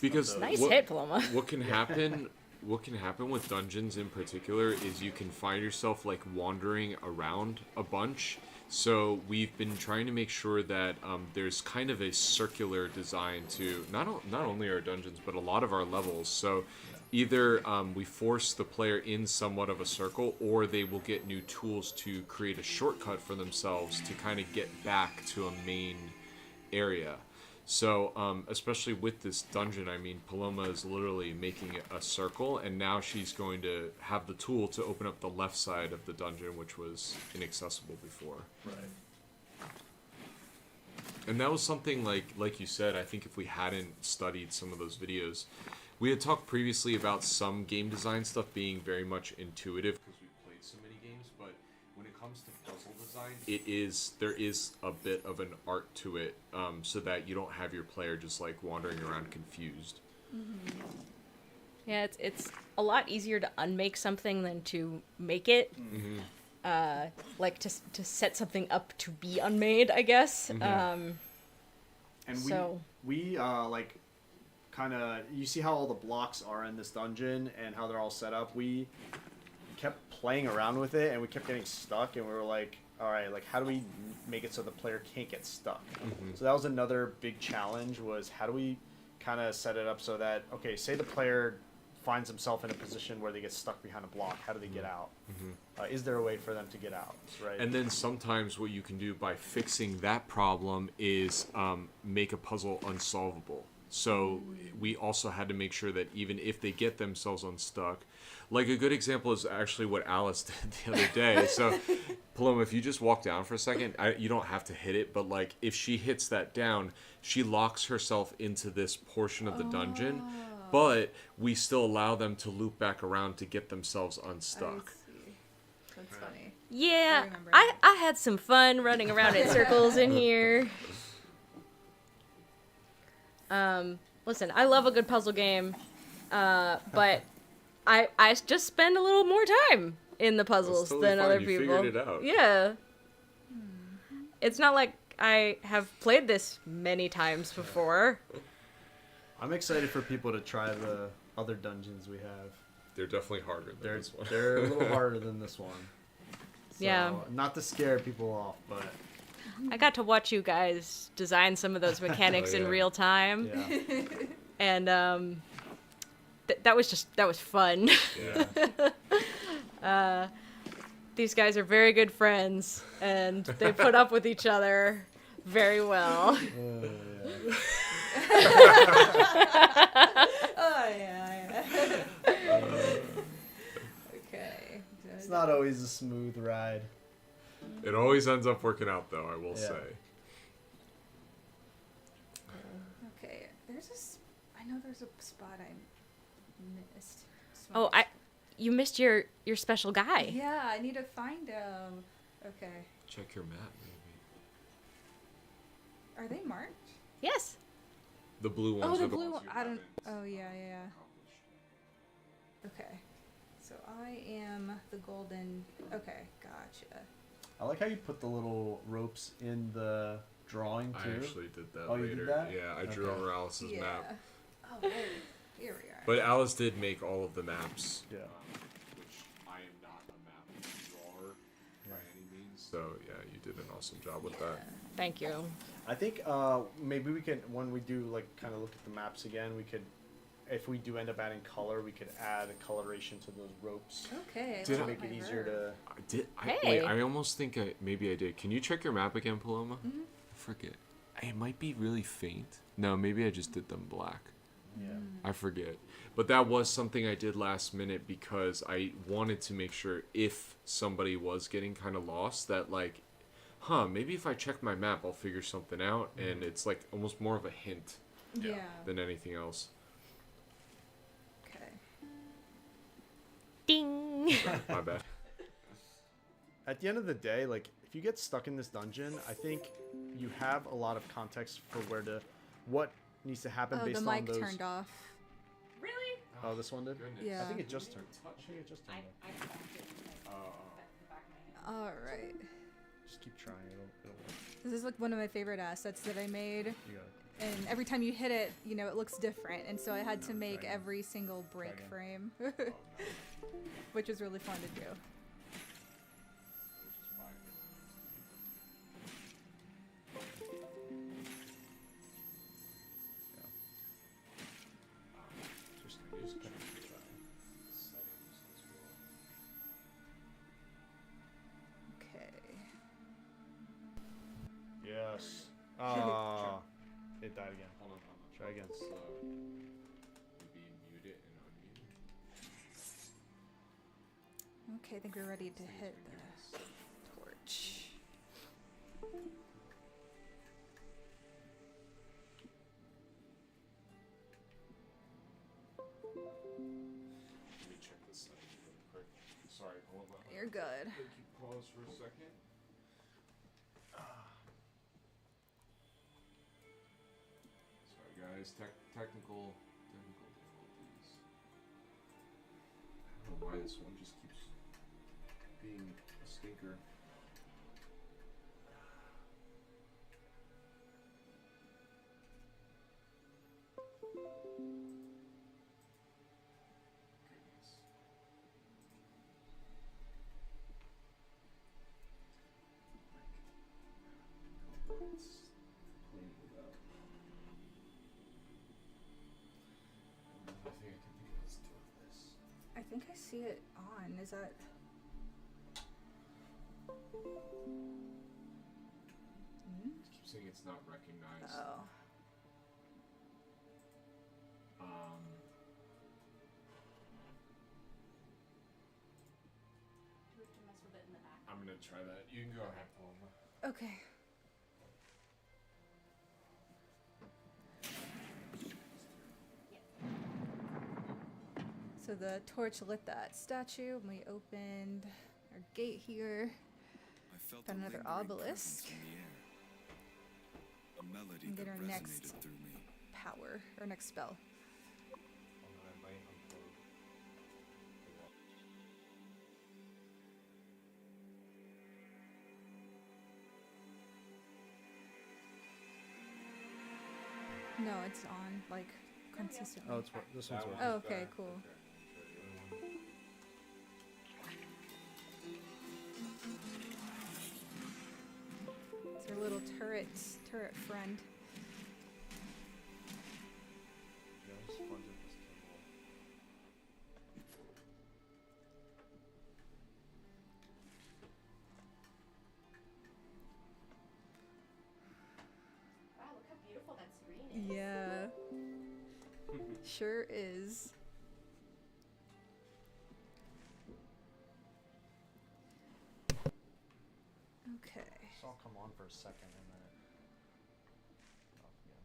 Because Nice hit, Paloma. What can happen? What can happen with dungeons in particular is you can find yourself like wandering around a bunch. So we've been trying to make sure that there's kind of a circular design to not only our dungeons but a lot of our levels. So either we force the player in somewhat of a circle, or they will get new tools to create a shortcut for themselves to kind of get back to a main area. So, especially with this dungeon, I mean, Paloma is literally making a circle, and now she's going to have the tool to open up the left side of the dungeon, which was inaccessible before. Right. And that was something like you said, I think if we hadn't studied some of those videos, we had talked previously about some game design stuff being very much intuitive because we played so many games, but when it comes to puzzle design, there is a bit of an art to it, so that you don't have your player just like wandering around confused. Yeah, it's a lot easier to unmake something than to make it. Like to set something up to be unmade, I guess. And so we like kind of, you see how all the blocks are in this dungeon and how they're all set up. We kept playing around with it and we kept getting stuck, and we were like, all right, like, how do we make it so the player can't get stuck? So that was another big challenge, was how do we kind of set it up so that, okay, say the player finds himself in a position where they get stuck behind a block, how do they get out? Is there a way for them to get out, right? And then sometimes what you can do by fixing that problem is make a puzzle unsolvable. So we also had to make sure that even if they get themselves unstuck, like a good example is actually what Alice did the other day. So Paloma, if you just walk down for a second, you don't have to hit it, but like if she hits that down, she locks herself into this portion of the dungeon, but we still allow them to loop back around to get themselves unstuck. I see. That's funny. yeah, remember I had some fun running around in circles in here. Listen, I love a good puzzle game, but I just spend a little more time in the puzzles totally than fine. other You people. figured it out. Yeah. It's not like I have played this many times before. I'm excited for people to try the other dungeons we have. They're definitely harder than this one. They're a little harder than this one. So, Yeah. Not to scare people off, but I got to watch you guys design some of those mechanics in yeah. real time, yeah. and that was fun. Yeah. These guys are very good friends, and they put up with each other very well. Oh yeah. Okay. It's not always a smooth ride. It always ends up working out, though, I will Yeah. say. Okay. I know there's a spot I missed. Oh, you missed your special guy. Yeah, I need to find him. Okay. Check your map, maybe. Are they marked? Yes. The blue ones Oh, are the blue ones one. you I don't. haven't Oh yeah. Okay. So I am the golden. Okay, gotcha. I like how you put the little ropes in the drawing too. I actually did that Oh, later. you did that? Yeah, I drew Okay. over Alice's Yeah. map. Oh, word. But Alice did make all of the maps. Yeah. Which I am not a map drawer by any means. So yeah, you did an awesome job with that. Thank you. I think maybe we can, when we do like kind of look at the maps again, we could, if we do end up adding color, we could add a coloration to those ropes Okay. Did to I- make it easier to. Hey. I almost think maybe I did. Can you check your map again, Paloma? I forget. It might be really faint. No, maybe I just did them black. Yeah. I forget. But that was something I did last minute because I wanted to make sure if somebody was getting kind of lost that like, maybe if I check my map I'll figure something out, and it's like almost more of a hint Yeah. than anything else. Okay. Ding. My bad. At the end of the day, like if you get stuck in this dungeon, I think you have a lot of context for what needs to happen Oh, based the on mic those. turned off. Really? Oh, this one did. Yeah. I think it just turned. I think it just turned. on. All right. Just keep trying. It'll work. This is like one of my favorite assets that I made. You got it. And every time you hit it, you know, it looks different. And so I had to No, make try again. every single break again. frame, Oh, no. which is really fun to do. Just kind of try. Okay. Yes. Ah. It died again. Hold on. Try again. Maybe mute it and unmute it. Okay, I think we're ready to hit the torch. Let me check this settings really quick. Sorry, hold on. You're good. Thank you. Pause for a second. Sorry guys, technical difficulties. I don't know why this one just keeps being a stinker. Goodness. It's cleaning it up. Another thing I can think of is doing this. I think I see it on. Is that? It keeps saying it's not recognized. Oh. I'm gonna try that. You can go ahead, Paloma. Okay. So the torch lit that statue, and we opened our gate here. I felt Found a another lingering obelisk. presence in the air. A melody And get that our resonated next through me. power, our next spell. Hold on, I might unplug. No, it's on, like, consistently. Oh, this one's working. Oh, okay, cool. It's our little turret friend. Yeah, I'm just sponge up this table. Wow, look how beautiful that screen is. Yeah. Sure is. Okay. This all come on for a second and then it off again.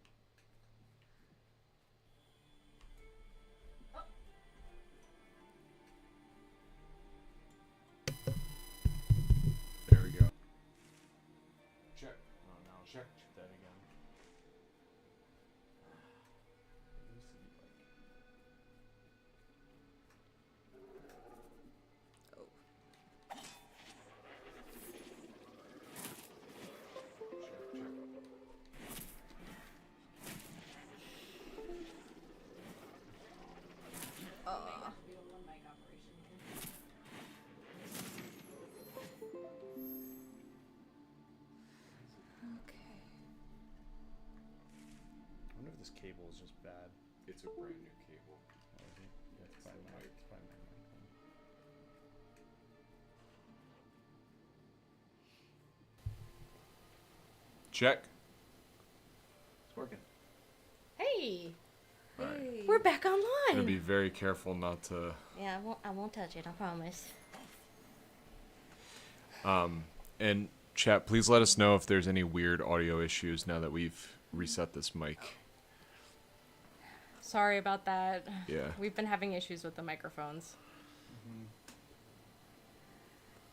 There we go. Check. Oh, now Check. that again. It used to be like. Oh. Check. this cable is just bad. It's a brand new cable. Yeah, it's the probably mic. my mic then. Check. It's working. Hey, Alright. Hey. we're back Gonna online. be very careful not to. Yeah, I won't touch it. I promise. And chat, please let us know if there's any weird audio issues now that we've reset this mic. Sorry about that. Yeah. We've been having issues with the microphones.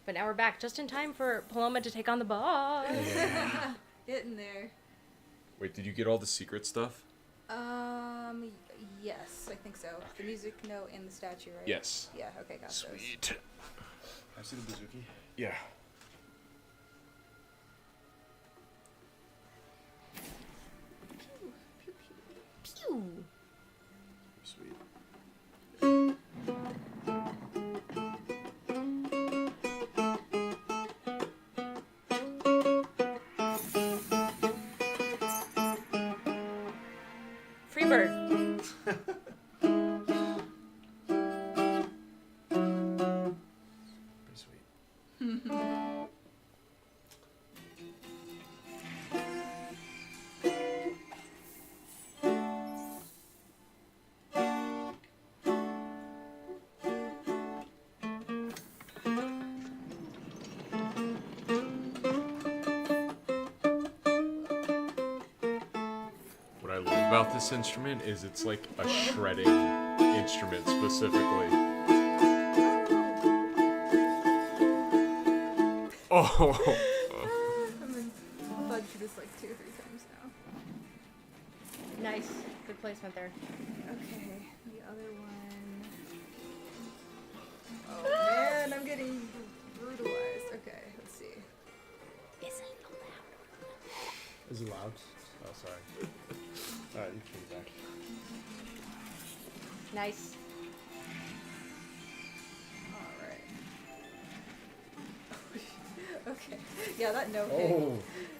But now we're back just in time for Paloma to take on the boss. Getting there. Wait, did you get all the secret stuff? Yes, I think so. The music note and the statue, right? Yes. Yeah, okay, got those. Sweet. I see the bazooki. Yeah. Pew. Sweet. Freebird. Pretty sweet. What I love about this instrument is it's like a shredding instrument specifically. Oh. I've bugged through this like 2 or 3 times now. Nice. Good placement there. Okay, the other one. Oh man, I'm getting brutalized. Okay, let's see. Is it loud? Oh, sorry. Alright, you can be back. Nice. Alright. Okay. Yeah, that note hit. Oh!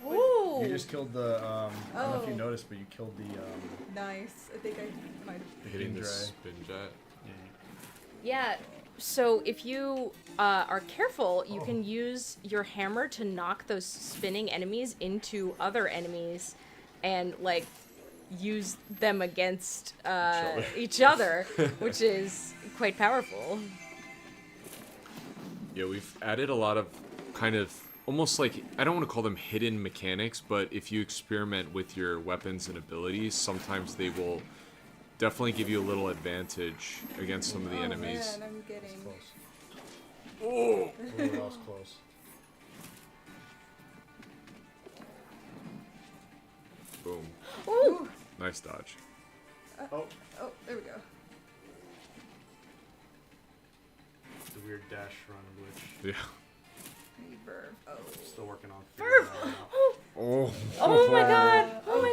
Ooh. You just killed the, I don't know if you Oh. noticed, but you killed the, Nice. I think I might have. Hitting the Dry. spin jet. Yeah. So if you are careful, you can use your hammer to knock those spinning enemies into other enemies, and like use them against each other, which is quite powerful. Yeah, we've added a lot of kind of almost like, I don't want to call them hidden mechanics, but if you experiment with your weapons and abilities, sometimes they will definitely give you a little advantage against some of the enemies. Man, I'm getting. close. Oh! Oh, that was close. Boom. Ooh. Nice dodge. Oh, Oh, there we go. the weird dash run glitch. Yeah. Reverb. Oh. Still working on Verb. figuring that one out. Oh. Oh my god. Oh my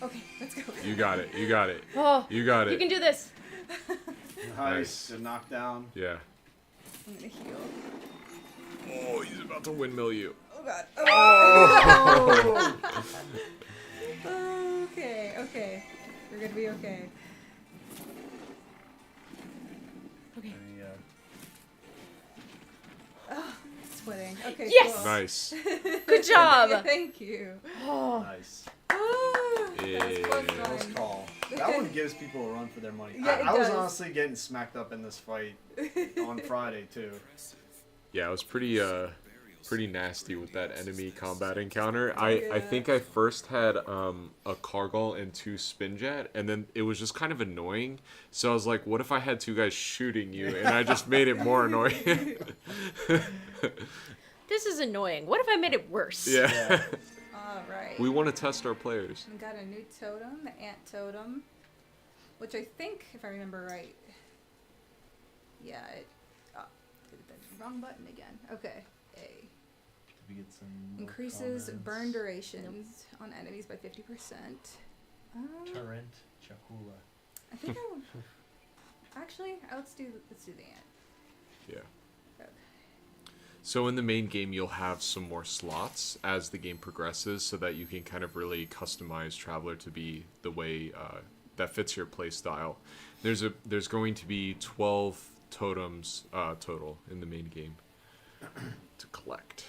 Okay, let's go. You got it. You got it. god. Oh. You got it. You can do this. Nice. Good knockdown. Yeah. I'm gonna heal. Oh, he's about to windmill you. Oh god. Oh! Okay, okay. We're gonna be okay. Okay. Any, Sweating. Okay, Yes! cool. Nice. Good job. Thank you. Oh. nice. Yeah. Close call. That one gives people a run for their money. Yeah, it I was does. honestly getting smacked up in this fight on Friday too. Yeah, it was pretty nasty with that enemy combat encounter. I Yeah. think I first had a Cargol and 2 Spinjet, and then it was just kind of annoying. So I was like, what if I had 2 guys shooting you? And I just made it more annoying. This is annoying. What if I made it worse? Yeah. Alright. We want to test our players. We got a new totem, the ant totem. Which I think, if I remember right. Yeah, it. Did the wrong button again. Okay. A. Did we get some more Increases comments? burn durations on enemies by 50%. Torrent Chakula. I think I would. Actually, let's do the ant. Yeah. Okay. So in the main game, you'll have some more slots as the game progresses, so that you can kind of really customize Traveler to be the way that fits your play style. There's going to be 12 totems total in the main game to collect.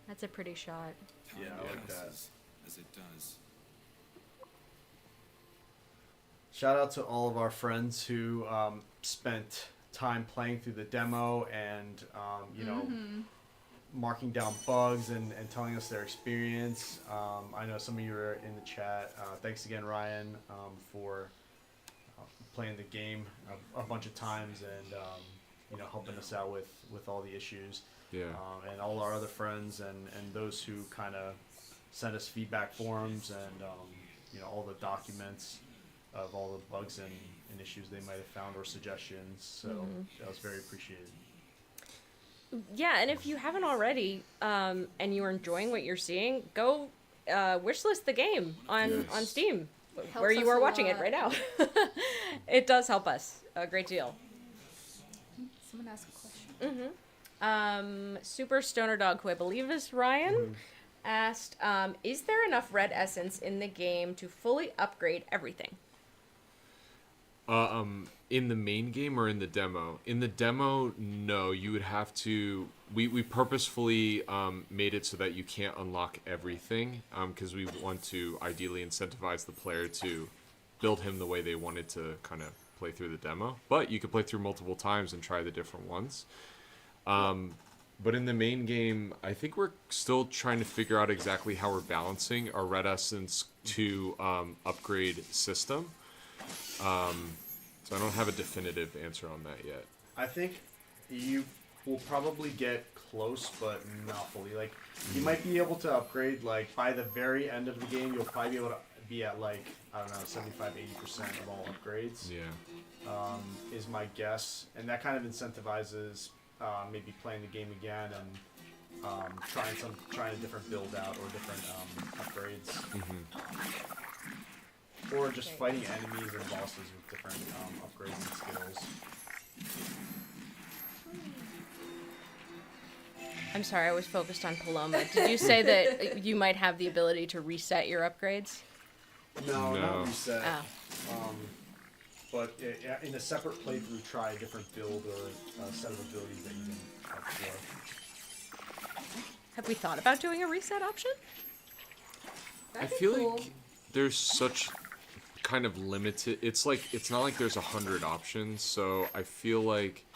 That's a pretty shot. Yeah, I like that. Passes as it does. Shout out to all of our friends who spent time playing through the demo and you know, marking down bugs and telling us their experience. I know some of you are in the chat. Thanks again, Ryan, for playing the game a bunch of times and you know, helping us out with all the issues. Yeah. And all our other friends and those who kind of sent us feedback forms and you know, all the documents of all the bugs and issues they might have found or suggestions. So that was very appreciated. Yeah, and if you haven't already, and you're enjoying what you're seeing, go wishlist the game on Steam, where Helps you us are a watching it lot. right now. It does help us a great deal. Someone ask a question. Super Stoner Dog, who I believe is Ryan, asked, is there enough red essence in the game to fully upgrade everything? In the main game or in the demo? In the demo, no. You would have to. We purposefully made it so that you can't unlock everything, because we want to ideally incentivize the player to build him the way they wanted to kind of play through the demo. But you could play through multiple times and try the different ones. But in the main game, I think we're still trying to figure out exactly how we're balancing our red essence to upgrade system. So I don't have a definitive answer on that yet. I think you will probably get close, but not fully. Like, you might be able to upgrade, like, by the very end of the game, you'll probably be able to be at, like, I don't know, 75-80% of all upgrades. Yeah. Is my guess. And that kind of incentivizes maybe playing the game again and trying a different build out or different upgrades. Or just fighting enemies and bosses with different upgrades and skills. I'm sorry, I was focused on Paloma. Did you say that you might have the ability to reset your upgrades? No, No. not reset. Oh. But in a separate playthrough, try a different build or a set of abilities that you didn't have before. Have we thought about doing a reset option? That'd I be feel cool. like there's such kind of limited. It's like it's not like there's 100 options. So I feel like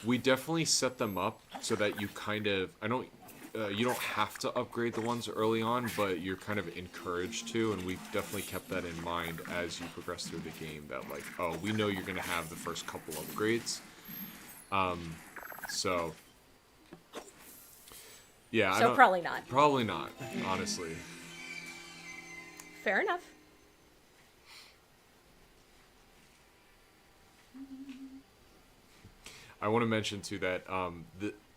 we definitely set them up so that you kind of you don't have to upgrade the ones early on, but you're kind of encouraged to, and we've definitely kept that in mind as you progress through the game, that like, oh, we know you're going to have the first couple upgrades. So yeah. So probably not. Probably not, honestly. Fair enough. I want to mention too that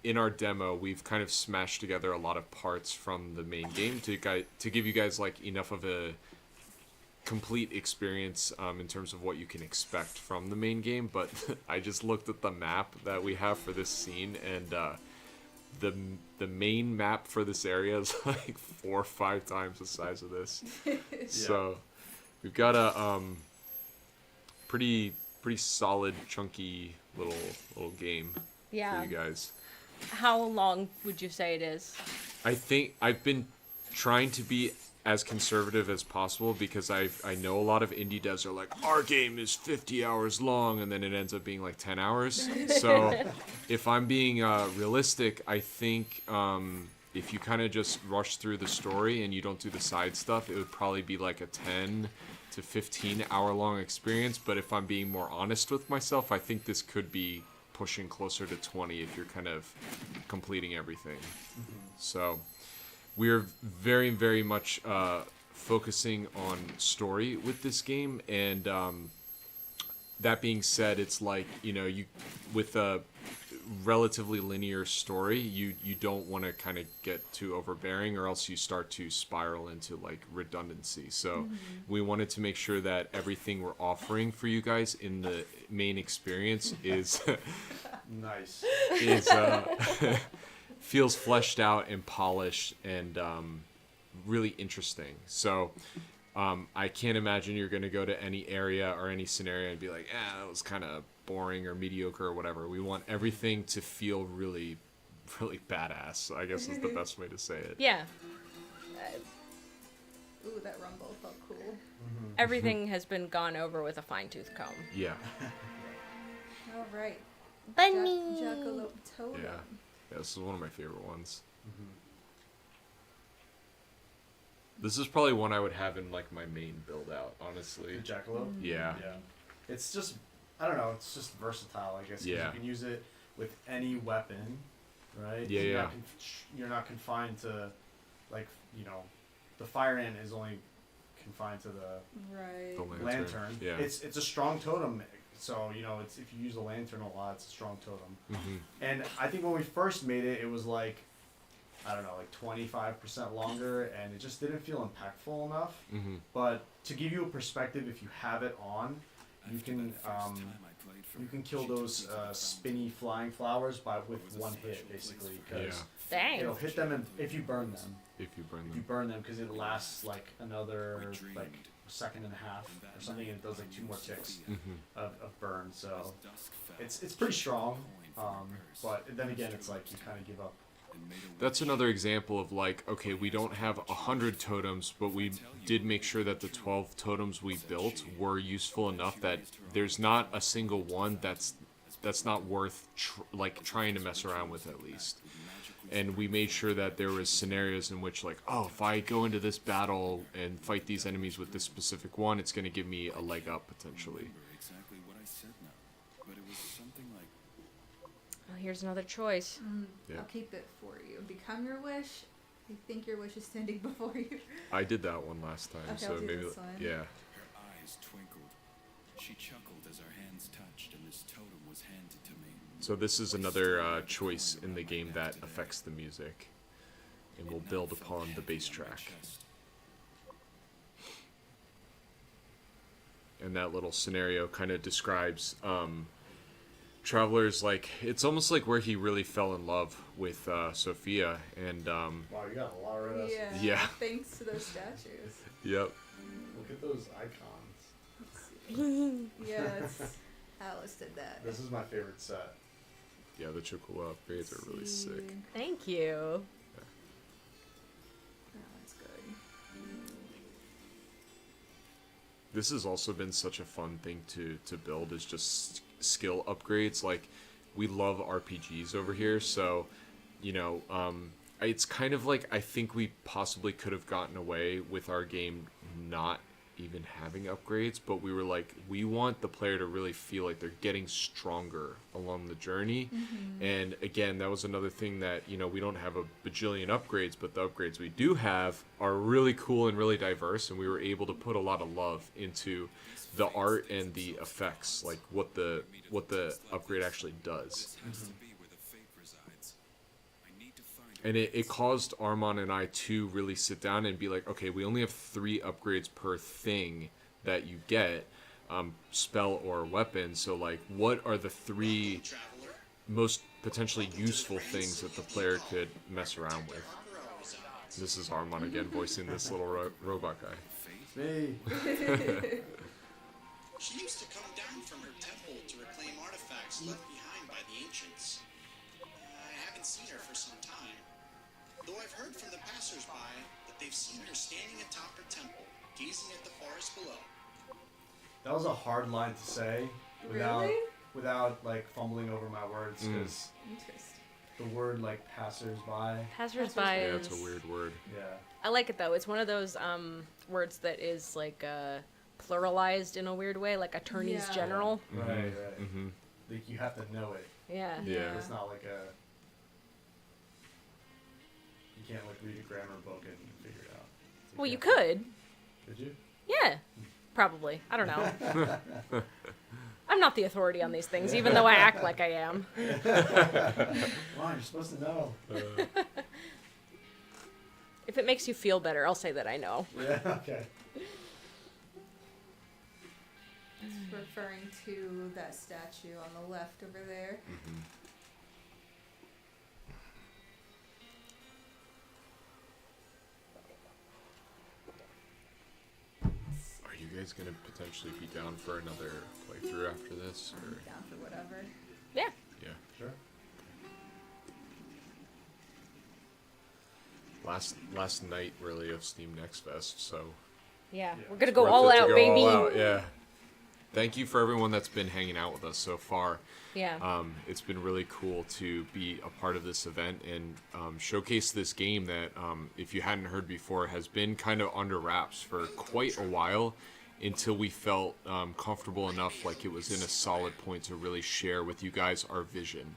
in our demo, we've kind of smashed together a lot of parts from the main game to give you guys like enough of a complete experience in terms of what you can expect from the main game. But I just looked at the map that we have for this scene, and the main map for this area is like 4 or 5 times the size of this. So we've got a pretty solid, chunky little game Yeah. for you guys. How long would you say it is? I think I've been trying to be as conservative as possible, because I know a lot of indie devs are like, our game is 50 hours long, and then it ends up being like 10 hours. So if I'm being realistic, I think if you kind of just rush through the story and you don't do the side stuff, it would probably be like a 10 to 15 hour long experience. But if I'm being more honest with myself, I think this could be pushing closer to 20 if you're kind of completing everything. So we're very, very much focusing on story with this game, and that being said, it's like, you know, you with a relatively linear story, you don't want to kind of get too overbearing, or else you start to spiral into like redundancy. So we wanted to make sure that everything we're offering for you guys in the main experience is Nice. is feels fleshed out and polished and really interesting. So I can't imagine you're going to go to any area or any scenario and be like, that was kind of boring or mediocre or whatever. We want everything to feel really, really badass, I guess is the best way to say it. Yeah. Ooh, that rumble felt cool. Everything has been gone over with a fine-tooth comb. Yeah. All right. Bunny. Jackalope Totem. Yeah. This is one of my favorite ones. This is probably one I would have in like my main build out, honestly. The jackalope. Yeah. Yeah. It's just, I don't know. It's just versatile, I guess. 'Cause Yeah. You can use it with any weapon, right? Yeah, You're yeah. Not you're not confined to, like, the fire ant is only confined to the Right. The lantern. Yeah. It's a strong totem, so it's if you use a lantern a lot, it's a strong totem. And I think when we first made it, it was like, I don't know, like 25% longer, and it just didn't feel impactful enough. But to give you a perspective, if you have it on, you can kill those spinny flying flowers with one hit, basically, because Dang. it'll hit them if you burn them. If you burn If you them. burn them, because it lasts like another like second and a half or something, and it does like 2 more ticks of burn. So it's pretty strong. But then again, it's like you kind of give up. That's another example of like, okay, we don't have 100 totems, but we did make sure that the 12 totems we built were useful enough that there's not a single one that's not worth trying to mess around with at least. And we made sure that there was scenarios in which like, oh, if I go into this battle and fight these enemies with this specific one, it's going to give me a leg up potentially. Exactly what I said now, but it was something like Well, here's another choice. Yeah. I'll keep it for you. Become your wish. I think your wish is standing before you. I did that one last time, Okay, so I'll do maybe this one. yeah. her eyes twinkled. She chuckled as our hands touched and this totem was handed to me. So this is another choice in the game that affects the music, and will build upon the bass track. And that little scenario kind of describes Traveler's like, it's almost like where he really fell in love with Sophia, and Wow, you got a lot of red. Yeah. Thanks to those statues. yep. Look at those icons. Yeah, it's Alice did that. This is my favorite set. Yeah, the chocolate upgrades are really sick. Thank you. That one's good. This has also been such a fun thing to build, is just skill upgrades. Like, we love RPGs over here, so it's kind of like, I think we possibly could have gotten away with our game not even having upgrades, but we were like, we want the player to really feel like they're getting stronger along the journey. And again, that was another thing that we don't have a bajillion upgrades, but the upgrades we do have are really cool and really diverse, and we were able to put a lot of love into the art and the effects, like what the upgrade actually does. Has to be where the fate resides. I need to find And it caused Armand and I to really sit down and be like, okay, we only have 3 upgrades per thing that you get, spell or weapon. So like, what are the 3 Traveler, most potentially useful things that the player could mess around with? This is Armand again voicing this little robot guy. Hey. she used to come down from her temple to reclaim artifacts left behind by the ancients. I haven't seen her for some time, though I've heard from the passers-by that they've seen her standing atop her temple, gazing at the forest below. That was a hard line to say without Really? without like fumbling over my words, because Interesting. the word like passers-by. Passersby Yeah, is. it's a weird word. Yeah. I like it though. It's one of those words that is like pluralized in a weird way, like attorneys Yeah. general. Right, right. Mm-hmm. Like you have to know it. Yeah. Yeah. It's not like a. You can't like read a grammar book and figure it out. Well, you can't- could. Could you? Yeah. Probably. I don't know. I'm not the authority on these things, even though I act like I am. Come on, you're supposed to know. If it makes you feel better, I'll say that I know. Yeah. Okay. For referring to that statue on the left over there. Are you guys gonna potentially be down for another playthrough after this, or? I'm down for whatever. Yeah. Yeah. Sure. Last night really of Steam Next Fest, so Yeah. Yeah. We're gonna go worth all it to out, go baby. all out, yeah. Thank you for everyone that's been hanging out with us so far. Yeah. It's been really cool to be a part of this event and showcase this game that, if you hadn't heard before, has been kind of under wraps for quite a while until we felt comfortable enough, like it was in a solid point to really share with you guys our vision.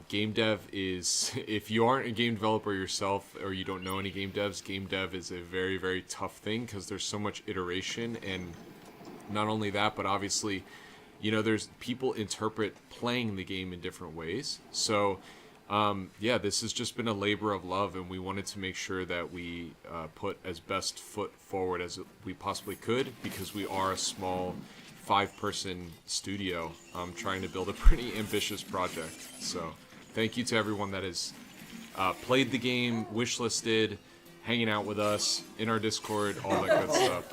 Game dev is, if you aren't a game developer yourself or you don't know any game devs, game dev is a very, very tough thing because there's so much iteration, and not only that, but obviously, you know, there's people interpret playing the game in different ways. So, yeah, this has just been a labor of love, and we wanted to make sure that we put as best foot forward as we possibly could, because we are a small 5-person studio trying to build a pretty ambitious project. So thank you to everyone that has played the game, wishlisted, hanging out with us in our Discord, all that good stuff.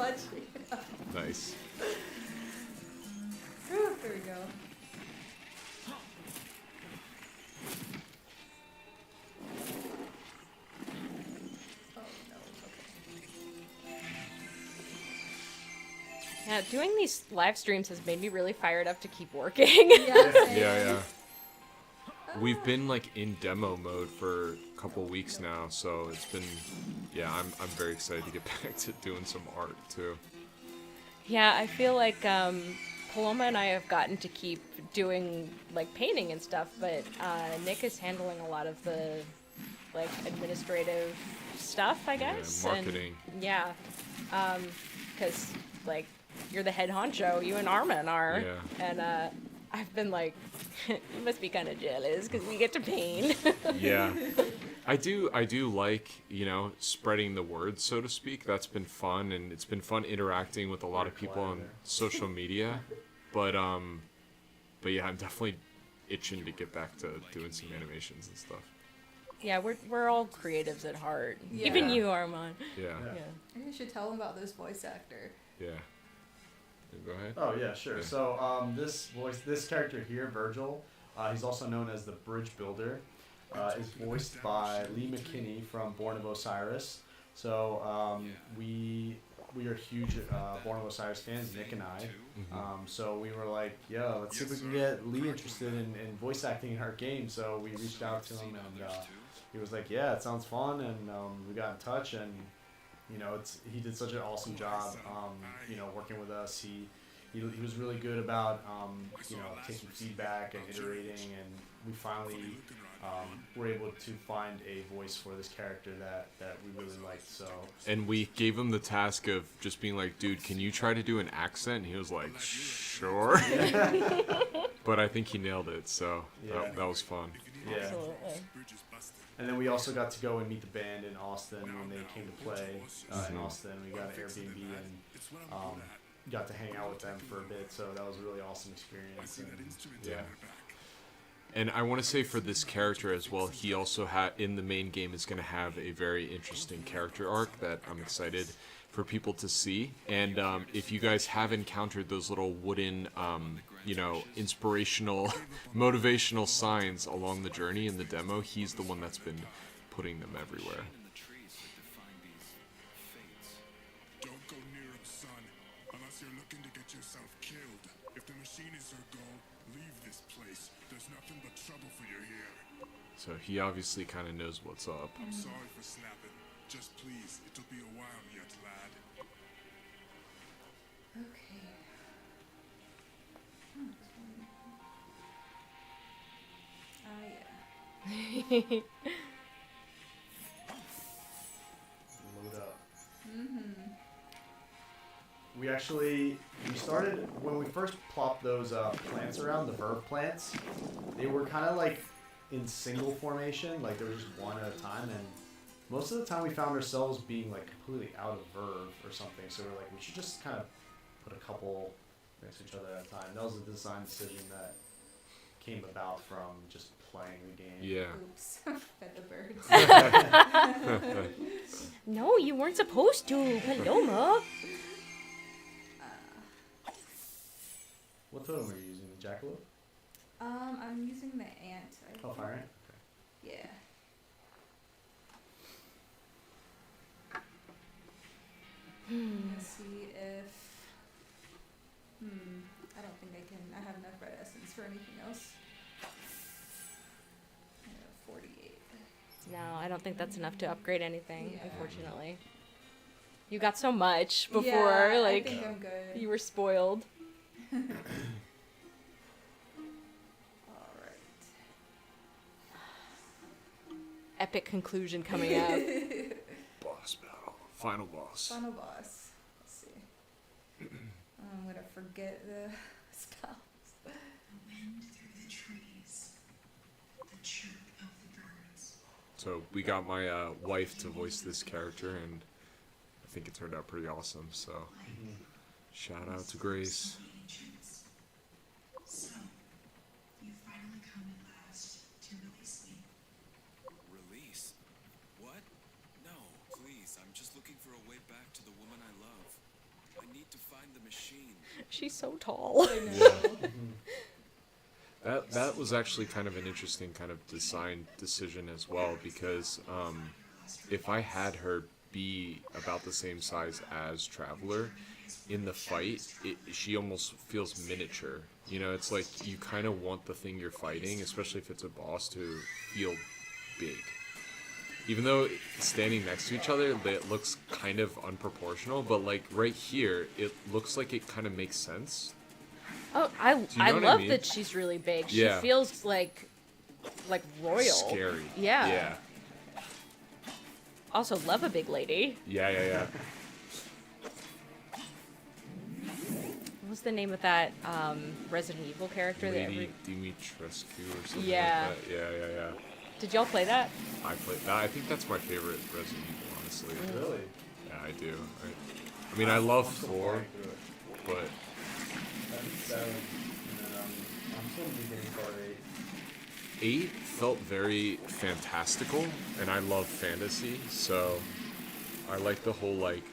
Nice. Whew, there we go. Oh no, okay. Yeah, doing these live streams has made me really fired up to keep working. Yeah, same. Yeah. We've been like in demo mode for a couple weeks now, so it's been, yeah, I'm very excited to get back to doing some art too. Yeah, I feel like Paloma and I have gotten to keep doing like painting and stuff, but Nick is handling a lot of the like administrative stuff, I guess. Marketing. And, yeah, because like you're the head honcho, you and Armin are, Yeah. and I've been like, you must be kind of jealous because we get to paint. Yeah. I do like, you know, spreading the word, so to speak. That's been fun, and it's been fun interacting with a lot of people on social media. But yeah, I'm definitely itching to get back to doing some animations and stuff. Yeah, we're all creatives at heart. Yeah. Even you, Armand. Yeah. Yeah. You should tell them about this voice actor. Yeah. Go ahead. Oh yeah, sure. Yeah. So this character here, Virgil, he's also known as the Bridge Builder, is voiced by Lee McKinney from Born of Osiris. So we are huge Born of Osiris fans, Nick and I. So we were like, yo, let's see if we can get Lee interested in voice acting in our game. So we reached out to him, and he was like, yeah, it sounds fun, and we got in touch, and you know, he did such an awesome job, you know, working with us. He was really good about, you know, taking feedback and iterating, and we finally were able to find a voice for this character that we really liked. So. And we gave him the task of just being like, dude, can you try to do an accent? And he was like, sure. But I think he nailed it, so Yeah. that was fun. Yeah. Absolutely. And then we also got to go and meet the band in Austin when they came to play in Austin. We got an Airbnb and got to hang out with them for a bit. So that was a really awesome experience. And, Yeah. And I want to say for this character as well, he also in the main game is going to have a very interesting character arc that I'm excited for people to see. And if you guys have encountered those little wooden, you know, inspirational, motivational signs along the journey in the demo, he's the one that's been putting them everywhere. Don't go near him, son, unless you're looking to get yourself killed. If the machine is your goal, leave this place. There's nothing but trouble for you here. So he obviously kind of knows what's up. I'm sorry for snapping. Just please, it'll be a while yet, lad. Okay. Yeah. load up. We started when we first plopped those plants around, the verve plants. They were kind of like in single formation, like they were just one at a time, and most of the time we found ourselves being like completely out of verve or something. So we're like, we should just kind of put a couple next to each other at a time. That was a design decision that came about from just playing the game. Yeah. Oops. Fed the birds. No, you weren't supposed to, Paloma. What totem are you using? The jackalope? I'm using the ant. Oh, fire ant? Yeah. Let's see if. I don't think I have enough red essence for anything else. I have 48. No, I don't think that's enough to upgrade anything, Yeah. unfortunately. You got so much before, Yeah, like, I think I'm good. you were spoiled. Alright. Epic conclusion coming up. Boss battle. Final boss. Final boss. Let's see. I'm gonna forget the spells. The wind through the trees, the chirp of the birds. So we got my wife to voice this character, and I think it turned out pretty awesome. So shout out to Grace. Ancients. So, you finally come at last to release me. Release? What? No, please. I'm just looking for a way back to the woman I love. I need to find the machine. She's so tall. I know. That was actually kind of an interesting kind of design decision as well, because if I had her be about the same size as Traveler, in the fight, she almost feels miniature. You know, it's like you kind of want the thing you're fighting, especially if it's a boss, to feel big. Even though standing next to each other, it looks kind of unproportional, but like right here, it looks like it kind of makes sense. Oh, I you know what I love mean? that she's really big. She Yeah. feels like royal. Scary. Yeah. Yeah. Also, love a big lady. Yeah. What's the name of that Resident Evil character? Lady Dimitrescu or something Yeah. like that. Yeah. Did y'all play that? I played that. I think that's my favorite Resident Evil, honestly. Really? Yeah, I do. I mean, I love I'm still 4, playing through it. but I did 7, and then I'm still in the beginning part 8. 8 felt very fantastical, and I love fantasy, so I like the whole, like,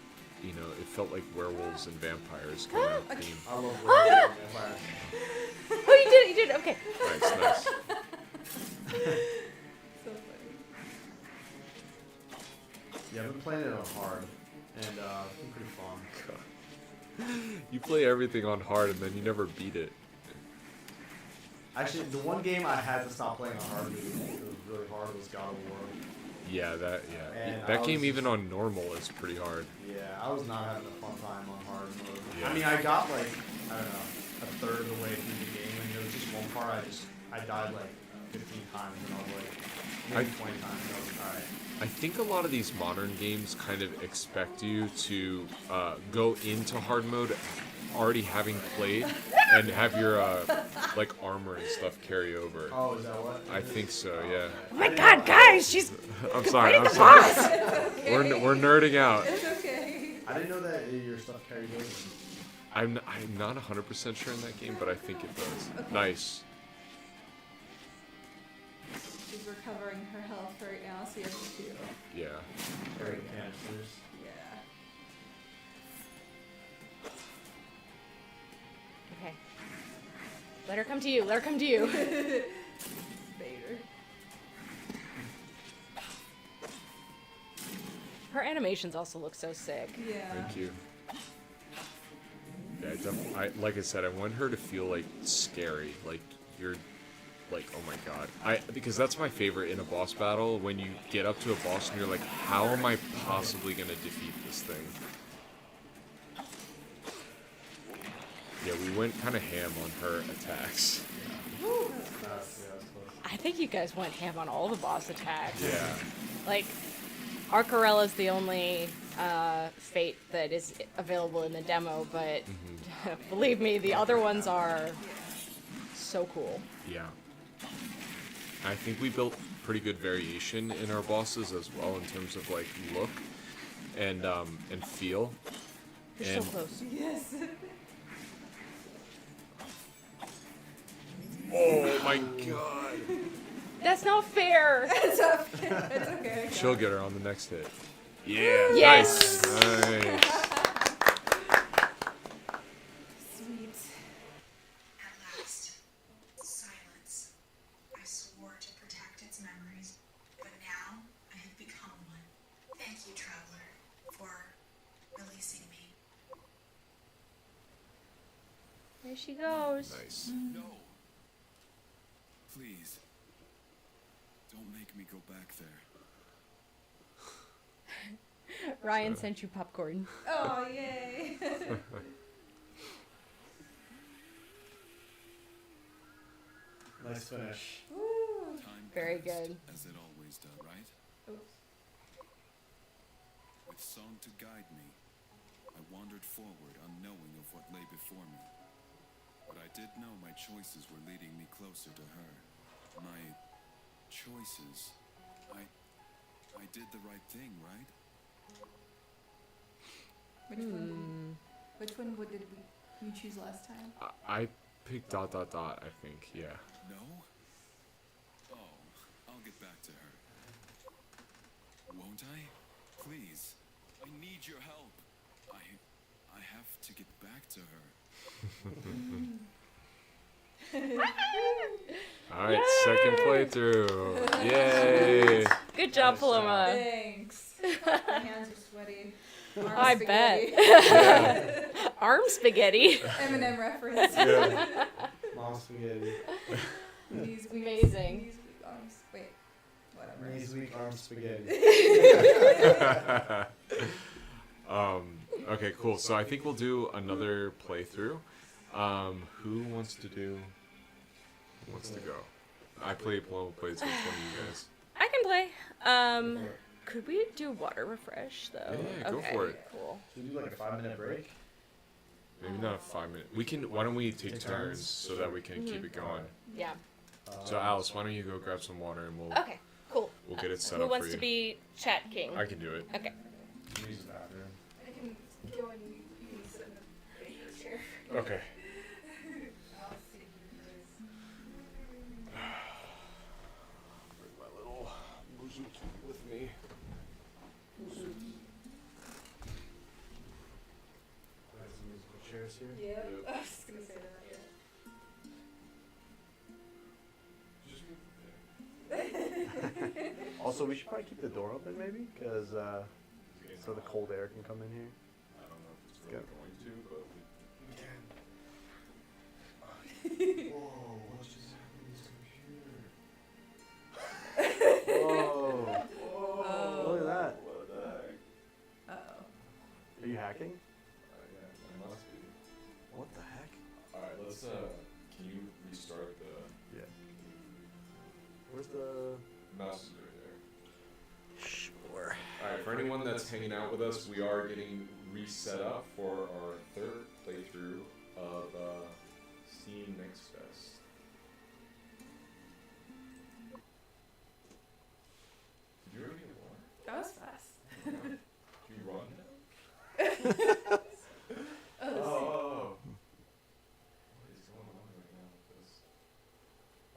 you know, it felt like werewolves and vampires kind of theme. I love werewolves and vampires. Oh, you did, okay. Nice. So funny. Yeah, I've been playing it on hard, and it's been pretty fun. You play everything on hard, and then you never beat it. Actually, the one game I had to stop playing on hard because it was really hard was God of War. Yeah, that And I that was game just- even on normal is pretty hard. Yeah, I was not having a fun time on hard mode. Yeah. I mean, I got like, I don't know, a third of the way through the game, and there was just one part I died like 15 times, and I was like, maybe 20 times, and I was like, alright. I think a lot of these modern games kind of expect you to go into hard mode already having played and have your like armor and stuff carry over. Oh, is that what? I think so, yeah. Oh my god, guys, she's I'm sorry. fighting the boss! We're nerding out. It's okay. I didn't know that your stuff carried over. I'm not 100% sure in that game, but I think it does. Nice. She's recovering her health right now, so you have to heal. Yeah. Carry canisters. Yeah. Okay. Let her come to you, let her come to you. Vader. Her animations also look so sick. Yeah. Thank you. Yeah, like I said, I want her to feel like scary, like you're, like, oh my god. Because that's my favorite in a boss battle, when you get up to a boss and you're like, how am I possibly gonna defeat this thing? Yeah, we went kind of ham on her attacks. That's close. I think you guys went ham on all the boss attacks. Yeah. Like, Arcarella's the only fate that is available in the demo, but believe me, the other ones are so cool. Yeah. I think we built pretty good variation in our bosses as well in terms of like look and feel. You're And so close. Yes. Oh my god. That's not fair. It's okay. She'll get her on the next hit. Yeah. Yes. Nice. Sweet. At last, silence. I swore to protect its memories, but now I have become one. Thank you, Traveler, for releasing me. There she goes. Nice. No. Please. Don't make me go back there. Ryan sent you popcorn. Oh, yay. Nice finish. Woo. Time Very passed, good. As it always does, right? Oops. With song to guide me, I wandered forward unknowing of what lay before me. But I did know my choices were leading me closer to her. My choices. I did the right thing, right? Which one did you choose last time? I picked ... I think. Yeah. No? Oh, I'll get back to her. Won't I? Please. I need your help. I have to get back to her. All right, second playthrough. Yay. Good job, Paloma. Thanks. My hands are sweaty. Arm I spaghetti. bet. Arm spaghetti. Eminem reference. Yeah. Mom spaghetti. Knees weak. Amazing. Knees weak arms. Wait. Whatever. Knees weak, arms spaghetti. Okay, cool. So I think we'll do another playthrough. Who wants to go? I play Paloma plays with one of you guys. I can play. Could we do water refresh though? Yeah, go for it. Cool. Should we do like a 5-minute break? Maybe not a 5 minute. Why don't we take turns so that we can keep it going? Yeah. So Alice, why don't you go grab some water and we'll Okay. Cool. get it set Who up wants for to you. be chat king? I can do it. Okay. Use the bathroom. I can go and you can sit in the chair. Okay. I'll sit here Bring my little bouzouki with me. Got some musical chairs here. Yeah. Yep. I was just gonna say that. Yeah. Also, we should probably keep the door open maybe, because so the cold air can come in here. I don't know if it's really going to, but Whoa, what just happened to this computer? Whoa. Look at that. what the heck? Uh-oh. Are you hacking? Yeah, it must be. What the heck? Alright, let's can you restart the Yeah. Where's the... mouse is right there. Sure. Alright, for anyone that's hanging out with us, we are getting reset up for our third playthrough of Steam Next Fest. Did you already get water? That was fast. Did you run? Oh, Oh. What is going on right now with this?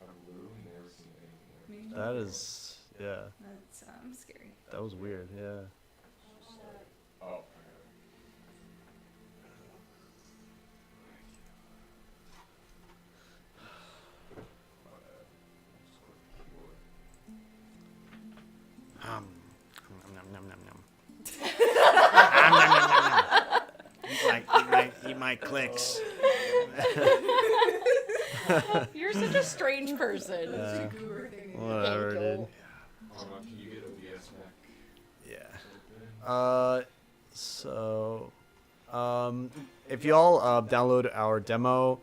I've literally never seen anything like me. That is... Yeah. That's scary. That was weird, yeah. this. Oh, I got it. My bad. Just click the keyboard. Nom, nom, nom, nom. Eat my clicks. You're such a strange person. Goober thing. Whatever, dude. Angel. Hold on, can you get OBS back? Yeah. If y'all download our demo,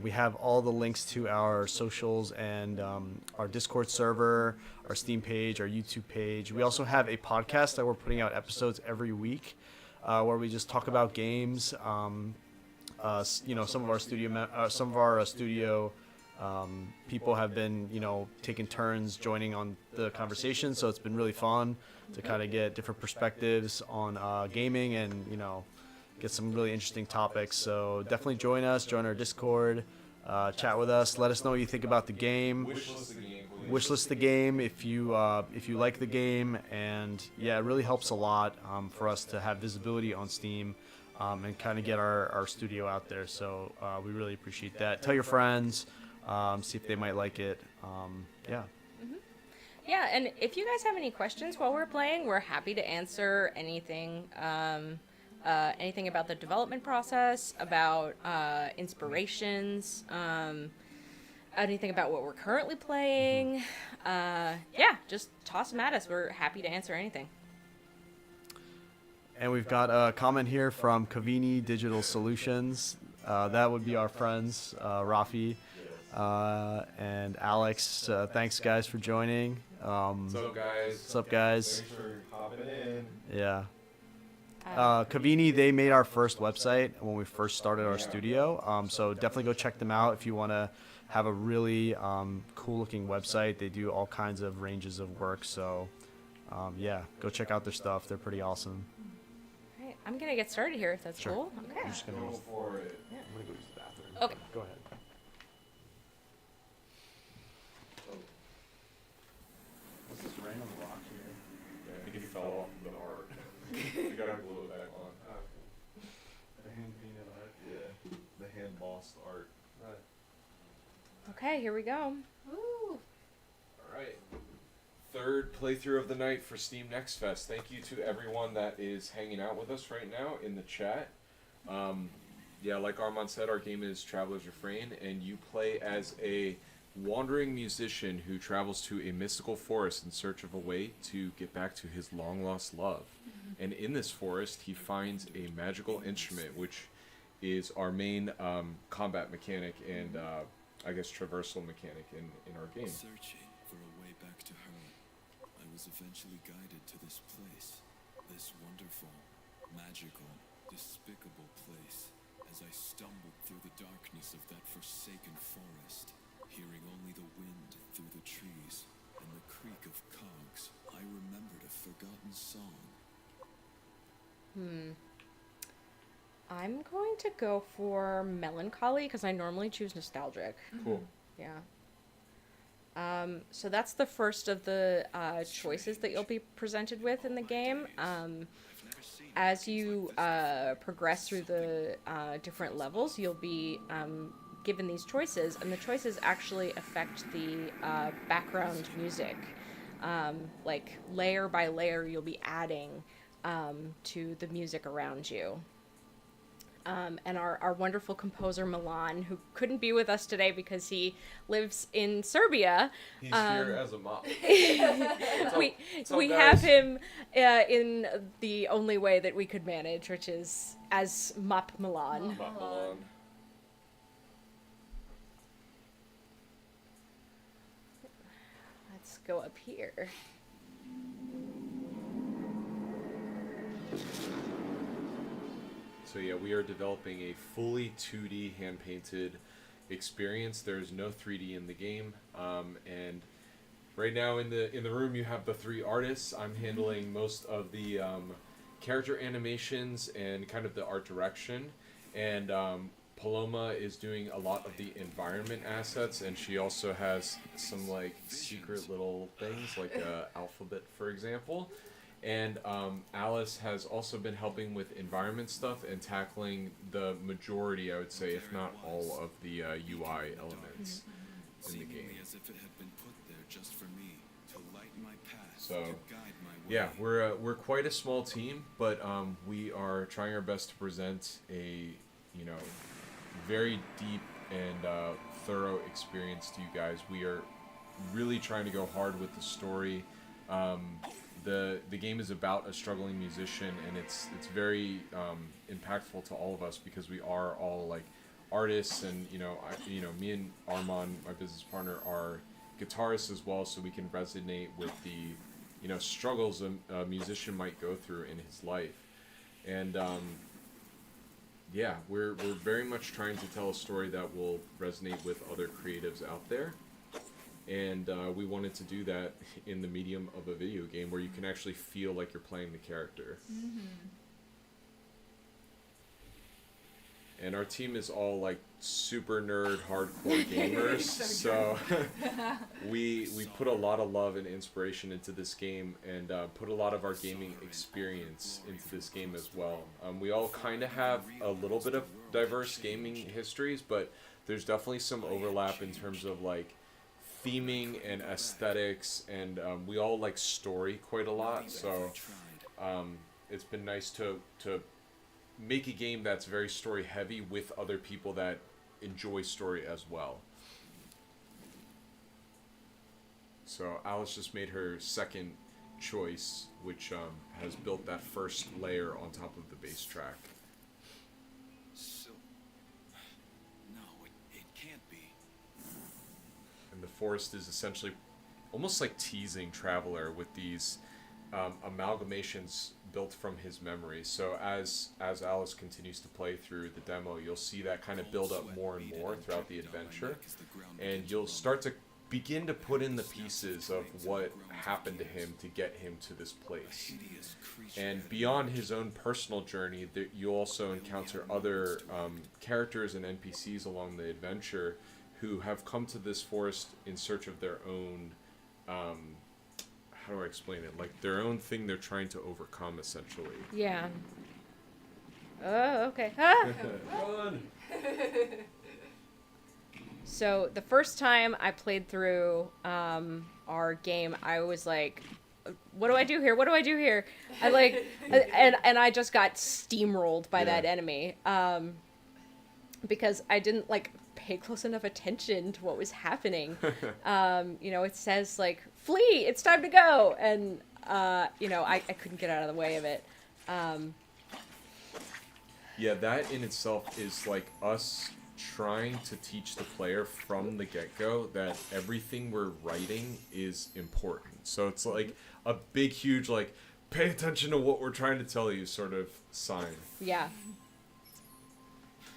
we have all the links to our socials and our Discord server, our Steam page, our YouTube page. We also have a podcast that we're putting out episodes every week, where we just talk about games. Some of our studio people have been, taking turns joining on the conversation, so it's been really fun to kind of get different perspectives on gaming and, get some really interesting topics. So definitely join us, join our Discord. chat with us. Let us know what you think about the game. Wishlist the game, please. Wishlist the game if you like the game, and yeah, it really helps a lot for us to have visibility on Steam and kind of get our studio out there. So we really appreciate that. Tell your friends, see if they might like it. Yeah. Yeah, and if you guys have any questions while we're playing, we're happy to answer anything. Anything about the development process, about inspirations, anything about what we're currently playing. Yeah, just toss them at us. We're happy to answer anything. And we've got a comment here from Cavini Digital Solutions. That would be our friends, Rafi and Alex. Thanks, guys, for joining. What's up, guys? What's up, guys? Thanks for hopping in. Yeah. Cavini, they made our first website when we first started our studio. So definitely go check them out if you want to have a really cool-looking website. They do all kinds of ranges of work. So, yeah, go check out their stuff. They're pretty awesome. All right, I'm going to get started here if that's Sure. cool. Okay. I'm just gonna Go for it. I'm gonna go use the bathroom. Okay. Go ahead. What's this random rock here? Yeah, I think it fell off the art. You gotta glue it back on. The hand painted art. Yeah, the hand embossed art. Okay, here we go. Woo. All right. Third playthrough of the night for Steam Next Fest. Thank you to everyone that is hanging out with us right now in the chat. Yeah, like Armand said, our game is Traveler's Refrain, and you play as a wandering musician who travels to a mystical forest in search of a way to get back to his long-lost love. And in this forest, he finds a magical instrument, which is our main combat mechanic and, I guess, traversal mechanic in our game. Searching for a way back to her, I was eventually guided to this place. This wonderful, magical, despicable place. As I stumbled through the darkness of that forsaken forest, hearing only the wind through the trees and the creak of cogs, I remembered a forgotten song. I'm going to go for melancholy because I normally choose nostalgic. Cool. Yeah. So that's the first of the choices that you'll be presented with in the game. As you progress through the different levels, you'll be given these choices, and the choices actually affect the background music. Like layer by layer, you'll be adding to the music around you. And our wonderful composer Milan, who couldn't be with us today because he lives in Serbia. He's here as a mop. We have him in the only way that we could manage, which is as Mop Milan. Mop Milan. Let's go up here. So yeah, we are developing a fully 2D hand-painted experience. There's no 3D in the game, and right now in the room you have the three artists. I'm handling most of the character animations and kind of the art direction, and Paloma is doing a lot of the environment assets, and she also has some like secret little things like alphabet, for example. And Alice has also been helping with environment stuff and tackling the majority, I would say, if not all of the UI elements in the game. As if it had been put there just for me to light my path, So, to guide my way. yeah, we're quite a small team, but we are trying our best to present a very deep and thorough experience to you guys. We are really trying to go hard with the story. The game is about a struggling musician, and it's very impactful to all of us because we are all like artists, and me and Armand, my business partner, are guitarists as well, so we can resonate with the struggles a musician might go through in his life. And yeah, we're very much trying to tell a story that will resonate with other creatives out there. And we wanted to do that in the medium of a video game where you can actually feel like you're playing the character. and our team is all like super nerd hardcore gamers. So we put a lot of love and inspiration into this game, and put a lot of our gaming experience into this game as well. We all kind of have a little bit of diverse gaming histories, but there's definitely some overlap in terms of like theming and aesthetics, and we all like story quite a lot. So it's been nice to make a game that's very story heavy with other people that enjoy story as well. So Alice just made her second choice, which has built that first layer on top of the bass track. So, no, it can't be. And the forest is essentially almost like teasing Traveler with these amalgamations built from his memories. So as Alice continues to play through the demo, you'll see that kind of build up more and more throughout the adventure, and you'll start to begin to put in the pieces of what happened to him to get him to this place. And beyond his own personal journey, you also encounter other characters and NPCs along the adventure who have come to this forest in search of their own how do I explain it? Like their own thing they're trying to overcome, essentially. Yeah. Oh, okay. Ah! Run! So the first time I played through our game, I was like, "What do I do here? What do I do here?" I like, and I just got steamrolled by that enemy because I didn't like pay close enough attention to what was happening. You know, it says like, "Flee! It's time to go!" And you know, I couldn't get out of the way of it. Yeah, that in itself is like us trying to teach the player from the get-go that everything we're writing is important. So it's like a big, huge, like, pay attention to what we're trying to tell you sort of sign. Yeah.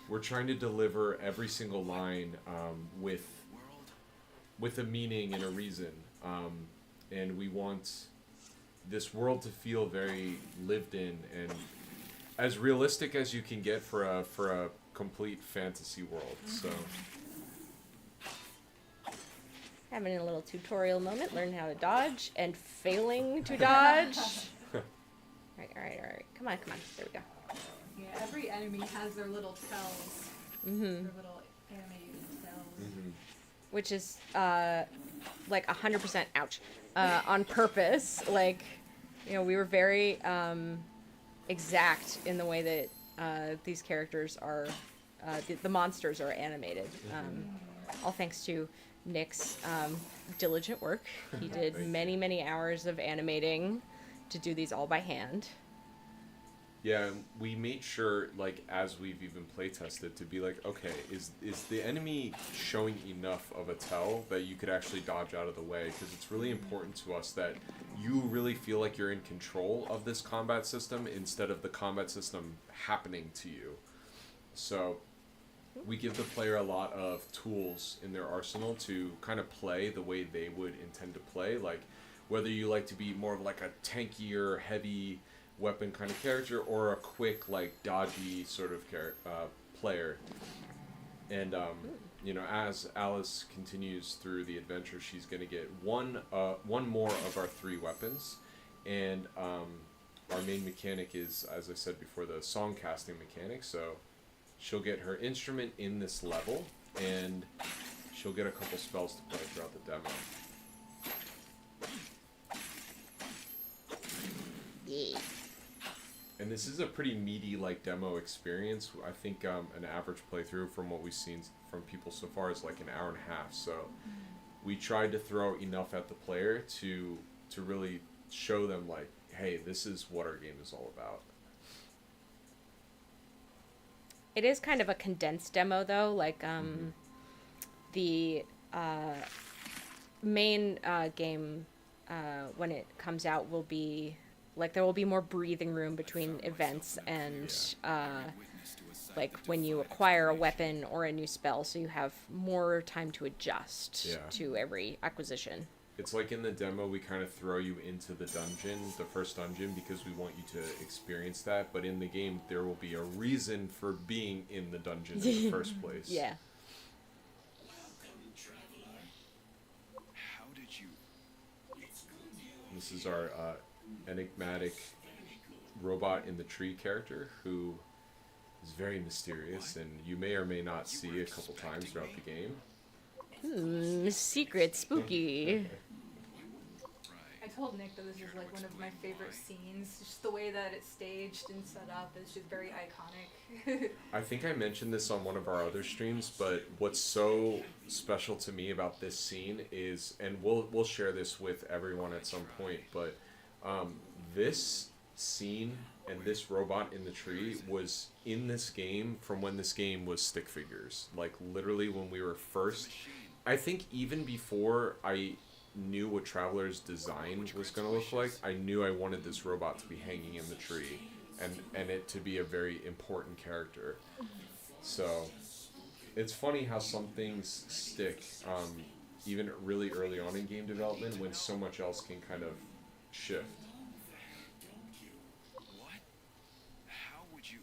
We're trying to deliver every single line with a meaning and a reason. And we want this world to feel very lived in and as realistic as you can get for a complete fantasy world. So Having a little tutorial moment, learn how to dodge and failing to dodge. All right. Come on. There we go. Yeah, every enemy has their little tells. Mm-hmm. Their little animated tells. Mm-hmm. Which is like 100% ouch on purpose. Like, you know, we were very exact in the way that these characters are, the monsters are animated. All thanks to Nick's diligent work. He did many hours of animating to do these all by hand. Yeah, we made sure, like, as we've even play tested, to be like, okay, is the enemy showing enough of a tell that you could actually dodge out of the way? Because it's really important to us that you really feel like you're in control of this combat system instead of the combat system happening to you. So we give the player a lot of tools in their arsenal to kind of play the way they would intend to play. Like, whether you like to be more of like a tankier, heavy weapon kind of character or a quick, like, dodgy sort of player. And you know, as Alice continues through the adventure, she's going to get one more of our 3 weapons, and our main mechanic is, as I said before, the song casting mechanic. So she'll get her instrument in this level, and she'll get a couple spells to play throughout the demo. Yeah. And this is a pretty meaty, like, demo experience. I think an average playthrough from what we've seen from people so far is like an hour and a half. So we tried to throw enough at the player to really show them, like, hey, this is what our game is all about. It is kind of a condensed demo, though. Like, the main game, when it comes out, will be... Like, there will be more breathing room between events and, like, when you acquire a weapon or a new spell, so you have more time to adjust to every acquisition. it's like in the demo we kind of throw you into the dungeon, the first dungeon, because we want you to experience that. But in the game, there will be a reason for being in the dungeon in the first place. Yeah. How did you? This is our enigmatic robot in the tree character who is very mysterious, and you may or may not see a couple times throughout the game. Secret, spooky. I told Nick that this is like one of my favorite scenes. Just the way that it's staged and set up is just very iconic. I think I mentioned this on one of our other streams, but what's so special to me about this scene is, and we'll share this with everyone at some point, but this scene and this robot in the tree was in this game from when this game was stick figures. Like literally when we were first, I think even before I knew what Traveler's design was going to look like, I knew I wanted this robot to be hanging in the tree and it to be a very important character. So it's funny how some things stick even really early on in game development when so much else can kind of shift. What? How would you?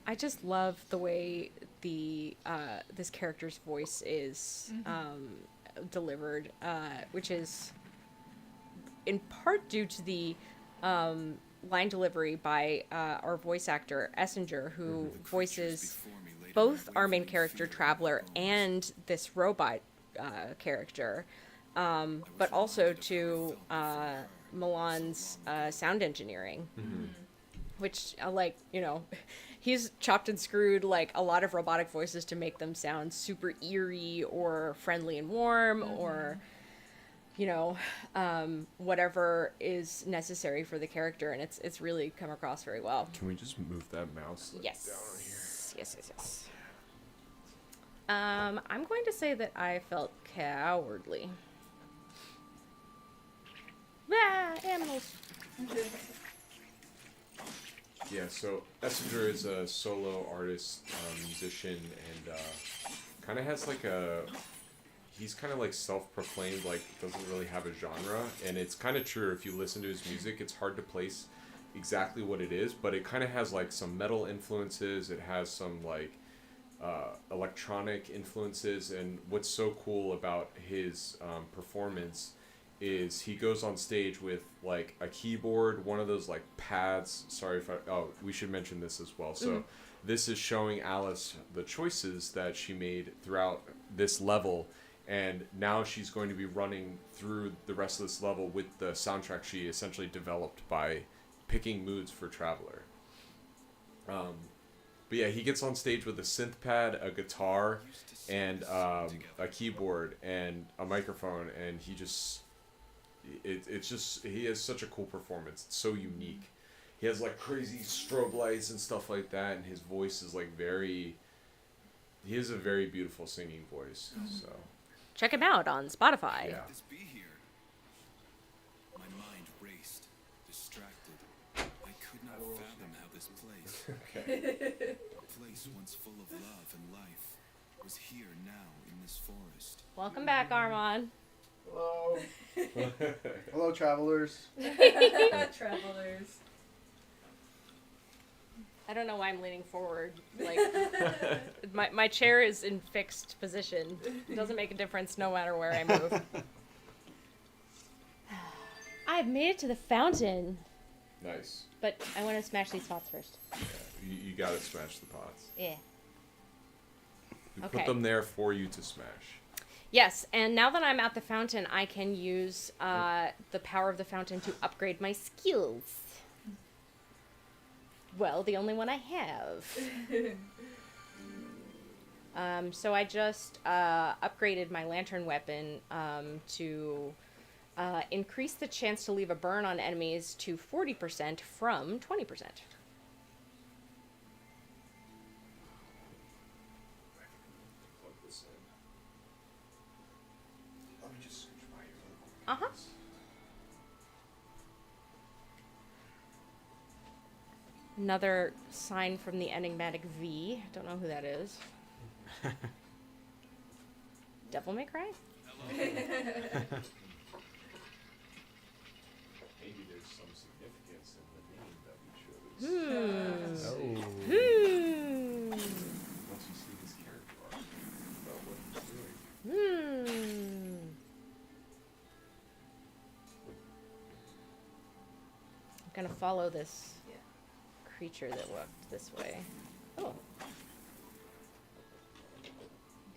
I just love the way the this character's voice is delivered, which is in part due to the line delivery by our voice actor Essinger, who voices both our main character Traveler and this robot character, but also to Milan's sound engineering, which he's chopped and screwed like a lot of robotic voices to make them sound super eerie or friendly and warm or whatever is necessary for the character, and it's really come across very well. Can we just move that mouse Yes. down on here? Yes. I'm going to say that I felt cowardly. Ah, animals. Yeah, so Essinger is a solo artist, musician, and kind of has like he's kind of like self-proclaimed, like doesn't really have a genre, and it's kind of true. If you listen to his music, it's hard to place exactly what it is, but it kind of has like some metal influences, it has some like electronic influences, and what's so cool about his performance is he goes on stage with like a keyboard, one of those like pads. Sorry if we should mention this as well. So this is showing Alice the choices that she made throughout this level, and now she's going to be running through the rest of this level with the soundtrack she essentially developed by picking moods for Traveler. But yeah, he gets on stage with a synth pad, a guitar, and a keyboard and a microphone, and he just he has such a cool performance. It's so unique. He has like crazy strobe lights and stuff like that, and his voice is like he has a very beautiful singing voice. So Check him out on Spotify. yeah. This be here? My mind raced, distracted. I could not fathom how this place, a place once full of love and life, was here now in this forest. Welcome back, Armand. Hello. Hello, travelers. Travelers. I don't know why I'm leaning forward. Like my chair is in fixed position. It doesn't make a difference no matter where I move. I've made it to the fountain, Nice. but I want to smash these pots first. Yeah, you gotta smash the pots. Yeah. We Okay. put them there for you to smash. Yes, and now that I'm at the fountain, I can use the power of the fountain to upgrade my skills. Well, the only one I have. So I just upgraded my lantern weapon to increase the chance to leave a burn on enemies to 40% from 20%. Plug this in. Let me just scooch by here really quick. Uh-huh. Another sign from the enigmatic V. Don't know who that is. Devil May Cry? Maybe there's some significance in the name that we chose. Once you see this character arc about what he's doing. I'm gonna follow this creature that walked this way. Oh.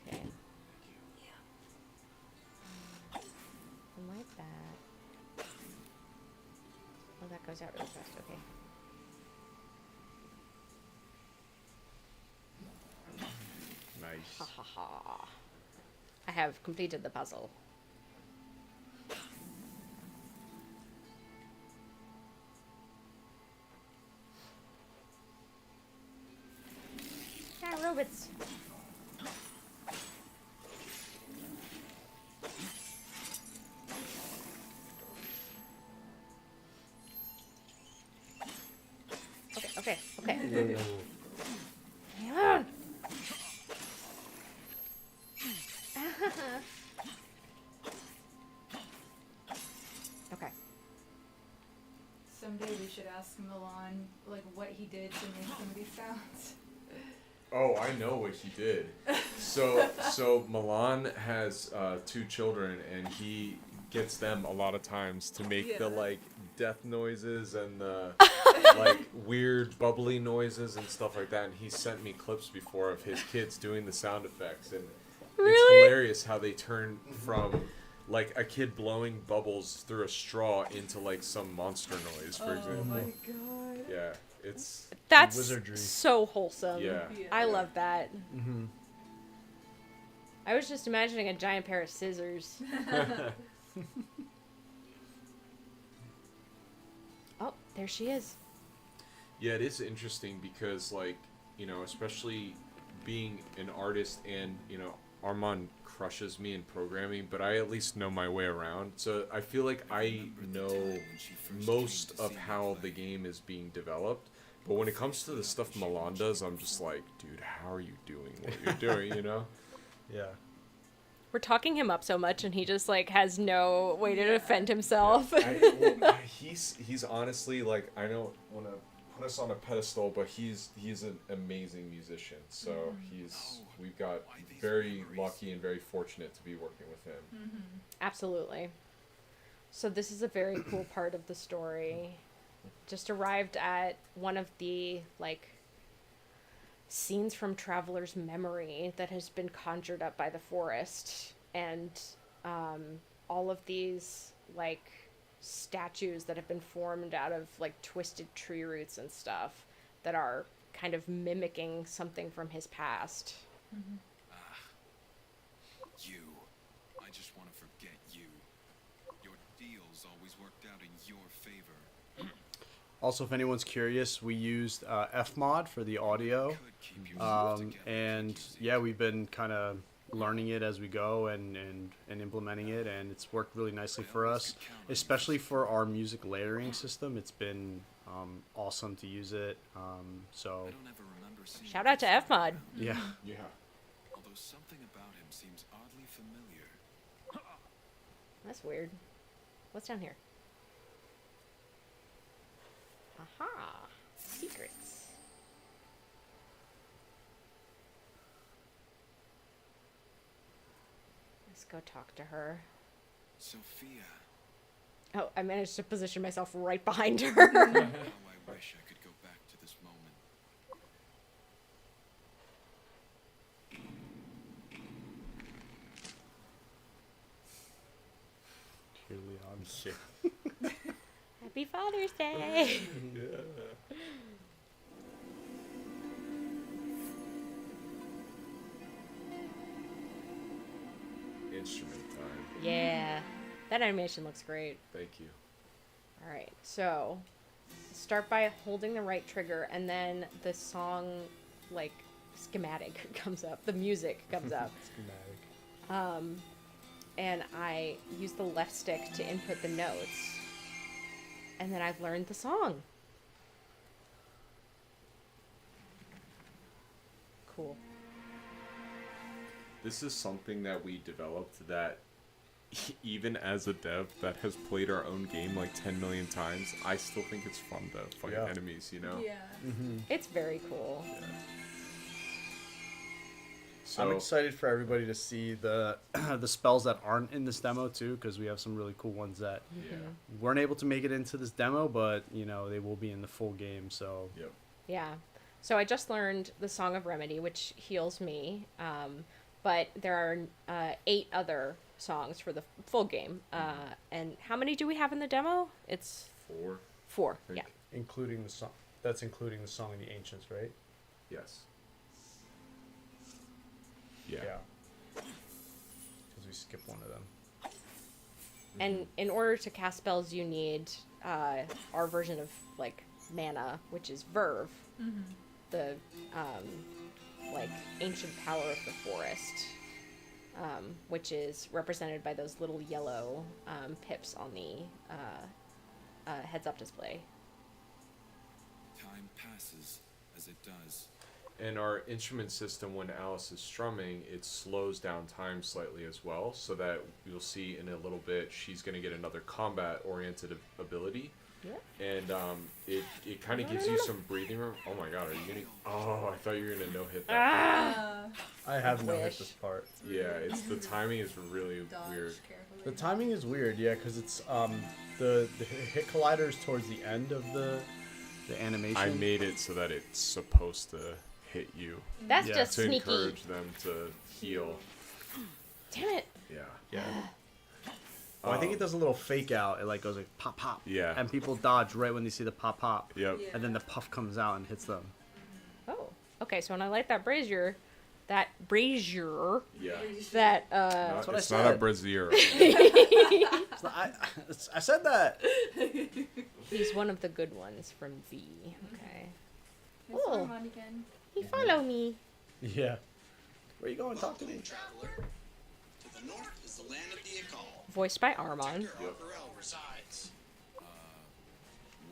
Okay. I like that. Oh, that goes out really fast. Okay. Nice. Ha ha ha. I have completed the puzzle. Ah, robots. Okay. Hang on. Okay. Someday we should ask Milan like what he did to make some of these sounds. Oh, I know what he did. So Milan has 2 children, and he gets them a lot of times to make the like death noises and the like weird bubbly noises and stuff like that. And he sent me clips before of his kids doing the sound effects, and it's hilarious how they turn from like a kid blowing bubbles through a straw into like some monster noise, for example. Oh my god. Yeah, it's That's Wizardry. so wholesome. Yeah. I love that. Mm-hmm. I was just imagining a giant pair of scissors. Oh, there she is. Yeah, it is interesting because, like, you know, especially being an artist and, you know, Armand crushes me in programming, but I at least know my way around. So I feel like I know most of how the game is being developed. But when it comes to the stuff Milan does, I'm just like, dude, how are you doing what you're doing, you know? Yeah. We're talking him up so much, and he just like has no way to defend himself. He's honestly, like, I don't want to put us on a pedestal, but he's an amazing musician. So we've got very lucky and very fortunate to be working with him. Absolutely. So this is a very cool part of the story. Just arrived at one of the like scenes from Traveler's memory that has been conjured up by the forest, and all of these like statues that have been formed out of like twisted tree roots and stuff that are kind of mimicking something from his past. You. I just want to forget you. Your deals always worked out in your favor. Also, if anyone's curious, we used Fmod for the audio. And yeah, we've been kind of learning it as we go and implementing it, and it's worked really nicely for us, especially for our music layering system. It's been awesome to use it. So Shout out to Fmod. yeah. Yeah. Although something about him seems oddly familiar. That's weird. What's down here? Aha! Secrets. Let's go talk to her. Sophia. Oh, I managed to position myself right behind her. How I wish I could go back to this moment. Here, Leon. Happy Father's Day! Instrument time. Yeah, that animation looks great. Thank you. All right, so start by holding the right trigger, and then the song, like, schematic comes up. The music comes up. Schematic. And I use the left stick to input the notes. And then I've learned the song. cool. This is something that we developed that even as a dev that has played our own game like 10 million times, I still think it's fun to fight enemies, you know? Yeah. It's very cool. So, I'm excited for everybody to see the the spells that aren't in this demo too, because we have some really cool ones that weren't able to make it into this demo, but you know they will be in the full game. So Yep. Yeah. So I just learned the Song of Remedy, which heals me. But there are 8 other songs for the full game. And how many do we have in the demo? It's 4. 4. I Yeah. think. including the song, that's including the song of the ancients, right? Yes. Yeah. Because we skipped one of them. And in order to cast spells, you need our version of like mana, which is Verve, the like ancient power of the forest, which is represented by those little yellow pips on the heads-up display. Time passes as it does. And our instrument system, when Alice is strumming, it slows down time slightly as well, so that you'll see in a little bit she's going to get another combat-oriented ability. Yeah. And it kind of gives you some breathing room. Oh my god, are you getting... Oh, I thought you were going to no-hit that. I have no hit Wish. this part. Yeah, it's the timing is really Dodge weird. carefully. The timing is weird, yeah, because it's the hit colliders towards the end of the animation. I made it so that it's supposed to hit you That's Yeah. just to sneaky. encourage them to heal. Damn it. Yeah. Yeah. Oh, I think it does a little fake out. It like goes like pop pop. Yeah. And people dodge right when they see the pop pop. Yep. Yeah. And then the puff comes out and hits them. Oh. Okay, so when I light that brazier, Yeah. that Not- what I it's not a said. brazier. It's not- I said that. he's one of the good ones from V. Okay. It's Oh. Armand again. He follow me. Yeah. Where you going? Talk to me. Welcome, traveler. To the north is the land of the Akal, Voiced by Armand. where Arborel resides.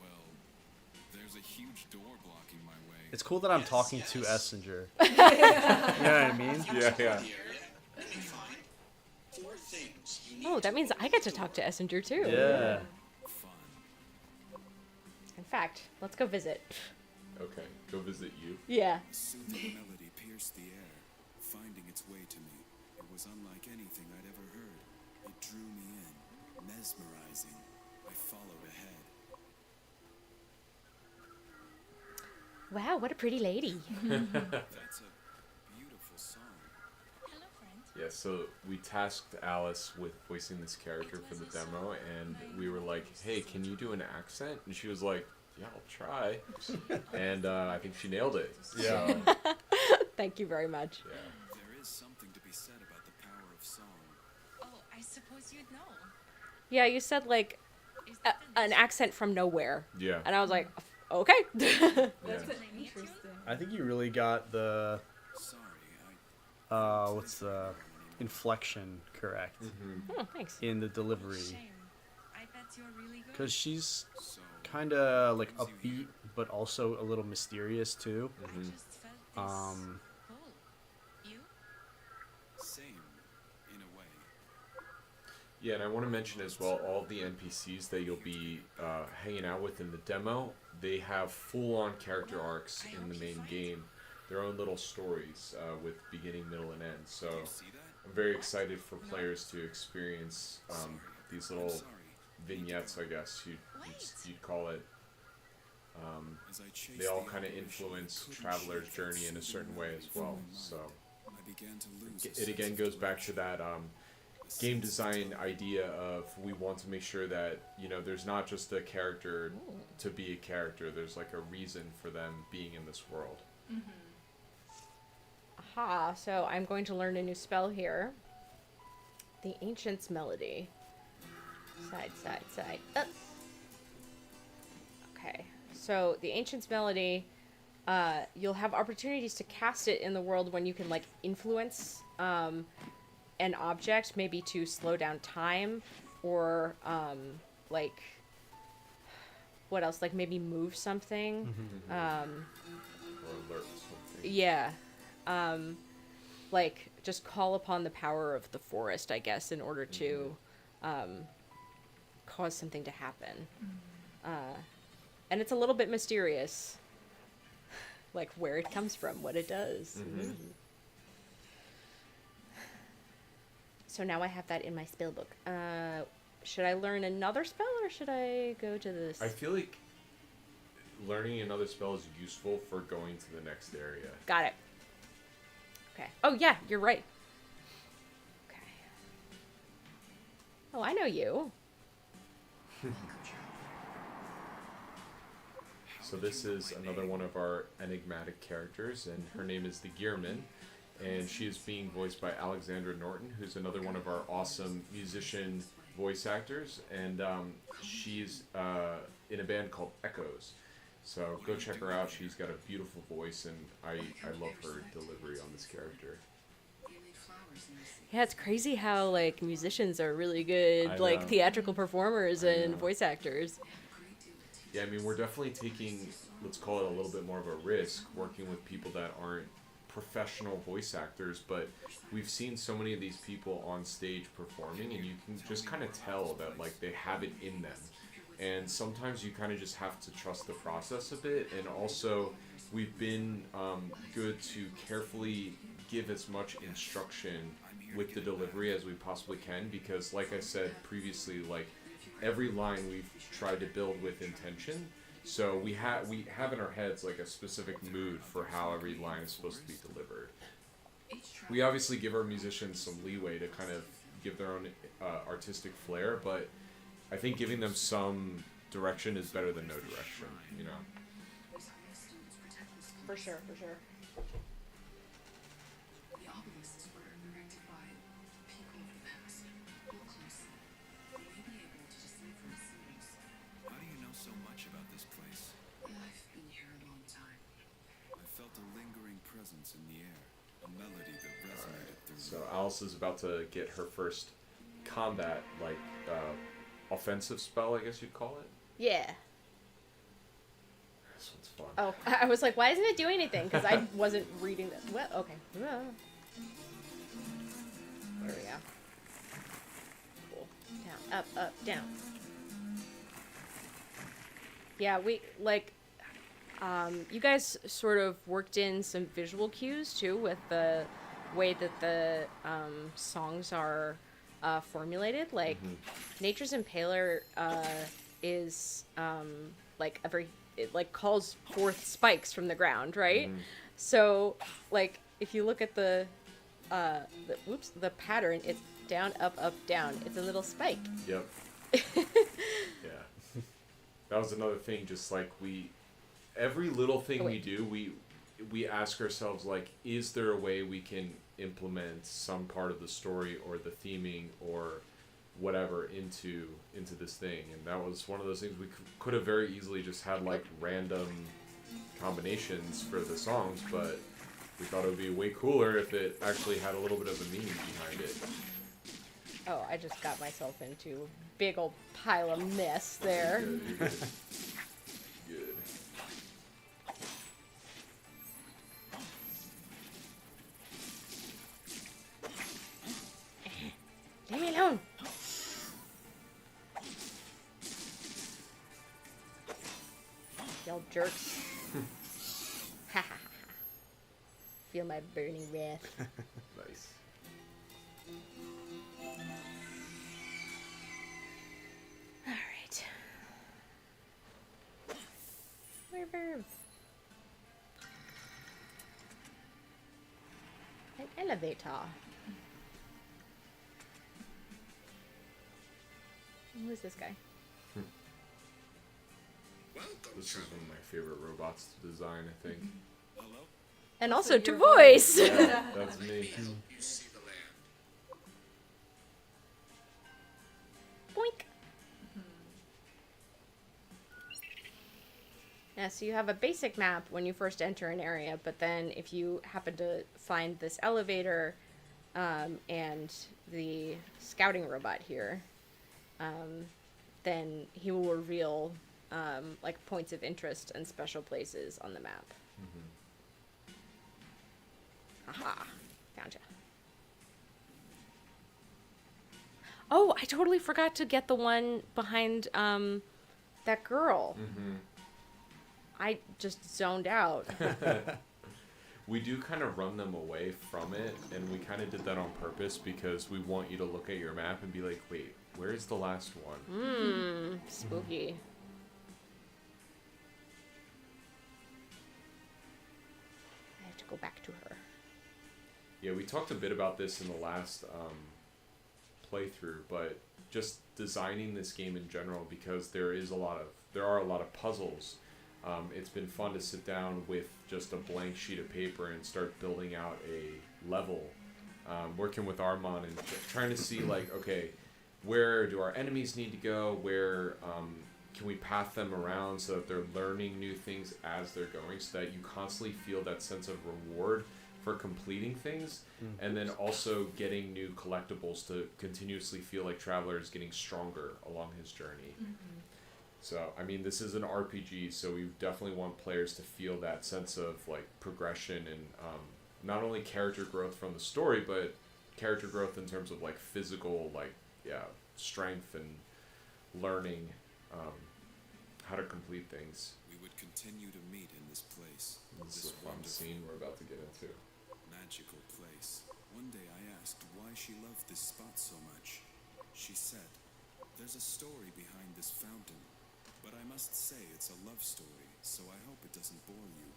Well, there's a huge door blocking my way. It's cool that I'm Yes, talking to yes. Essinger. You know what I mean? Yeah, Explore yeah. the area, you may find 4 things you need Oh, that means I get to talk to Essinger too. Yeah. Fun. In fact, let's go visit. Okay, go visit you. Yeah. A soothing melody pierced the air, finding its way to me. It was unlike anything I'd ever heard. It drew me in, mesmerizing. I followed ahead. Wow, what a pretty lady. That's a beautiful song. Hello, friend. Yeah, so we tasked Alice with voicing this character for the demo, and we were like, hey, can you do an accent? And she was like, yeah, I'll try. And I think she nailed it. Yeah. So, Thank you very much. yeah. There is something to be said about the power of song. Oh, I suppose you'd know. Yeah, you said like Is that an accent from nowhere. Yeah. And I was like, okay. That's Yeah. pretty interesting. I think you really got the Sorry, what's the inflection correct Oh, thanks. in the delivery. shame? I bet you're really good. Because she's so kind of like upbeat, but also a little mysterious too. I just felt this pull. You? same, in a way. Yeah, and I want to mention as well, all the NPCs that you'll be hanging out with in the demo, they have full-on character arcs in the main game. Their own little stories with beginning, middle, and end. So See that? I'm very excited for players to experience these little Sorry. vignettes, I guess you'd call it. As I chased They all the kind of apparition, influence I couldn't Traveler's shake that journey in a certain soothing way wave as from well. my mind. So I began to lose a it sense again of goes back to direction. that game design idea of we want to make sure that there's not just a character to be a character. There's like a reason for them being in this world. Aha, so I'm going to learn a new spell here. The Ancient's Melody. Side, side, side. Up. Okay, so the Ancient's Melody, you'll have opportunities to cast it in the world when you can, like, influence an object, maybe to slow down time, or, like, what else? Like, maybe move something. Or alert something. Yeah. like just call upon the power of the forest, I guess, in order to cause something to happen. And it's a little bit mysterious, like where it comes from, what it does. So now I have that in my spell book. Should I learn another spell, or should I go to this? I feel like learning another spell is useful for going to the next area. Got it. Okay. Oh, yeah, you're right. Okay. Oh, I know you. So this is another one of our enigmatic characters, and her name is the Gearman, and she is being voiced by Alexandra Norton, who's another one of our awesome musician voice actors, and she's in a band called Echoes. So go check her out. She's got a beautiful voice, and I love her delivery on this character. Yeah, it's crazy how, like, musicians are really good, I like, know. theatrical performers and know. voice actors. Yeah, I mean, we're definitely taking, let's call it a little bit more of a risk, working with people that aren't professional voice actors, but we've seen so many of these people on stage performing, and you can just kind of tell that, like, they have it in them. And sometimes you kind of just have to trust the process a bit, and also we've been good to carefully give as much instruction with the delivery as we possibly can, because like I said previously, like every line we've tried to build with intention, so we have in our heads like a specific mood for how every line is supposed to be delivered. We obviously give our musicians some leeway to kind of give their own artistic flair, but I think giving them some direction is better than no direction, you know. For sure, for sure. The obelisks were erected by people of the past. Look closely. You may be able to decipher the symbols. How do you know so much about this place? I've been here a long time. I felt a lingering presence in the air, a melody that resonated through So Alice is about to get her first combat, like, offensive spell, I guess you'd call it. Yeah. This one's fun. Oh, I was like, why isn't it doing anything? Because I wasn't reading this. Well, okay. There we go. Cool. Down, up, down. Yeah, we, like, you guys sort of worked in some visual cues, too, with the way that the songs are formulated. Like, Nature's Impaler is, like, it, like, calls forth spikes from the ground, right? So, like, if you look at the pattern, it's down, up, down. It's a little spike. Yep. Yeah. That was another thing, just like every little thing we do, we ask ourselves, like, is there a way we can implement some part of the story or the theming or whatever into this thing? And that was one of those things we could have very easily just had, like, random combinations for the songs, but we thought it would be way cooler if it actually had a little bit of a meaning behind it. Oh, I just got myself into a big old pile of mess there. You're good. Good. Leave me alone. Y'all jerks. Ha ha ha. Feel my burning wrath. Nice. Alright. Reverb. An elevator. Who is this guy? This is one of my favorite robots to design, I think. Hello? And Also also to your voice. Yeah, that's me. You see the land. Boink. Yeah, so you have a basic map when you first enter an area, but then if you happen to find this elevator and the scouting robot here, then he will reveal like points of interest and special places on the map. Aha. Gotcha. Oh, I totally forgot to get the one behind that girl. Mm-hmm. I just zoned out. We do kind of run them away from it, and we kind of did that on purpose because we want you to look at your map and be like, wait, where is the last one? Spooky. I have to go back to her. Yeah, we talked a bit about this in the last playthrough, but just designing this game in general, because there are a lot of puzzles. It's been fun to sit down with just a blank sheet of paper and start building out a level, working with Armand and trying to see like, okay, where do our enemies need to go? Where can we path them around so that they're learning new things as they're going, so that you constantly feel that sense of reward for completing things, and then also getting new collectibles to continuously feel like Traveler is getting stronger along his journey. So, I mean, this is an RPG, so we definitely want players to feel that sense of, like, progression and not only character growth from the story, but character growth in terms of, like, physical, like, strength and learning how to complete things. We would continue to meet in this place. This is a fun scene we're about to get into. Magical place. One day I asked why she loved this spot so much. She said, "There's a story behind this fountain. But I must say it's a love story, so I hope it doesn't bore you."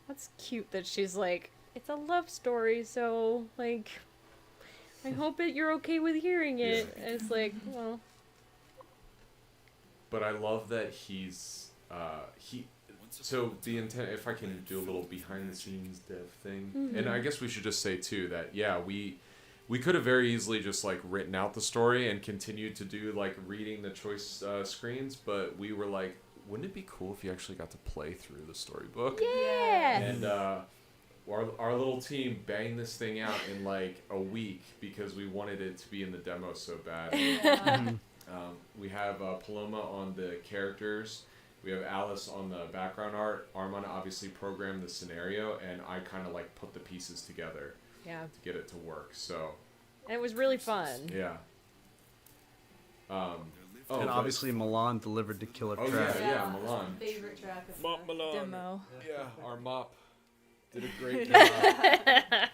That's cute that she's like, it's a love story, so, like, I hope that you're okay with hearing it. Yeah. And it's like, well... But I love that so the intent, if I can do a little behind the scenes dev thing, and I guess we should just say too that, yeah, we could have very easily just like written out the story and continued to do like reading the choice screens, but we were like, wouldn't it be cool if you actually got to play through the storybook? Yeah! And our little team banged this thing out in like a week because we wanted it to be in the demo so bad. Yeah. We have Paloma on the characters. We have Alice on the background art. Armand obviously programmed the scenario, and I kind of like put the pieces together Yeah. to get it to work. So And it was really fun. yeah. And obviously Milan delivered the killer Oh track. yeah, Milan. Favorite track of Mop the Milan. demo. Yeah, our mop did a great job.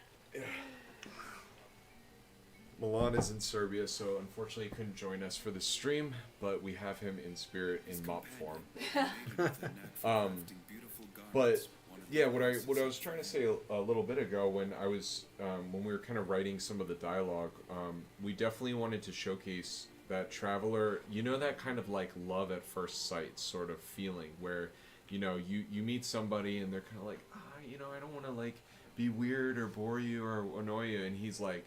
Milan is in Serbia, so unfortunately he couldn't join us for the stream, but we have him in spirit in mop form. But yeah, what I was trying to say a little bit ago when I was when we were kind of writing some of the dialogue, we definitely wanted to showcase that Traveler, you know, that kind of like love at first sight sort of feeling where, you know, you meet somebody and they're kind of like, you know, I don't want to like be weird or bore you or annoy you, and he's like,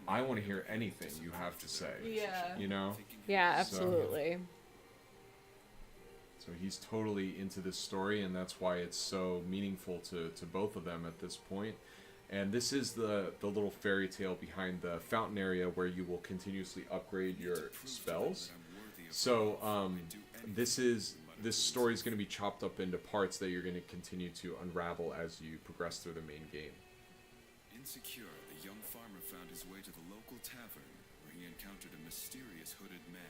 I want to hear anything you have to say. Yeah. You know? Yeah, absolutely. So he's totally into this story, and that's why it's so meaningful to both of them at this point. And this is the little fairy tale behind the fountain area where you will continuously upgrade your spells. So this story is going to be chopped up into parts that you're going to continue to unravel as you progress through the main game. Insecure, the young farmer found his way to the local tavern, where he encountered a mysterious hooded man.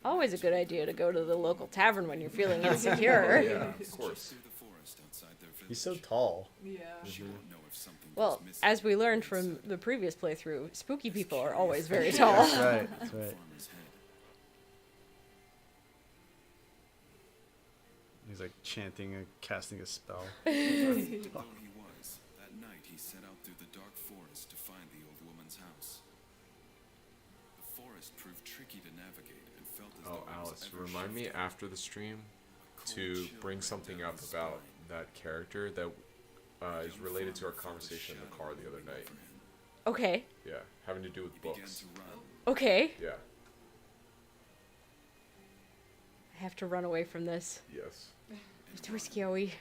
Always a good idea to go to the local tavern when you're feeling insecure. Yeah, of course. Through the forest outside their village. He's so tall. Yeah. She won't know if something Well, was missing as we learned from the previous playthrough, spooky people are always very tall. That's right. That's right. farmer's head. He's like chanting and casting a spell. Though he was, that night he set out through the dark forest to find the old woman's house. The forest proved tricky to navigate and felt as Oh, though it was Alice, ever remind me shifting. after the stream A cold to chill bring ran something down up his about spine. that character that is Young related to our farmer felt a conversation in the shadow car the other moving night. over him. Okay. Yeah, having to do with He began books. to run. Okay. Yeah, I have to run away from this. yes. It's too scary.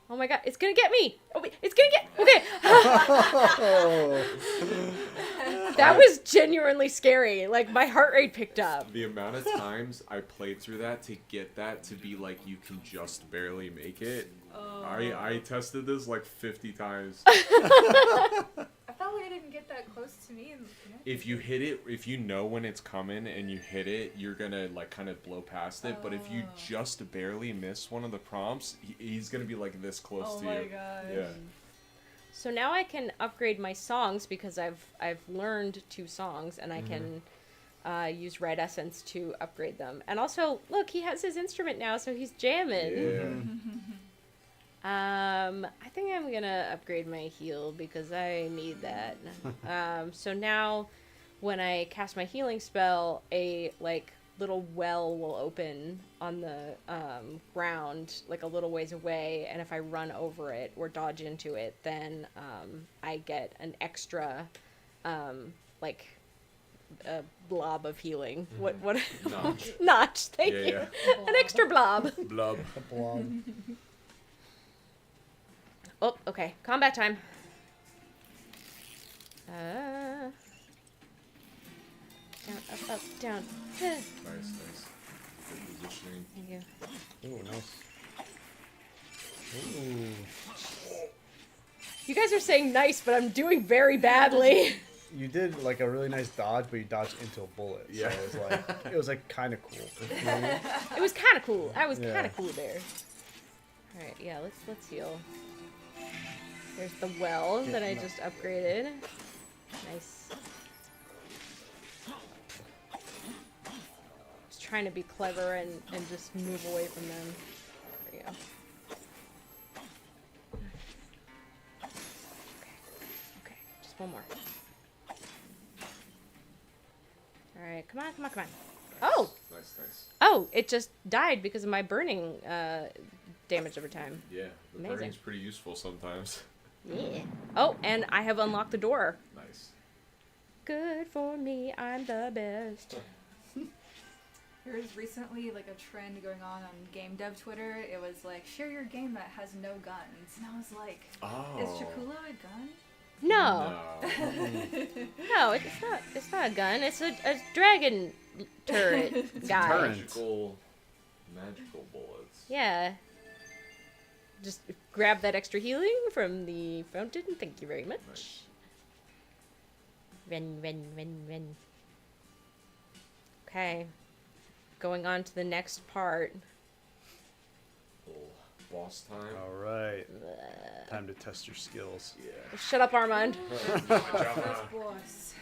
Oh my god, it's gonna get me! Oh wait, it's gonna get... Okay! That was genuinely scary. Like, my heart rate picked up. The amount of times I played through that to get that to be like you can just barely make it. I tested this like 50 times. I felt like I didn't get that close to me. If you hit it, if you know when it's coming and you hit it, you're gonna like kind of blow past it. But if you just barely miss one of the prompts, he's gonna be like this close to you. Oh my god. Yeah. So now I can upgrade my songs because I've learned 2 songs and I can use Red Essence to upgrade them. And also, look, he has his instrument now, so he's jamming. Yeah. I think I'm gonna upgrade my heal because I need that. So now, when I cast my healing spell, a like little well will open on the ground, like a little ways away, and if I run over it or dodge into it, then I get an extra, like, a blob of healing. What? Notch. Notch. Thank Yeah, you. yeah. An extra blob. Blub. A blob. Oh, okay. Combat time. Down, up, down. Nice, nice. Good positioning. Thank you. Ooh, nice. Ooh. You guys are saying nice, but I'm doing very badly. You did like a really nice dodge, but you dodged into a bullet. Yeah. So it was like kind of cool. It was kind of cool. I was Yeah. kind of cool there. All right, yeah. Let's heal. There's the well that I just upgraded. Nice. Just trying to be clever and just move away from them. There we go. Okay, just one more. Alright, come on, come on, come on. Oh! Nice, nice. Oh, it just died because of my burning damage over time. Yeah, the Amazing. burning's pretty useful sometimes. Yeah. Oh, and I have unlocked the door. Nice. Good for me, I'm the best. There was recently like a trend going on game dev Twitter. It was like, share your game that has no guns. And I was like, Oh. is Chakula a gun? No. No, it's not a gun. It's a dragon turret guy. turret. Magical bullets. Yeah. Just grab that extra healing from the fountain. Thank you very much. Nice. Ren. Okay. Going on to the next part. Little boss time. All right. Time to test your skills. Yeah. Shut up, Armand. Good job, First boss.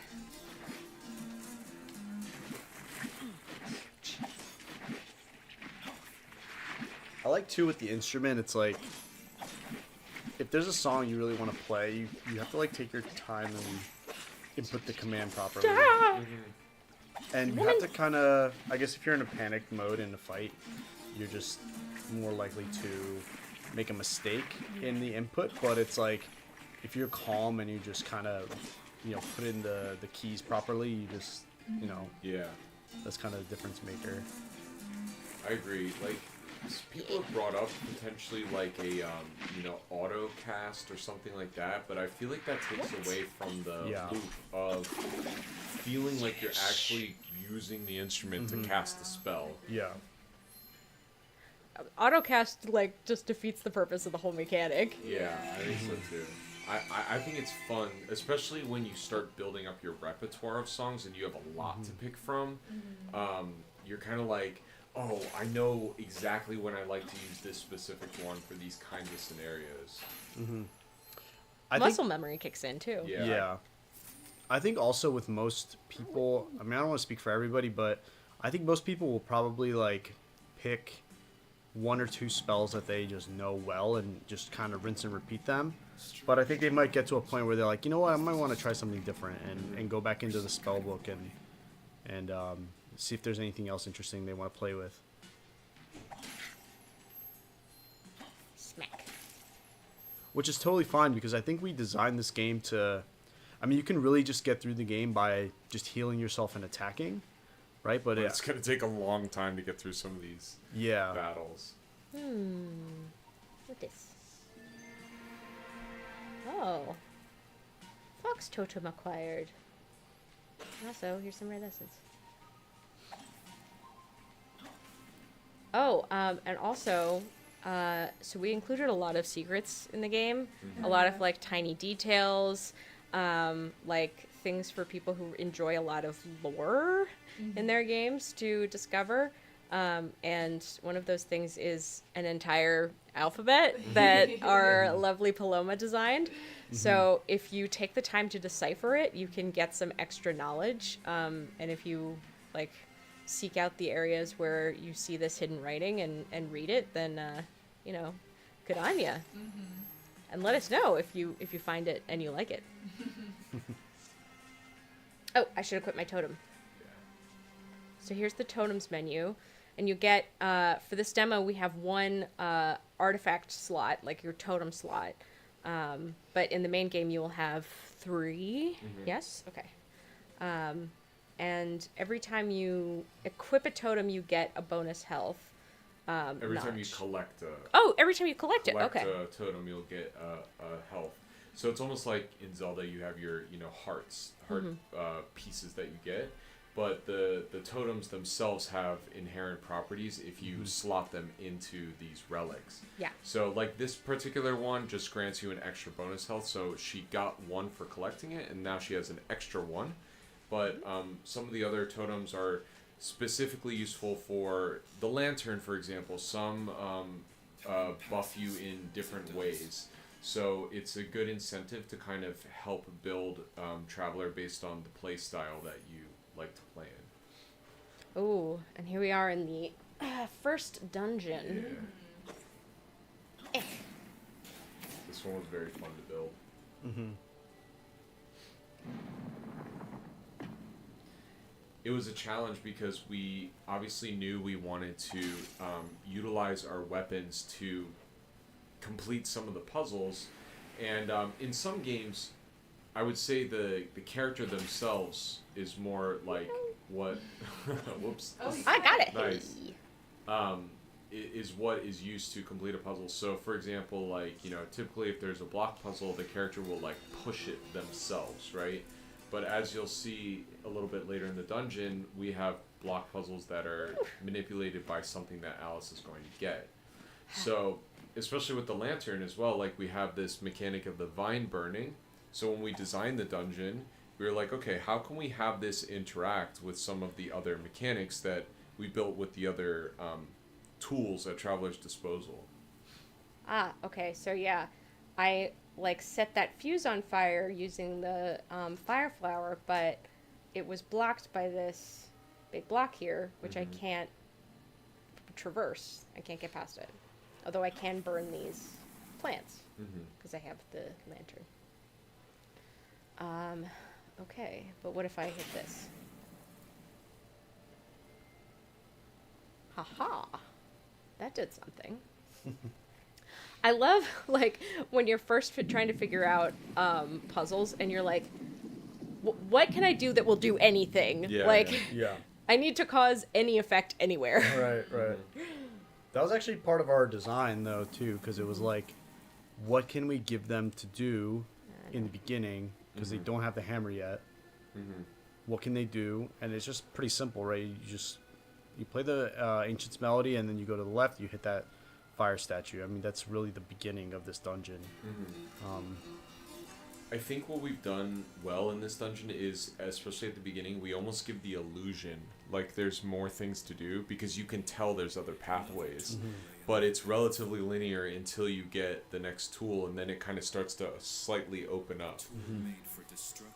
I like too with the instrument. It's like if there's a song you really want to play, you have to like take your time and input the command properly. And you have to kind of, I guess, if you're in a panicked mode in a fight, you're just more likely to make a mistake in the input. But it's like if you're calm and you just kind of, put in the keys properly, you just, Yeah, that's kind of the difference maker. I agree. Like, people have brought up potentially like a, auto cast or something like that, but I feel like that takes away from the loop of feeling like you're actually using the instrument to cast the spell. Yeah. Autocast, like, just defeats the purpose of the whole mechanic. Yeah, I think so too. I think it's fun, especially when you start building up your repertoire of songs and you have a lot to pick from. You're kind of like, oh, I know exactly when I like to use this specific one for these kinds of scenarios. Muscle memory kicks in, too. Yeah. I think also with most people, I mean, I don't want to speak for everybody, but I think most people will probably like pick 1 or 2 spells that they just know well and just kind of rinse and repeat them. But I think they might get to a point where they're like, you know what, I might want to try something different and go back into the spell book and see if there's anything else interesting they want to play with. Smack. Which is totally fine because I think we designed this game to, I mean, you can really just get through the game by just healing yourself and attacking, right? But It's going to take a long time to get through some of these battles. What this? Oh. Fox totem acquired. Also, here's some red essence. Oh, and also, so we included a lot of secrets in the game, a lot of like tiny details, like things for people who enjoy a lot of lore in their games to discover. And one of those things is an entire alphabet that our lovely Paloma designed. So if you take the time to decipher it, you can get some extra knowledge. And if you like seek out the areas where you see this hidden writing and read it, then you know, good on ya. And let us know if you find it and you like it. Oh, I should equip my totem. So here's the totems menu. And you get, for this demo, we have one artifact slot, like your totem slot. But in the main game, you will have 3. Yes? Okay. And every time you equip a totem, you get a bonus health. Every time you notch. collect a... Oh, every time you collect it. Okay. a totem, you'll get a health. So it's almost like in Zelda, you have your, heart pieces that you get. But the totems themselves have inherent properties if you slot them into these relics. Yeah. So like this particular one just grants you an extra bonus health. So she got 1 for collecting it, and now she has an extra 1. But some of the other totems are specifically useful for the lantern, for example. Some buff you in different ways. So it's a good incentive to kind of help build Traveler based on the play style that you like to play in. Oh, and here we are in the first dungeon. Yeah. This one was very fun to build. It was a challenge because we obviously knew we wanted to utilize our weapons to complete some of the puzzles, and in some games I would say the character themselves is more like what whoops I got it. Nice. Is what is used to complete a puzzle. So for example, like, typically if there's a block puzzle, the character will like push it themselves, right? But as you'll see a little bit later in the dungeon, we have block puzzles that are manipulated by something that Alice is going to get. So especially with the lantern as well, like we have this mechanic of the vine burning. So when we designed the dungeon, we were like, okay, how can we have this interact with some of the other mechanics that we built with the other tools at Traveler's disposal? Ah, okay. So yeah, I like set that fuse on fire using the fire flower, but it was blocked by this big block here, which I can't traverse. I can't get past it. Although I can burn these plants because I have the lantern. Okay, but what if I hit this? Haha, that did something. I love, like, when you're first trying to figure out puzzles and you're like, what can I do that will do anything? Yeah, Yeah. I need to cause any effect anywhere. Right. That was actually part of our design, though, too, because it was like, what can we give them to do in the beginning, because they don't have the hammer yet. What can they do? And it's just pretty simple, right? You play the Ancient's Melody, and then you go to the left, you hit that fire statue. I mean, that's really the beginning of this dungeon. I think what we've done well in this dungeon is, especially at the beginning, we almost give the illusion like there's more things to do, because you can tell there's other pathways, but it's relatively linear until you get the next tool, and then it kind of starts to slightly open up.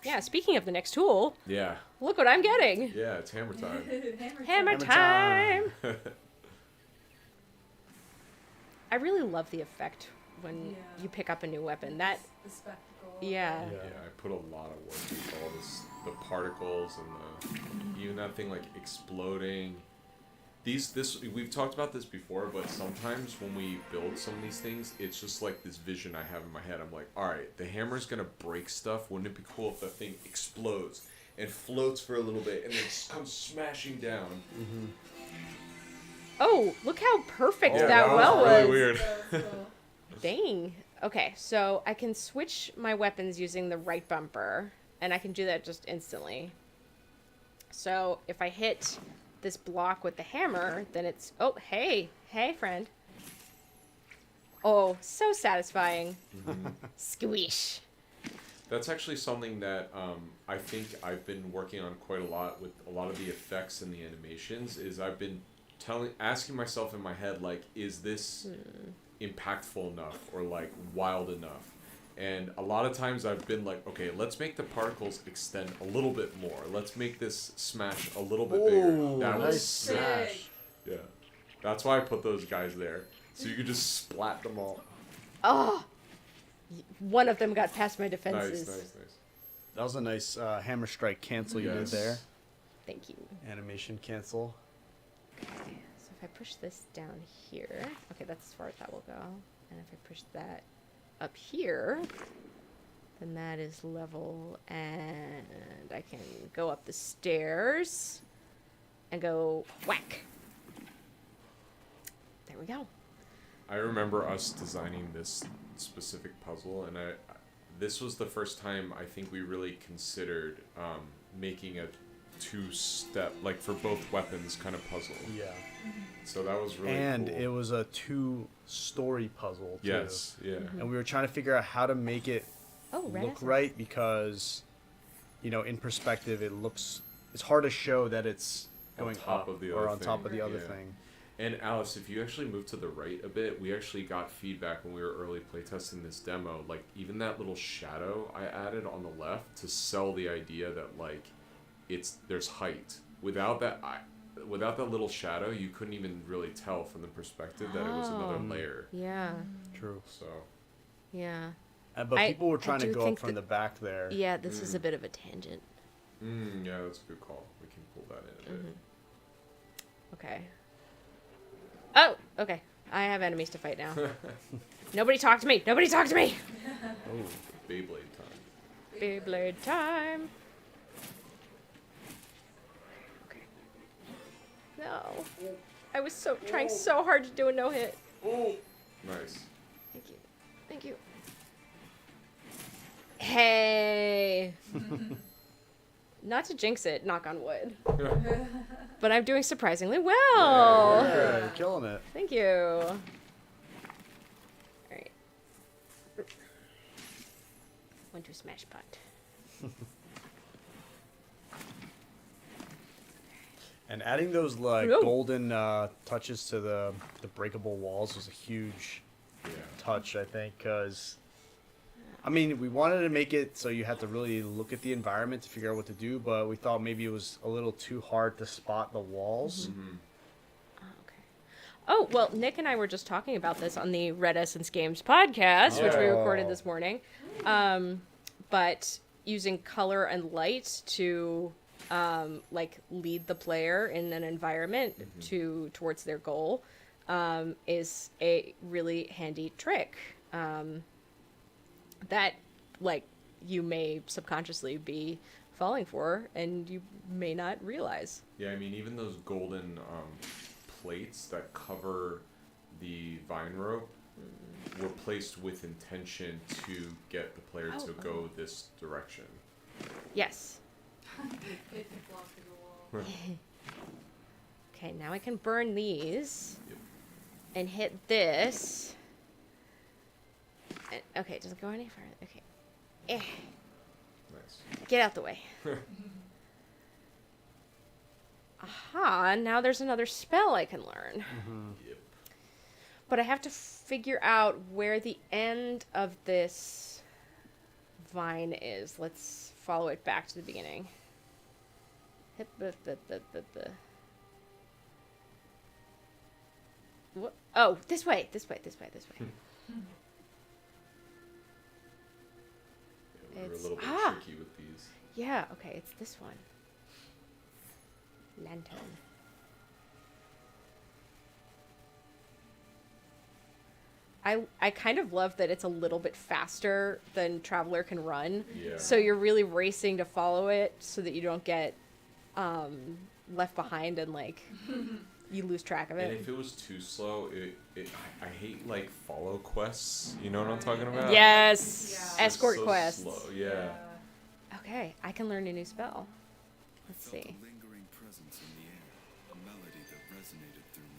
Yeah, speaking of the next tool, Yeah. look what I'm getting. Yeah, it's hammer time. Hammer time! I really love the effect when you pick up a new weapon. That, The spectacle. yeah. Yeah, I put a lot of work into all this, the particles and even that thing like exploding. We've talked about this before, but sometimes when we build some of these things, it's just like this vision I have in my head. I'm like, all right, the hammer's gonna break stuff. Wouldn't it be cool if the thing explodes and floats for a little bit and then comes smashing down? Oh, look how perfect Yeah, that well was was. really weird. Dang. Okay, so I can switch my weapons using the right bumper, and I can do that just instantly. So if I hit this block with the hammer, then it's... Oh, hey. Hey, friend. Oh, so satisfying. Squish. That's actually something that I think I've been working on quite a lot with a lot of the effects and the animations. Is I've been asking myself in my head, like, is this impactful enough or like wild enough? And a lot of times I've been like, okay, let's make the particles extend a little bit more. Let's make this smash a little bit bigger. That was sick. smash. Yeah, that's why I put those guys there, so you could just splat them all. Oh, one of them got past my defenses. Nice. That was a nice hammer strike cancel you did Yes. there. Thank you. Animation cancel. Okay, so if I push this down here, okay, that's as far as that will go. And if I push that up here, then that is level, and I can go up the stairs and go whack. There we go. I remember us designing this specific puzzle, and this was the first time I think we really considered making a two-step, like for both weapons, kind of puzzle. Yeah. So that was really And cool. it was a 2-story puzzle, too. Yes, yeah. And we were trying to figure out how to make it Oh, look Renaissance. right because, in perspective, it's hard to show that it's On going top up of the or other on top thing, of the other yeah. thing. And Alice, if you actually move to the right a bit, we actually got feedback when we were early playtesting this demo. Like, even that little shadow I added on the left to sell the idea that, like, there's height. Without that little shadow, you couldn't even really tell from the perspective that it was another Oh. layer. Yeah, True. So, yeah. But people were trying to do go up think from that- the back there. Yeah, this is a bit of a tangent. yeah, that's a good call. We can pull that in a bit. Okay. Oh, okay. I have enemies to fight now. Nobody talk to me! Nobody talk to me! Oh. Beyblade time. Beyblade time. Okay. No. I was trying so hard to do a no-hit. Nice. Thank you. Thank you. Hey. Not to jinx it, knock on wood. But I'm doing surprisingly well. Yeah, you're killing it. Thank you. All right. 1-2 smash pot. And adding those like Ooh. golden touches to the breakable walls was a huge Yeah. touch, I think, because we wanted to make it so you had to really look at the environment to figure out what to do, but we thought maybe it was a little too hard to spot the walls. Okay. Oh, well, Nick and I were just talking about this on the Red Essence Games podcast, which we recorded this morning. But using color and light to lead the player in an environment towards their goal is a really handy trick that you may subconsciously be falling for and you may not realize. Yeah, even those golden plates that cover the vine rope were placed with intention to get the player to go this direction. Yes. Okay, now I can burn these Yep. and hit this. Okay, it doesn't go any further. Okay. Nice. Get out the way. Aha, now there's another spell I can learn. Yep. But I have to figure out where the end of this vine is. Let's follow it back to the beginning. What? Oh, this way. This way. Yeah, we were a It's- little bit ah! tricky with these. Yeah, okay, it's this one. Lantern. I kind of love that it's a little bit faster than Traveler can run. Yeah. So you're really racing to follow it so that you don't get left behind and you lose track of And it. if it was too slow, I hate follow quests. You know what I'm talking about? Yes! Yeah. Escort So quests. slow, yeah. Okay, I can learn a new spell. Let's Felt see. a lingering presence in the air, a melody that resonated through me.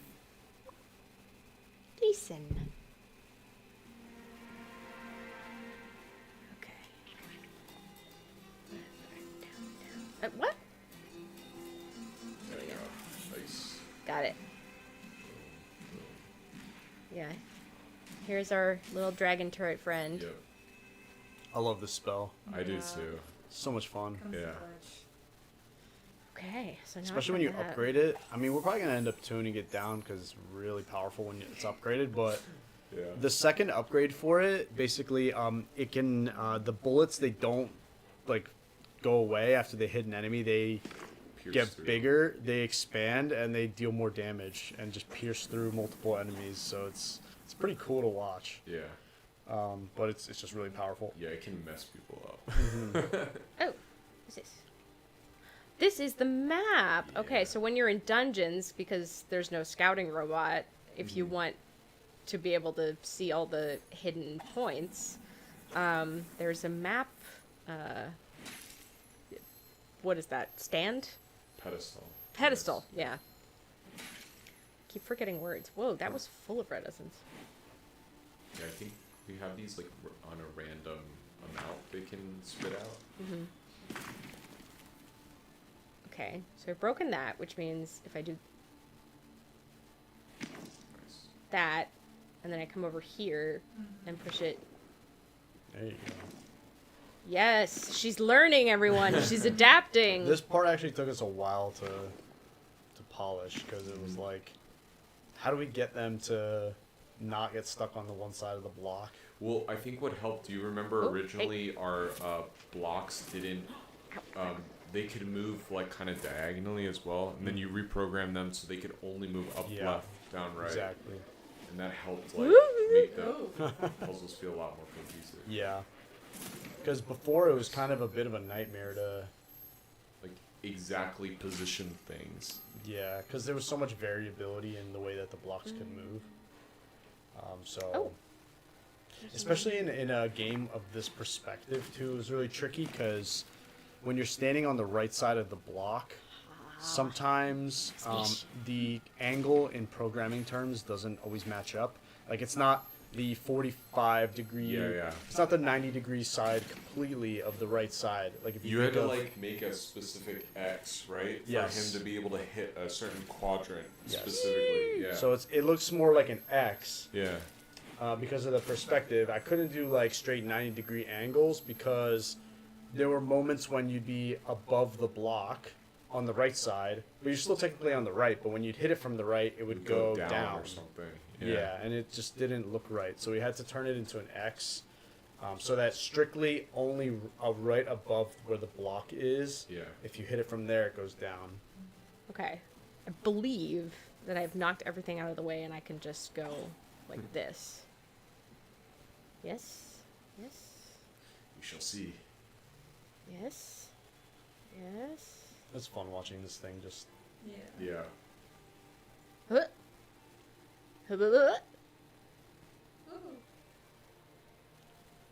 Listen. Okay. What? There we go. Nice. Got it. Yeah. Here's our little dragon turret friend. Yep. I love this spell. I do too. So much fun. Yeah. Okay, so now Especially I when you have that. upgrade it. I mean, we're probably going to end up tuning it down because it's really powerful when it's upgraded. But Yeah. the second upgrade for it, basically, it can, the bullets, they don't, like, go away after they hit an enemy. They Pierce get through. bigger, they expand, and they deal more damage and just pierce through multiple enemies. So it's pretty cool to watch. Yeah. But it's just really powerful. Yeah, it can mess people up. Oh, what's this? This is the map. Okay, Yeah. so when you're in dungeons, because there's no scouting robot, if you want to be able to see all the hidden points, there's a map. What is that? Stand? Pedestal. Pedestal, yeah. Keep forgetting words. Whoa, that was full of reticence. Yeah, I think we have these like on a random amount they can spit out. Okay, so I've broken that, which means if I do Nice. that, and then I come over here and push it. There you go. Yes, she's learning, everyone. She's adapting. This part actually took us a while to polish because it was like, how do we get them to not get stuck on the one side of the block? Well, I think what helped, do you remember Oh, hey. originally our blocks didn't, they could move like kind of diagonally as well, and then you reprogram them so they could only move up, Yeah. left, down, right. Exactly. And that helped like Woo! make the puzzles feel a lot more cohesive. Yeah. Because before it was kind of a bit of a nightmare to, Like exactly position things. yeah, because there was so much variability in the way that the blocks could move. So, Oh. especially in a game of this perspective too, it was really tricky because when you're standing on the right side of the block, sometimes the angle in programming terms doesn't always match up. Like it's not the 45 degree, Yeah. it's not the 90 degree side completely of the right side. Like if You had think to of- like make a specific X, right? For Yes. him to be able to hit a certain quadrant Yes. specifically. Yeah. So it looks more like an X yeah. because of the perspective. I couldn't do like straight 90 degree angles because there were moments when you'd be above the block on the right side, but you're still technically on the right. But when you'd hit it from the right, it would go down. or something. Yeah, and it just didn't look right. So we had to turn it into an X, so that strictly only right above where the block is. Yeah. If you hit it from there, it goes down. Okay. I believe that I've knocked everything out of the way and I can just go like this. Yes. Yes. We shall see. Yes. Yes. It's fun watching this thing just. Yeah. Huh. Huh.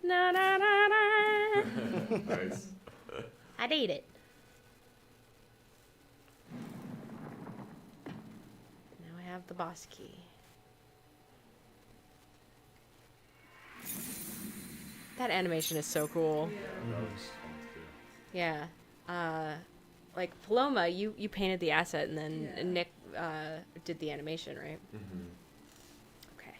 Na na na na. Nice. I did it. Now I have the boss key. That animation is so cool. That was fun too. Yeah. Like Paloma, you painted the asset and then Nick did the animation, right? Mm-hmm. Okay.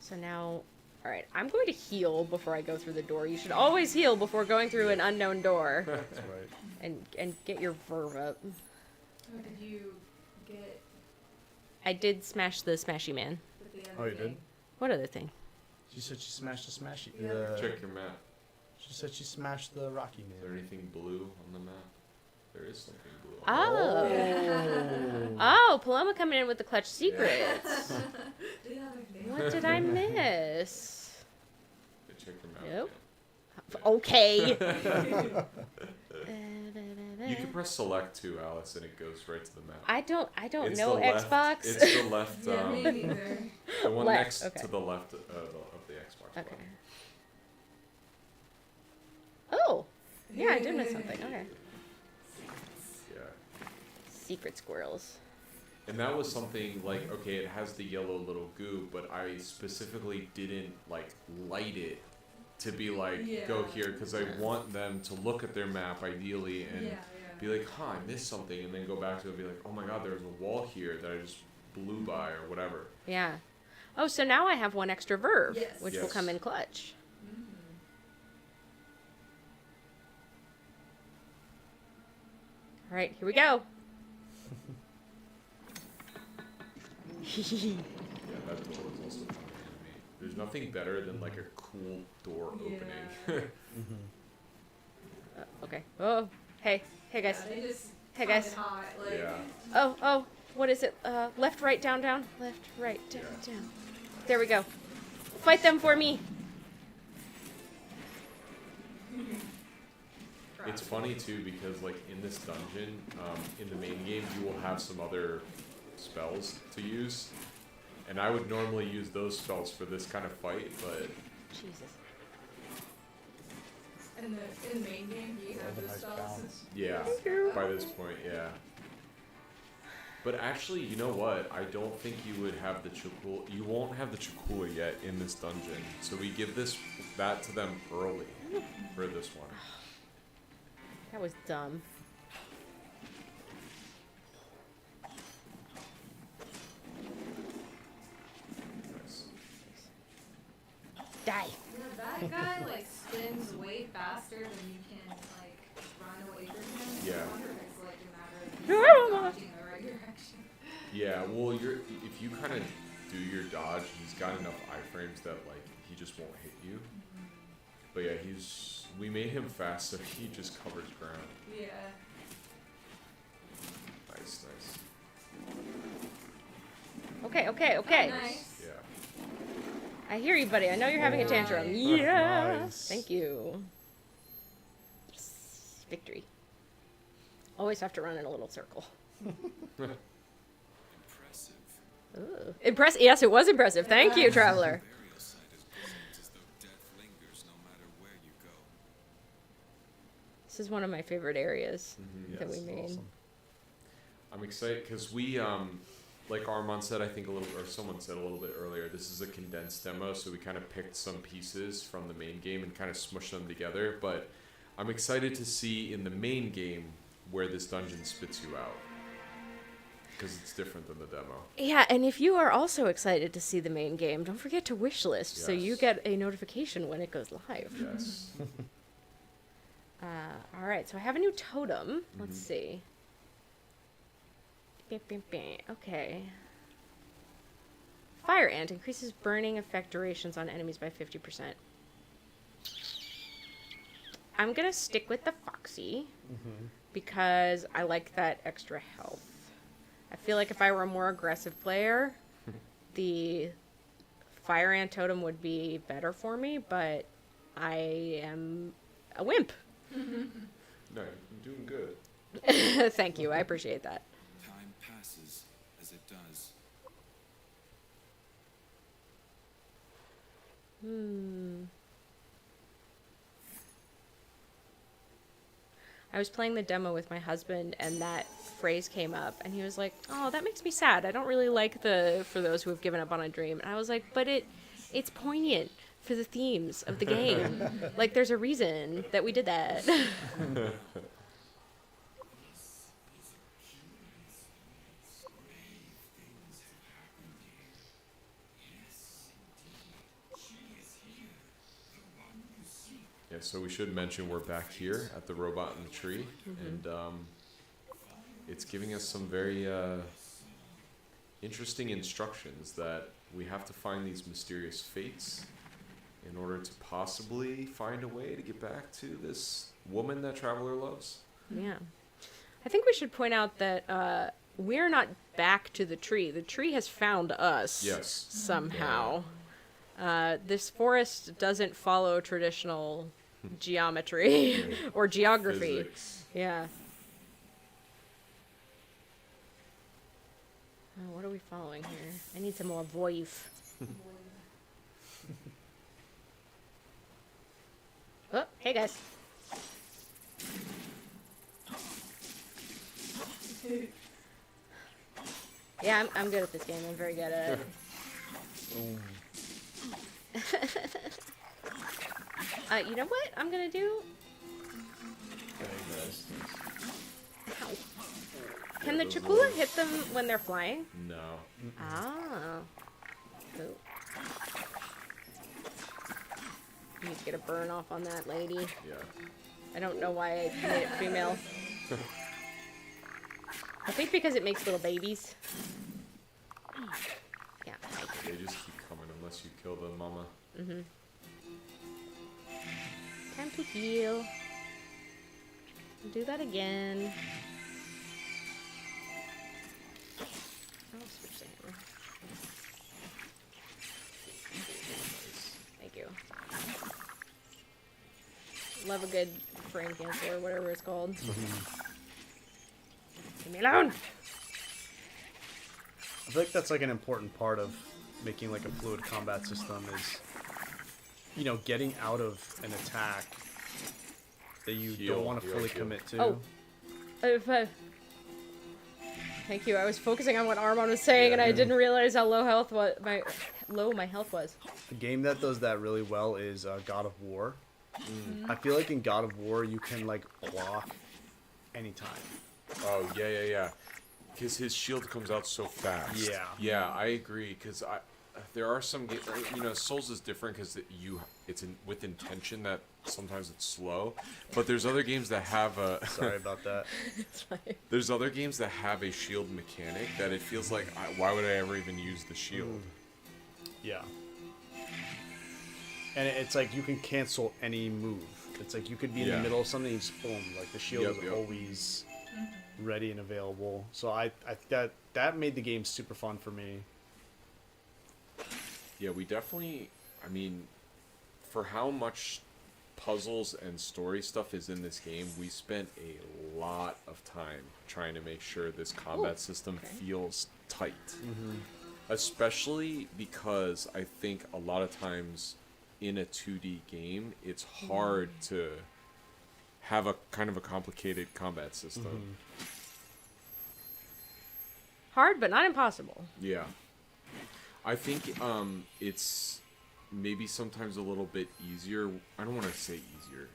So now, all right, I'm going to heal before I go through the door. You should always heal before going through an unknown door That's right. and get your verve up. Or did you get I did smash the Smashy Man. with the Oh, other you thing? did? What other thing? She said she smashed the smashy. Check your map. She said she smashed the Rocky Is there Man. anything blue on the map? There is something blue. Oh. Oh, Paloma coming in with the clutch secrets. The other thing. What did I miss? Check your map. Nope. yeah. Okay. You can press select too, Alice, and it goes right to the map. I don't It's know the left- Xbox. It's the left. Yeah, me neither. The one Left, next okay. to the left of the Xbox. Okay. button. Oh. Yeah, I did miss something. Okay. Yeah. secret squirrels. And that was something like, okay, it has the yellow little goo, but I specifically didn't like light it to be like, go here, because I want them to look at their map ideally and be like, huh, I missed something, and then go back to it and be like, oh my god, there's a wall here that I just blew by or whatever. Yeah. Oh, so now I have one extra verve, which will Yes. come in clutch. All right, here we go. Yeah, that door was also fun to me. There's nothing better than like a cool door opening. Okay. Oh, hey, guys. They just Hey, guys. sounded hot, like, Yeah. Oh, what is it? Left, right, down, down. Left, right, down, down. There we go. Fight them for me. It's funny too because like in this dungeon, in the main game, you will have some other spells to use, and I would normally use those spells for this kind of fight, but Jesus. In the main game, do you have those spells? yeah, by this point, yeah. But actually, you know what? I don't think you would have the chukul. You won't have the chukula yet in this dungeon, so we give that to them early for this one. That was dumb. Nice. Die. That guy like spins way faster than you can like run away from him. Yeah. I wonder if it's like a matter of dodging the right direction. Yeah, well, if you kind of do your dodge, he's got enough iframes that like he just won't hit you. But yeah, we made him fast, so he just covers ground. Yeah. Nice. Okay. Oh, nice. Yeah. I hear you, buddy. I know you're having a tantrum. Yeah. Nice. Thank you. Yes. Victory. Always have to run in a little circle. Impressive. Ooh. Impressive. Yes, it was impressive. Thank you, traveler. Burial site is preserved as though death lingers no matter where you go. This is one of my favorite areas that we Yes, made. awesome. I'm excited because we, like Armand said, I think or someone said a little bit earlier, this is a condensed demo, so we kind of picked some pieces from the main game and kind of smushed them together. But I'm excited to see in the main game where this dungeon spits you out, because it's different than the demo. Yeah, and if you are also excited to see the main game, don't forget to wishlist so you Yes. get a notification when it goes live. Yes. All right, so I have a new totem. Let's see. Okay. Fire Ant increases burning effect durations on enemies by 50%. I'm going to stick with the Foxy because I like that extra health. I feel like if I were a more aggressive player, the Fire Ant totem would be better for me, but I am a wimp. No, you're doing good. Thank you, I appreciate that. Time passes as it does. I was playing the demo with my husband, and that phrase came up, and he was like, "Oh, that makes me sad. I don't really like the for those who have given up on a dream." And I was like, "But it's poignant for the themes of the game. Like, there's a reason that we did that." Yeah, so we should mention we're back here at the robot in the tree, and it's giving us some very interesting instructions that we have to find these mysterious fates in order to possibly find a way to get back to this woman that Traveler loves. Yeah. I think we should point out that we're not back to the tree. The tree has found us. Yes. Somehow. This forest doesn't follow traditional geometry or geography. Physics. Yeah. Oh, what are we following here? I need some more voice. Oh, hey guys. Yeah, I'm good at this game. I'm very good at it. You know what I'm gonna do? Ow. Can the Chikula hit them when they're flying? No. Ah. Ooh. You need to get a burn off on that lady. Yeah. I don't know why I made it female. I think because it makes little babies. Yeah. They just keep coming unless you kill the mama. Mm-hmm. Time to heal. Do that again. I'll switch the hammer. Thank you. Love a good frame cancel or whatever it's called. Leave me alone! I feel like that's like an important part of making like a fluid combat system is, you know, getting out of an attack that you don't want to fully commit to. Oh. Thank you. I was focusing on what Armand was saying, and I didn't realize how low my health was. A game that does that really well is God of War. I feel like in God of War you can like block anytime. Oh, yeah. Because his shield comes out so fast. Yeah. Yeah, I agree. Because there are some games, you know, Souls is different because it's with intention that sometimes it's slow. But there's other games that have a. Sorry about that. It's fine. There's other games that have a shield mechanic that it feels like, why would I ever even use the shield? Yeah. And it's like you can cancel any move. It's like you could be in the middle of something and just boom, like the shield is always ready and available. So I that made the game super fun for me. Yeah, we definitely, I mean, for how much puzzles and story stuff is in this game, we spent a lot of time trying to make sure this combat system feels tight. Especially because I think a lot of times in a 2D game, it's hard to have a kind of a complicated combat system. Hard, but not impossible. Yeah. I think it's maybe sometimes a little bit easier. I don't want to say easier.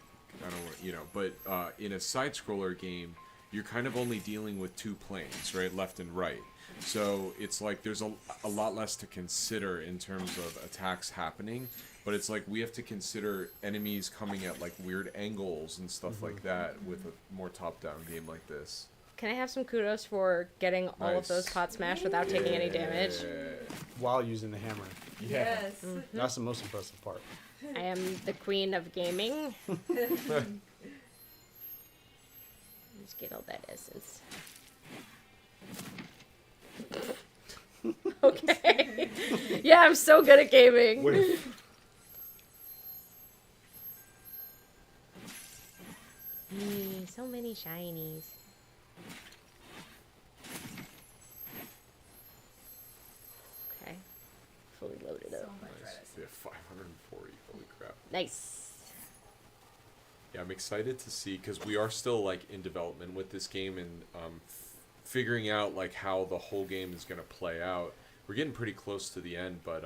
I don't want, you know, but in a side scroller game, you're kind of only dealing with two planes, right? Left and right. So it's like there's a lot less to consider in terms of attacks happening, but it's like we have to consider enemies coming at like weird angles and stuff like that with a more top-down game like this. Can I have some kudos for getting all of those pots smashed without taking any damage? While using the hammer. Yes. That's the most impressive part. I am the queen of gaming. Just get all that essence. Okay. Yeah, I'm so good at gaming. So many shinies. Okay. Fully loaded up. Nice. Yeah, 540. Holy crap. Nice. Yeah, I'm excited to see, because we are still like in development with this game and figuring out like how the whole game is going to play out. We're getting pretty close to the end, but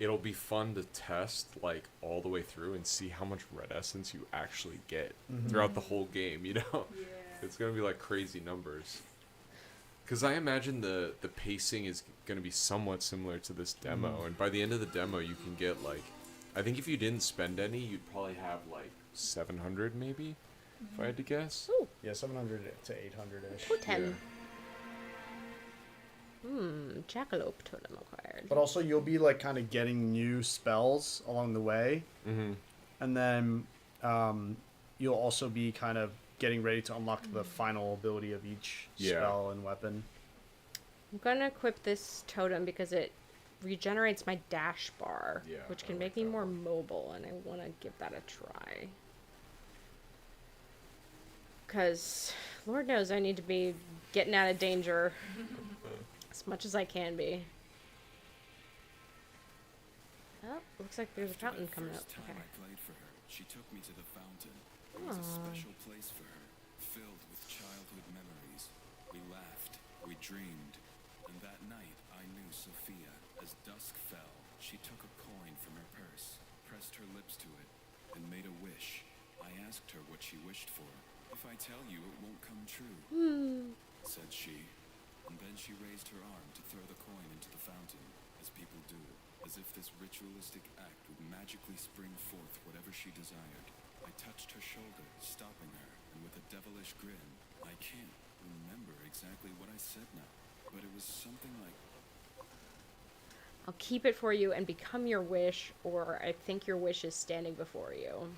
it'll be fun to test like all the way through and see how much red essence you actually get throughout the whole game, you know? Yeah. It's going to be like crazy numbers. Because I imagine the pacing is going to be somewhat similar to this demo, and by the end of the demo you can get like, I think if you didn't spend any, you'd probably have like 700 maybe, if I had to guess. Ooh, Yeah, 700 to 800-ish. 210. Jackalope totem acquired. But also you'll be like kind of getting new spells along the way. And then you'll also be kind of getting ready to unlock the final ability of each spell and weapon. I'm gonna equip this totem because it regenerates my dash bar, which can make me more mobile, and I want to give that a try. Because Lord knows I need to be getting out of danger as much as I can be. Oh, looks like there's a fountain coming up. First time I played for her, she took me to the fountain. It was a special place for her, filled with childhood memories. We laughed, we dreamed, and And that night, I knew Sophia. As dusk fell, she took a coin from her purse, pressed her lips to it, and made a wish. I asked her what she wished for. If I tell you, it won't come true, said she. And then she raised her arm to throw the coin into the fountain, as people do, as if this ritualistic act would magically spring forth whatever she desired. I touched her shoulder, stopping her, and with a devilish grin, I can't remember exactly what I said now, but it was something like, I'll keep it for you and become your wish, or I think your wish is standing before you.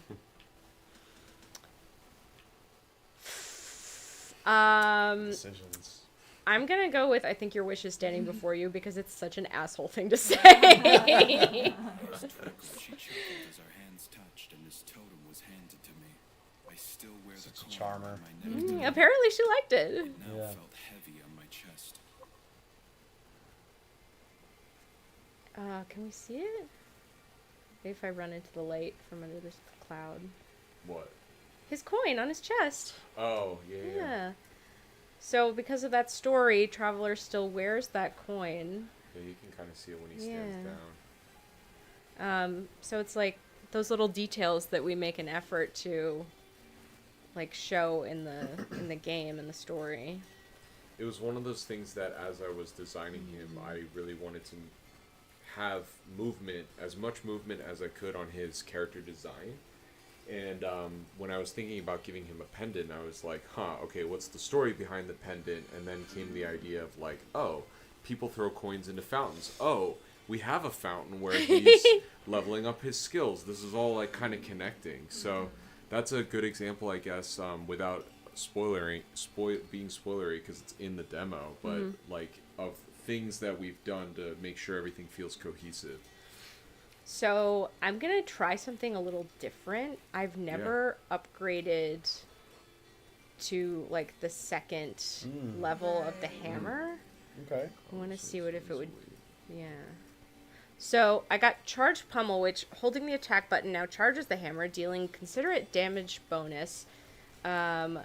Decisions. I'm gonna go with I think your wish is standing before you because it's such an asshole thing to say. she chuckled as our hands touched and this totem was handed to me. I still wear the Such a coin charmer. on my neck today. Apparently she liked it. It now Yeah. felt heavy on my chest. Can we see it? Maybe if I run into the light from under this cloud. What? His coin on his chest. Oh, yeah. Yeah. So because of that story, Traveler still wears that coin. Yeah, you can kind of see it when he stands Yeah. down. So it's like those little details that we make an effort to like show in the game and the story. It was one of those things that as I was designing him, I really wanted to have movement, as much movement as I could on his character design. And when I was thinking about giving him a pendant, I was like, okay, what's the story behind the pendant? And then came the idea of like, oh, people throw coins into fountains. Oh, we have a fountain where he's leveling up his skills. This is all like kind of connecting. So that's a good example, I guess, without being spoilery because it's in the demo, but like of things that we've done to make sure everything feels cohesive. So I'm gonna try something a little different. I've never upgraded to like the second level of the hammer. Okay. I want to see what if it would, yeah. So I got Charged Pummel, which holding the attack button now charges the hammer, dealing considerate damage bonus, a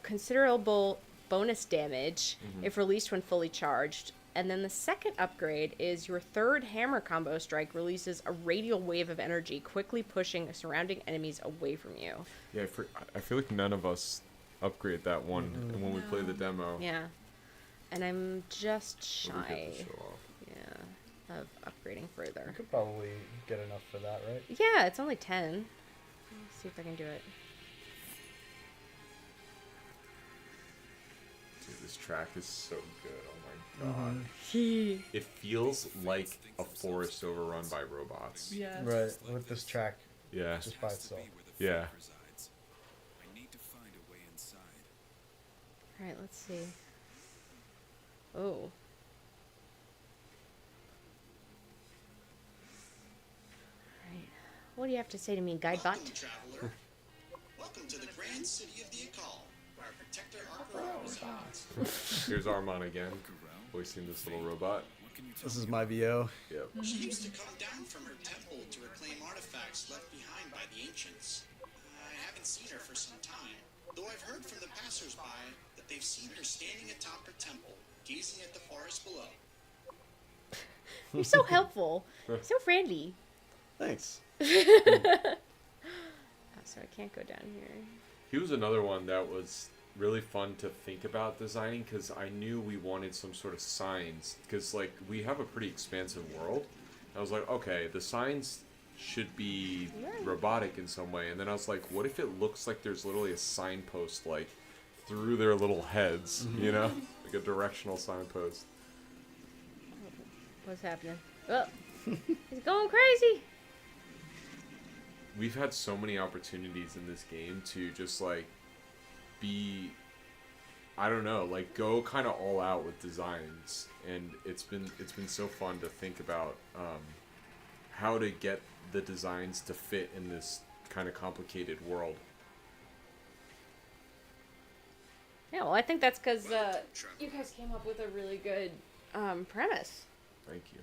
considerable bonus damage if released when fully charged. And then the second upgrade is your third hammer combo strike releases a radial wave of energy, quickly pushing surrounding enemies away from you. Yeah, I feel like none of us upgrade that one when we play the demo. Yeah. And I'm just But we shy, get to show off. yeah, of upgrading further. You could probably get enough for that, right? Yeah, it's only 10. Let's see if I can do it. Dude, this track is so good. Oh my god. It feels like a forest overrun by robots. Yes. Right. With this track Yeah. just by itself. Yeah. Resides. I need to find a way inside. Alright, let's see. Oh. Alright. What do you have to say to me, Guidebot? Welcome, traveler. Welcome to the grand city of the Akal, where our protector Arcora resides. Here's Armon again, voicing this little robot. What can you tell This me is my VO. Yep. She used to come down from her temple to reclaim artifacts left behind by the ancients. I haven't seen her for some time, though I've heard from the passersby that they've seen her standing atop her temple, gazing at the forest below. You're so helpful. So friendly. Thanks. Oh, so I can't go down here. He was another one that was really fun to think about designing because I knew we wanted some sort of signs because like we have a pretty expansive world. I was like, okay, the signs should be robotic in some way, and then I was like, what if it looks like there's literally a signpost like through their little heads, you know, like a directional signpost. What's happening? Oh, he's going crazy. We've had so many opportunities in this game to just like be, I don't know, like go kind of all out with designs, and it's been so fun to think about how to get the designs to fit in this kind of complicated world. Yeah, well, I think that's because you guys came up with a really good premise. Thank you.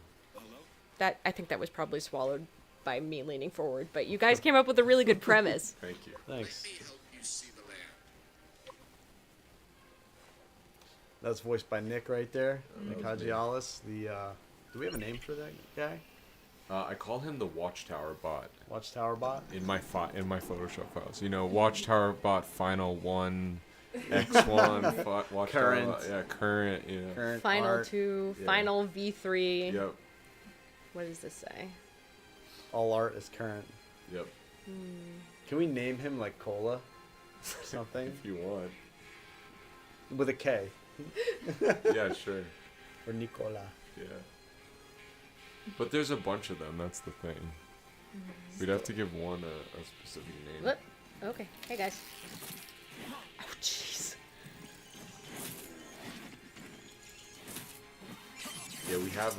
That I think that was probably swallowed by me leaning forward, but you guys came up with a really good premise. Thank you. Thanks. Let me help you see the land. That's voiced by Nick right there. Nick that was me. Hagialis. Do we have a name for that guy? I call him the Watchtower Bot Watchtower Bot? in my Photoshop files. You know, Watchtower Bot Final 1, X1, Watchtower Current. Bot, yeah, current, yeah. Current Final art. 2, Yeah. Final V3. Yep, What does this say? All art is current. yep. Can we name him like Cola? Or something? If you want. With a K. Yeah, sure. Or Nicola. Yeah. But there's a bunch of them, that's the thing. We'd have to give one a specific name. What? Okay. Hey, guys. Oh, jeez. Yeah, we have,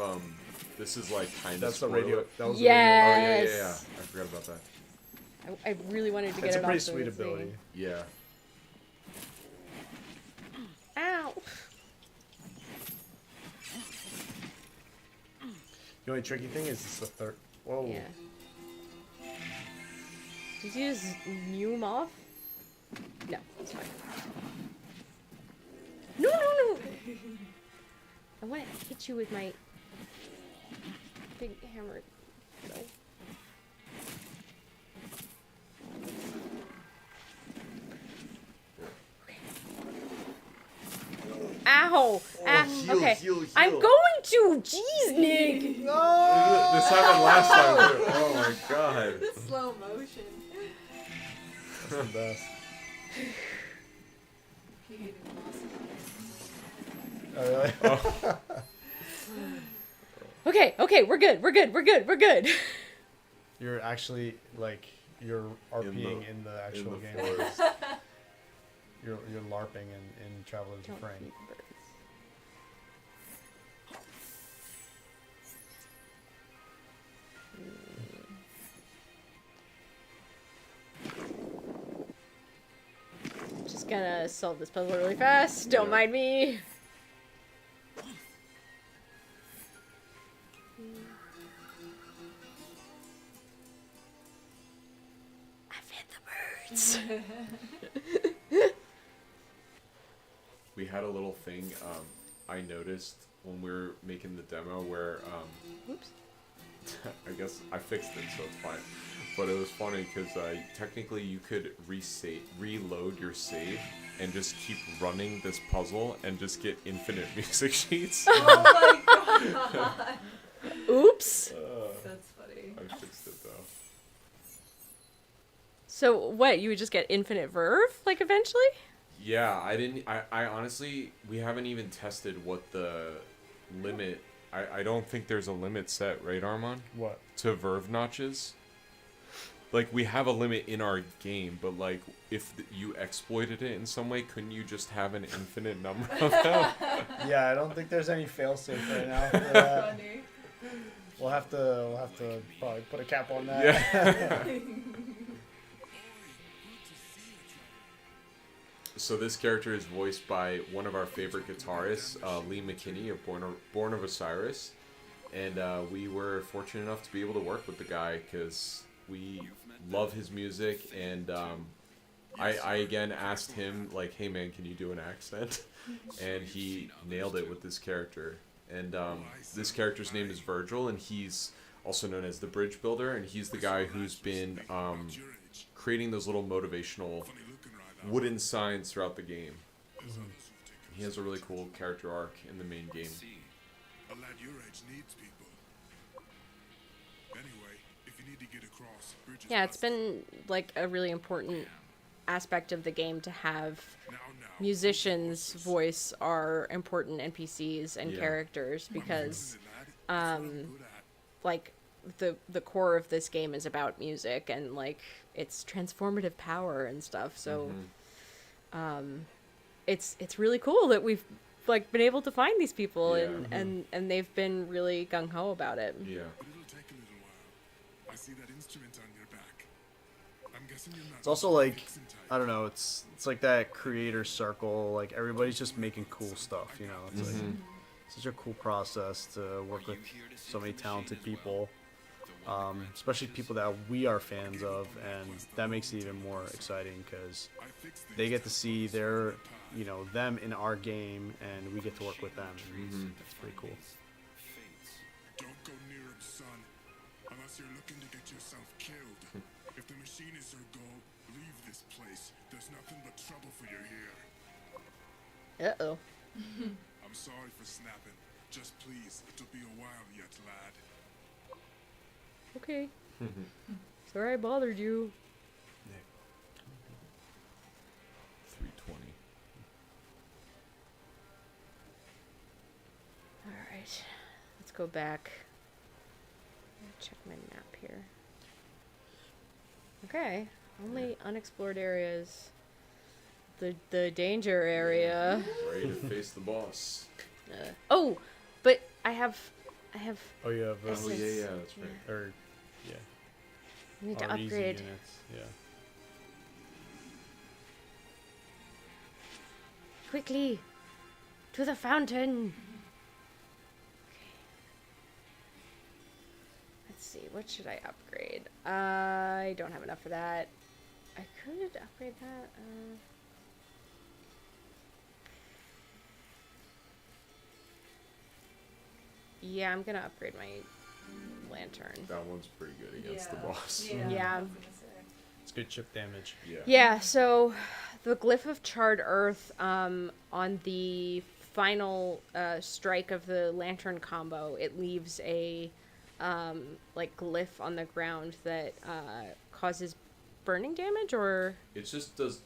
this is like kind of That's the radio. That was Oh, yeah, yeah, yeah. Yes. I forgot about that. I really wanted to the radio. get It's a it pretty off so sweet we could see. ability. Yeah. Ow. The only tricky thing is it's the third. Whoa. Yeah. Did you just new him off? No, it's fine. No, no, no! I want to hit you with my big hammer. No. Ow! Ah, heal, okay. heal, I'm heal. going to! Jeez, Nick! This happened last time too. Oh my god. Slow motion. That's the best. Oh, really? Okay, okay, we're good, we're good, we're good, we're good. You're actually, like, you're RPing in the actual in the game. forest. You're LARPing in Traveler's Refrain. Just gonna solve this puzzle really fast. Don't Yeah. mind me. I've hit the birds. We had a little thing I noticed when we were making the demo where Oops. I guess I fixed it, so it's fine. But it was funny because technically you could reload your save and just keep running this puzzle and just get infinite music sheets. Oh my god. Oops. That's funny. I fixed it though. So what? You would just get infinite verve, like eventually? Yeah, I honestly, we haven't even tested what the limit. I don't think there's a limit set, right, Armand? What? To verve notches. Like, we have a limit in our game, but, like, if you exploited it in some way, couldn't you just have an infinite number of them? Yeah, I don't think there's any failsafe right now for that. Funny. We'll have to probably put a cap on that. Yeah. So this character is voiced by one of our favorite guitarists, Lee McKinney of Born of Osiris. And we were fortunate enough to be able to work with the guy because we love his music. And I again asked him, like, hey man, can you do an accent? And he nailed it with this character. And this character's name is Virgil, and he's also known as the Bridge Builder. And he's the guy who's been creating those little motivational wooden signs throughout the game. He has a really cool character arc in the main game. A lad your age needs people. Anyway, if you need to get across, bridges Yeah, it's been like a really important aspect of the game to have musicians voice our important NPCs and Yeah. characters because like the core of this game is about music and like its transformative power and stuff. So it's really cool that we've like been able to find these people Yeah. and they've been really gung ho about it. Yeah. But it'll take a little while. I see that instrument on your back. I'm guessing you're not. It's also like, I don't know, it's like that creator circle, like everybody's just making cool stuff, you know. It's like such a cool process to work with so many talented people. Especially people that we are fans of, and that makes it even more exciting because they get to see their you know, them in our game, and we get to work with them. And That's pretty cool. Don't go near him, son. Unless you're looking to get yourself killed. If the machine is your goal, leave this place. There's nothing but trouble for you here. Uh-oh. I'm sorry for snapping. Just please, it'll be a while yet, lad. Okay. Sorry I bothered you. 320. Alright. Let's go back. Check my map here. Okay. Only unexplored areas. The danger area. Ready to face the boss. Oh! But I have... Oh, you have Oh Essence. yeah, that's right. or yeah, I need to our easy upgrade. units. Yeah. Quickly! To the fountain! Let's see, what should I upgrade? I don't have enough for that. I could upgrade that. Yeah, I'm gonna upgrade my lantern. That one's pretty good against the boss. Yeah. It's good chip damage. Yeah. Yeah, so the Glyph of Charred Earth on the final strike of the lantern combo, it leaves a like glyph on the ground that causes burning damage, or It just does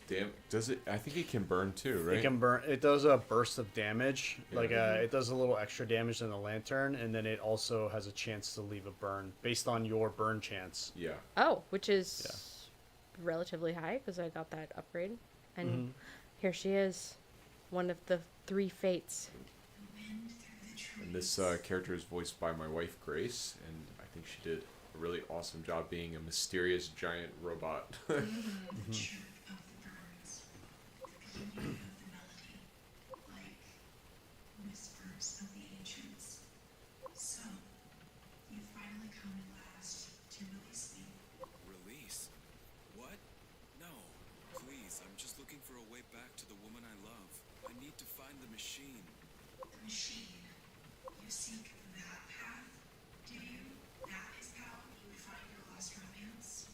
does it? I think it can burn too, right? It can burn. It does a burst of damage, like Yeah. it does a little extra damage than the lantern, and then it also has a chance to leave a burn based on your burn chance. Yeah. oh, which is relatively high because I got that upgrade, and here she is, one of the 3 fates. And this character is voiced by my wife Grace, and I think she did a really awesome job being a mysterious giant robot. Whispers of the ancients. So, you finally come at last to release me. Release? What? No. Please, I'm just looking for a way back to the woman I love. I need to find the machine. The machine. You seek that path, do you? That is how you would find your lost romance.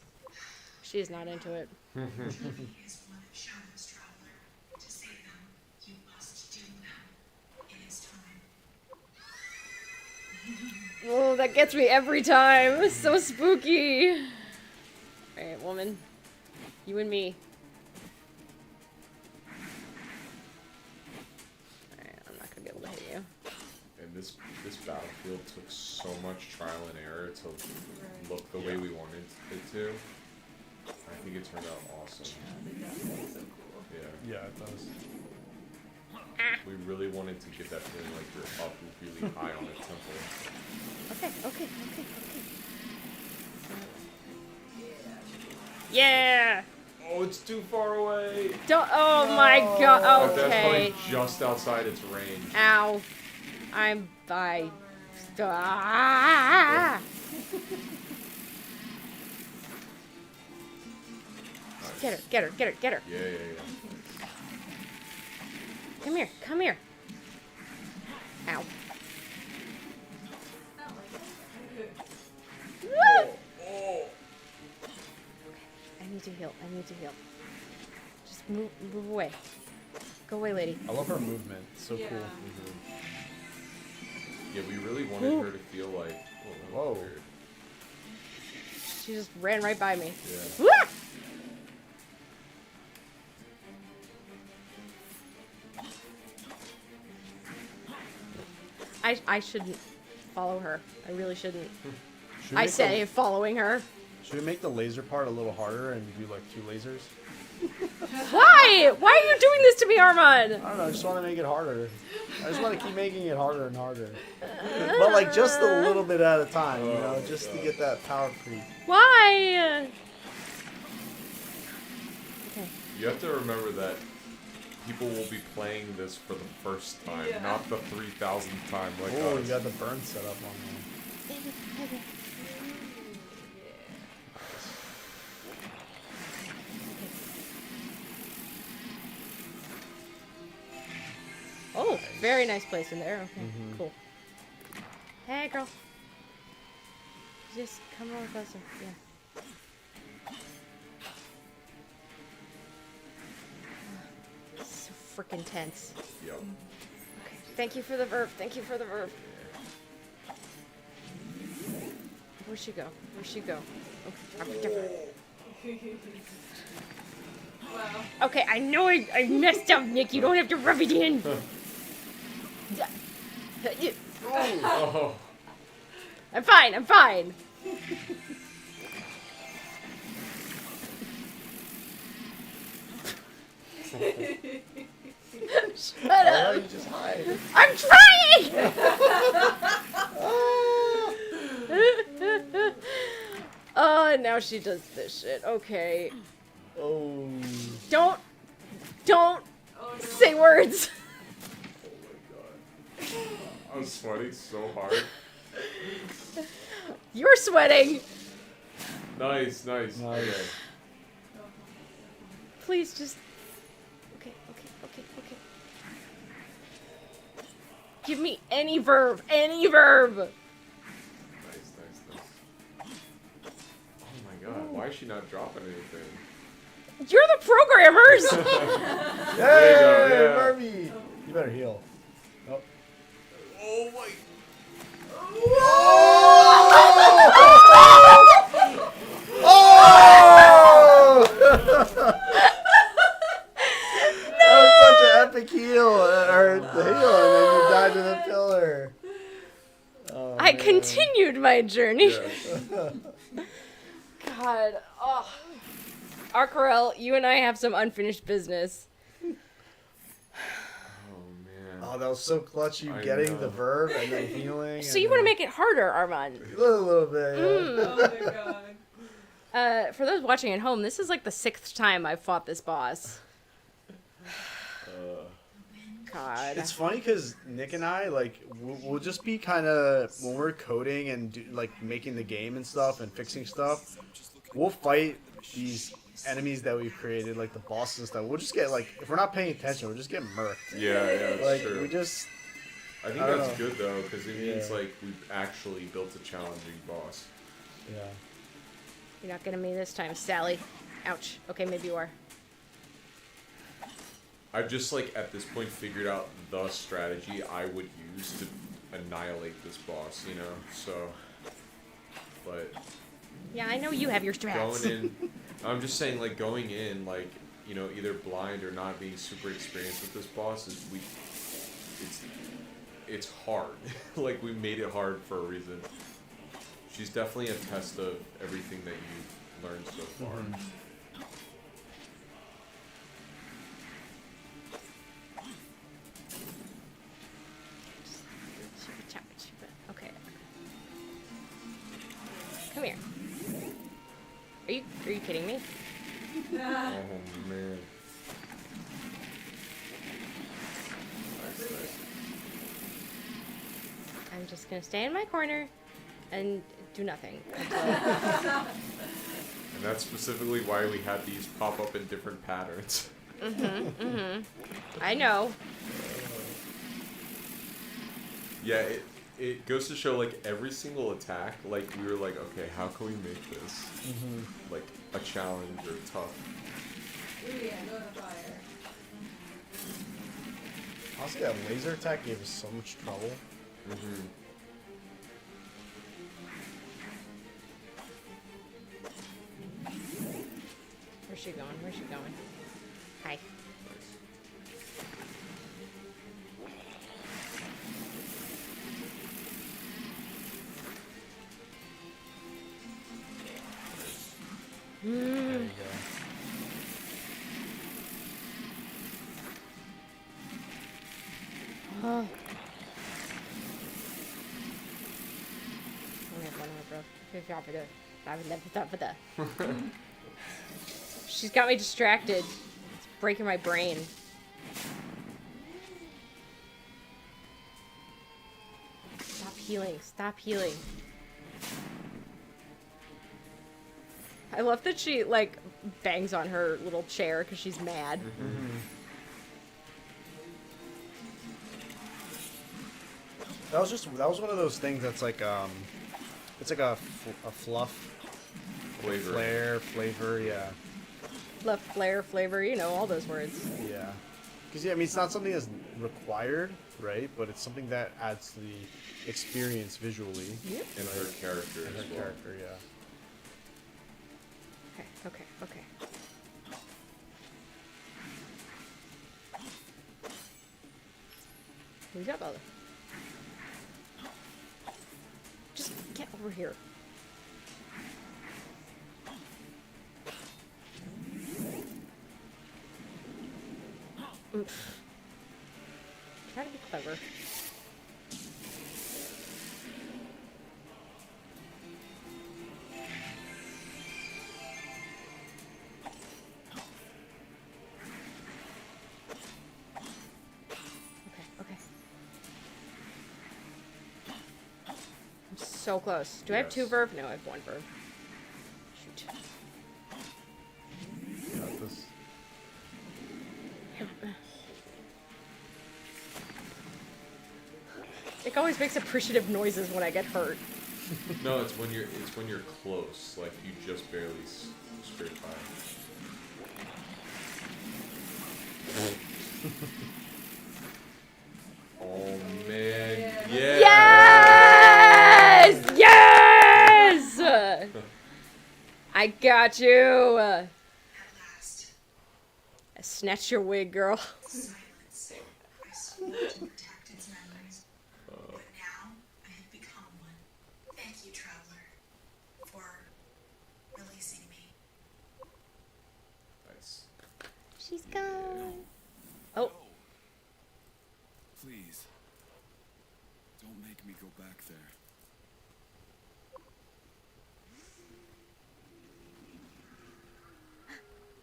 She's not into it. Your duty is one of Shadow's traveler. To save them, you must doom them. It is time. Oh, that gets me every time. It's so spooky. Alright, woman. You and me. Alright, I'm not gonna be able to hit you. And this battlefield took so much trial and error to look the way we wanted it to. I think it turned out awesome. Yeah. Yeah, it does. We really wanted to get that feeling like you're up really high on a temple. Okay. Yeah! Oh, it's too far away. Don't. Oh my god. That's Okay. probably just outside its range. Ow. I'm by. Ah! Nice. Get her. Yeah. Come here. Ow. Oh. I need to heal. Just move away. Go away, lady. I love her movement. It's so cool. Yeah, we really wanted her to feel like. Oh, Whoa. weird. She just ran right by me. Yeah. Wah! I shouldn't follow her. I really shouldn't. Should we I make say following her. Should we make the laser part a little harder and do like 2 lasers? Why? Why are you doing this to me, Armand? I don't know. I just want to make it harder. I just want to keep making it harder and harder. But like just a little bit at a time, you know, just to get that power creep. Why? Okay. You have to remember that people will be playing this for the first time, not the 3,000th time like Oh, us. you got the burn set up on there. Very nice place in there. Okay, cool. Hey, girl. Just come a little closer. Yeah. So freaking tense. Yep. Okay. Thank you for the verb. Thank you for the verb. Where'd she go? Where'd she go? Okay, Wow. okay, I know I messed up, Nick. You don't have to rub it in. Oh. I'm fine. I'm fine. Shut Why up. don't you just hide? I'm trying! Oh, now she does this shit. Okay. Oh. Don't Oh, no. say words. Oh my god. I'm sweating so hard. You're sweating. Nice. Okay. Please just. Okay. Give me any verb. Any verb. Nice. Oh my god, why is she not dropping anything? You're the programmers. Hey, There you go, yeah. Barbie! You better heal. Oh. Oh my. That was such an epic heal, or the heal, and then you died to the pillar. Oh, I man. continued my journey. Yes. God. Oh. Arkarel, you and I have some unfinished business. Oh man. Oh, that was so clutch, you I getting know. the verb and then healing. So you want to make it harder, Armand? A little bit, yeah. Oh my god. For those watching at home, this is like the 6th time I've fought this boss. God. It's funny because Nick and I, like, we'll just be kind of, when we're coding and, making the game and stuff and fixing stuff, we'll fight these enemies that we've created, like the bosses and stuff. We'll just get, like, if we're not paying attention, we'll just get murked. Yeah, that's Like, true. we just, I think I don't that's know. good though, because it means Yeah. like we've actually built a challenging boss. yeah. You're not getting me this time, Sally. Ouch. Okay, maybe you are. I've just like at this point figured out the strategy I would use to annihilate this boss, you know. So, but Yeah, I know you have your strats. going in, I'm just saying like going in like either blind or not being super experienced with this boss is it's hard. Like we made it hard for a reason. She's definitely a test of everything that you've learned so far. Okay. Come here. Are you kidding me? Oh man. Nice. I'm just gonna stay in my corner and do nothing. And that's specifically why we had these pop up in different patterns. I know. Yeah, it goes to show like every single attack, like we were like, okay, how can we make this like a challenge or tough? Ooh, yeah, go to fire. Honestly, that laser attack gave us so much trouble. Where's she going? Where's she going? Hi. There you go. Oh. She's got me distracted. It's breaking my brain. Stop healing. Stop healing. I love that she, like, bangs on her little chair because she's mad. That was one of those things that's like it's like a fluff Flavor. flavor, yeah. Fluff, flair, flavor, you know, all those words. Yeah. Because, yeah, I mean, it's not something that's required, right? But it's something that adds to the experience visually. Yep. And her character And as her well. character, yeah. Okay. Who's up, Bella? Just get over here. Oof. Try to be clever. Okay. I'm so close. Do I have 2 Yes. verb? No, I have 1 verb. Shoot. Got this. It always makes appreciative noises when I get hurt. No, it's when you're close, like you just barely scrape by. Oh man, yeah! Yes! I got you. At last, I snatched your wig, girl. silence. I swore to protect its memories. But now I have become one. Thank you, Traveler, for releasing me. Nice. She's gone. Oh, Please, don't make me go back there.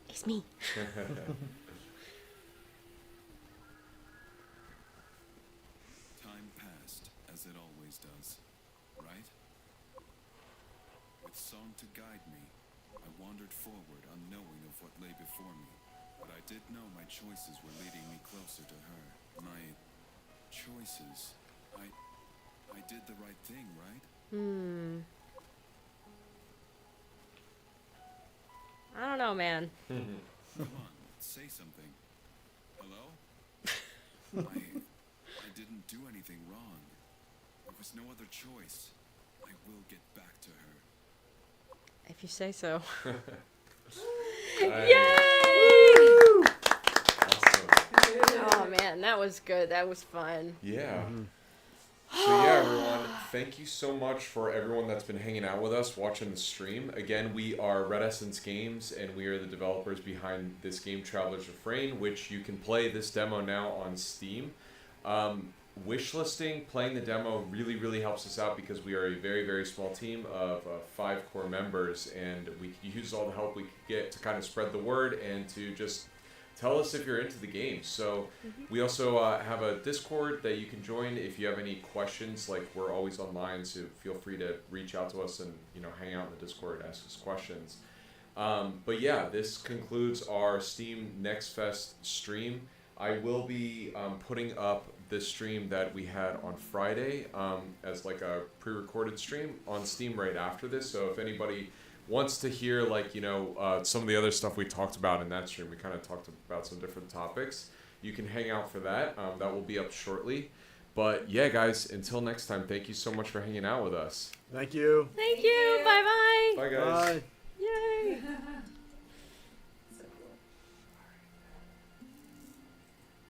it's me. Time passed, as it always does, right? With song to guide me, I wandered forward unknowing of what lay before me. But I did know my choices were leading me closer to her. My choices. I did the right thing, right? I don't know, man. Come on, say something. Hello? I didn't do anything wrong. There was no other choice. I will get back to her. If you say so. Nice. Yay! Awesome. Oh man, that was good. That was fun. Yeah. So yeah, everyone, thank you so much for everyone that's been hanging out with us, watching the stream. Again, we are Red Essence Games, and we are the developers behind this game, Traveler's Refrain, which you can play this demo now on Steam. Wishlisting, playing the demo really, really helps us out because we are a very, very small team of 5 core members, and we use all the help we could get to kind of spread the word and to just tell us if you're into the game. So we also have a Discord that you can join if you have any questions. Like, we're always online, so feel free to reach out to us and, you know, hang out in the Discord, ask us questions. But yeah, this concludes our Steam Next Fest stream. I will be putting up this stream that we had on Friday as like a pre-recorded stream on Steam right after this. So if anybody wants to hear, like, you know, some of the other stuff we talked about in that stream, we kind of talked about some different topics. You can hang out for that. That will be up shortly. But yeah, guys, until next time, thank you so much for hanging out with us. Thank you. Thank you. Bye bye. Bye, guys. Bye.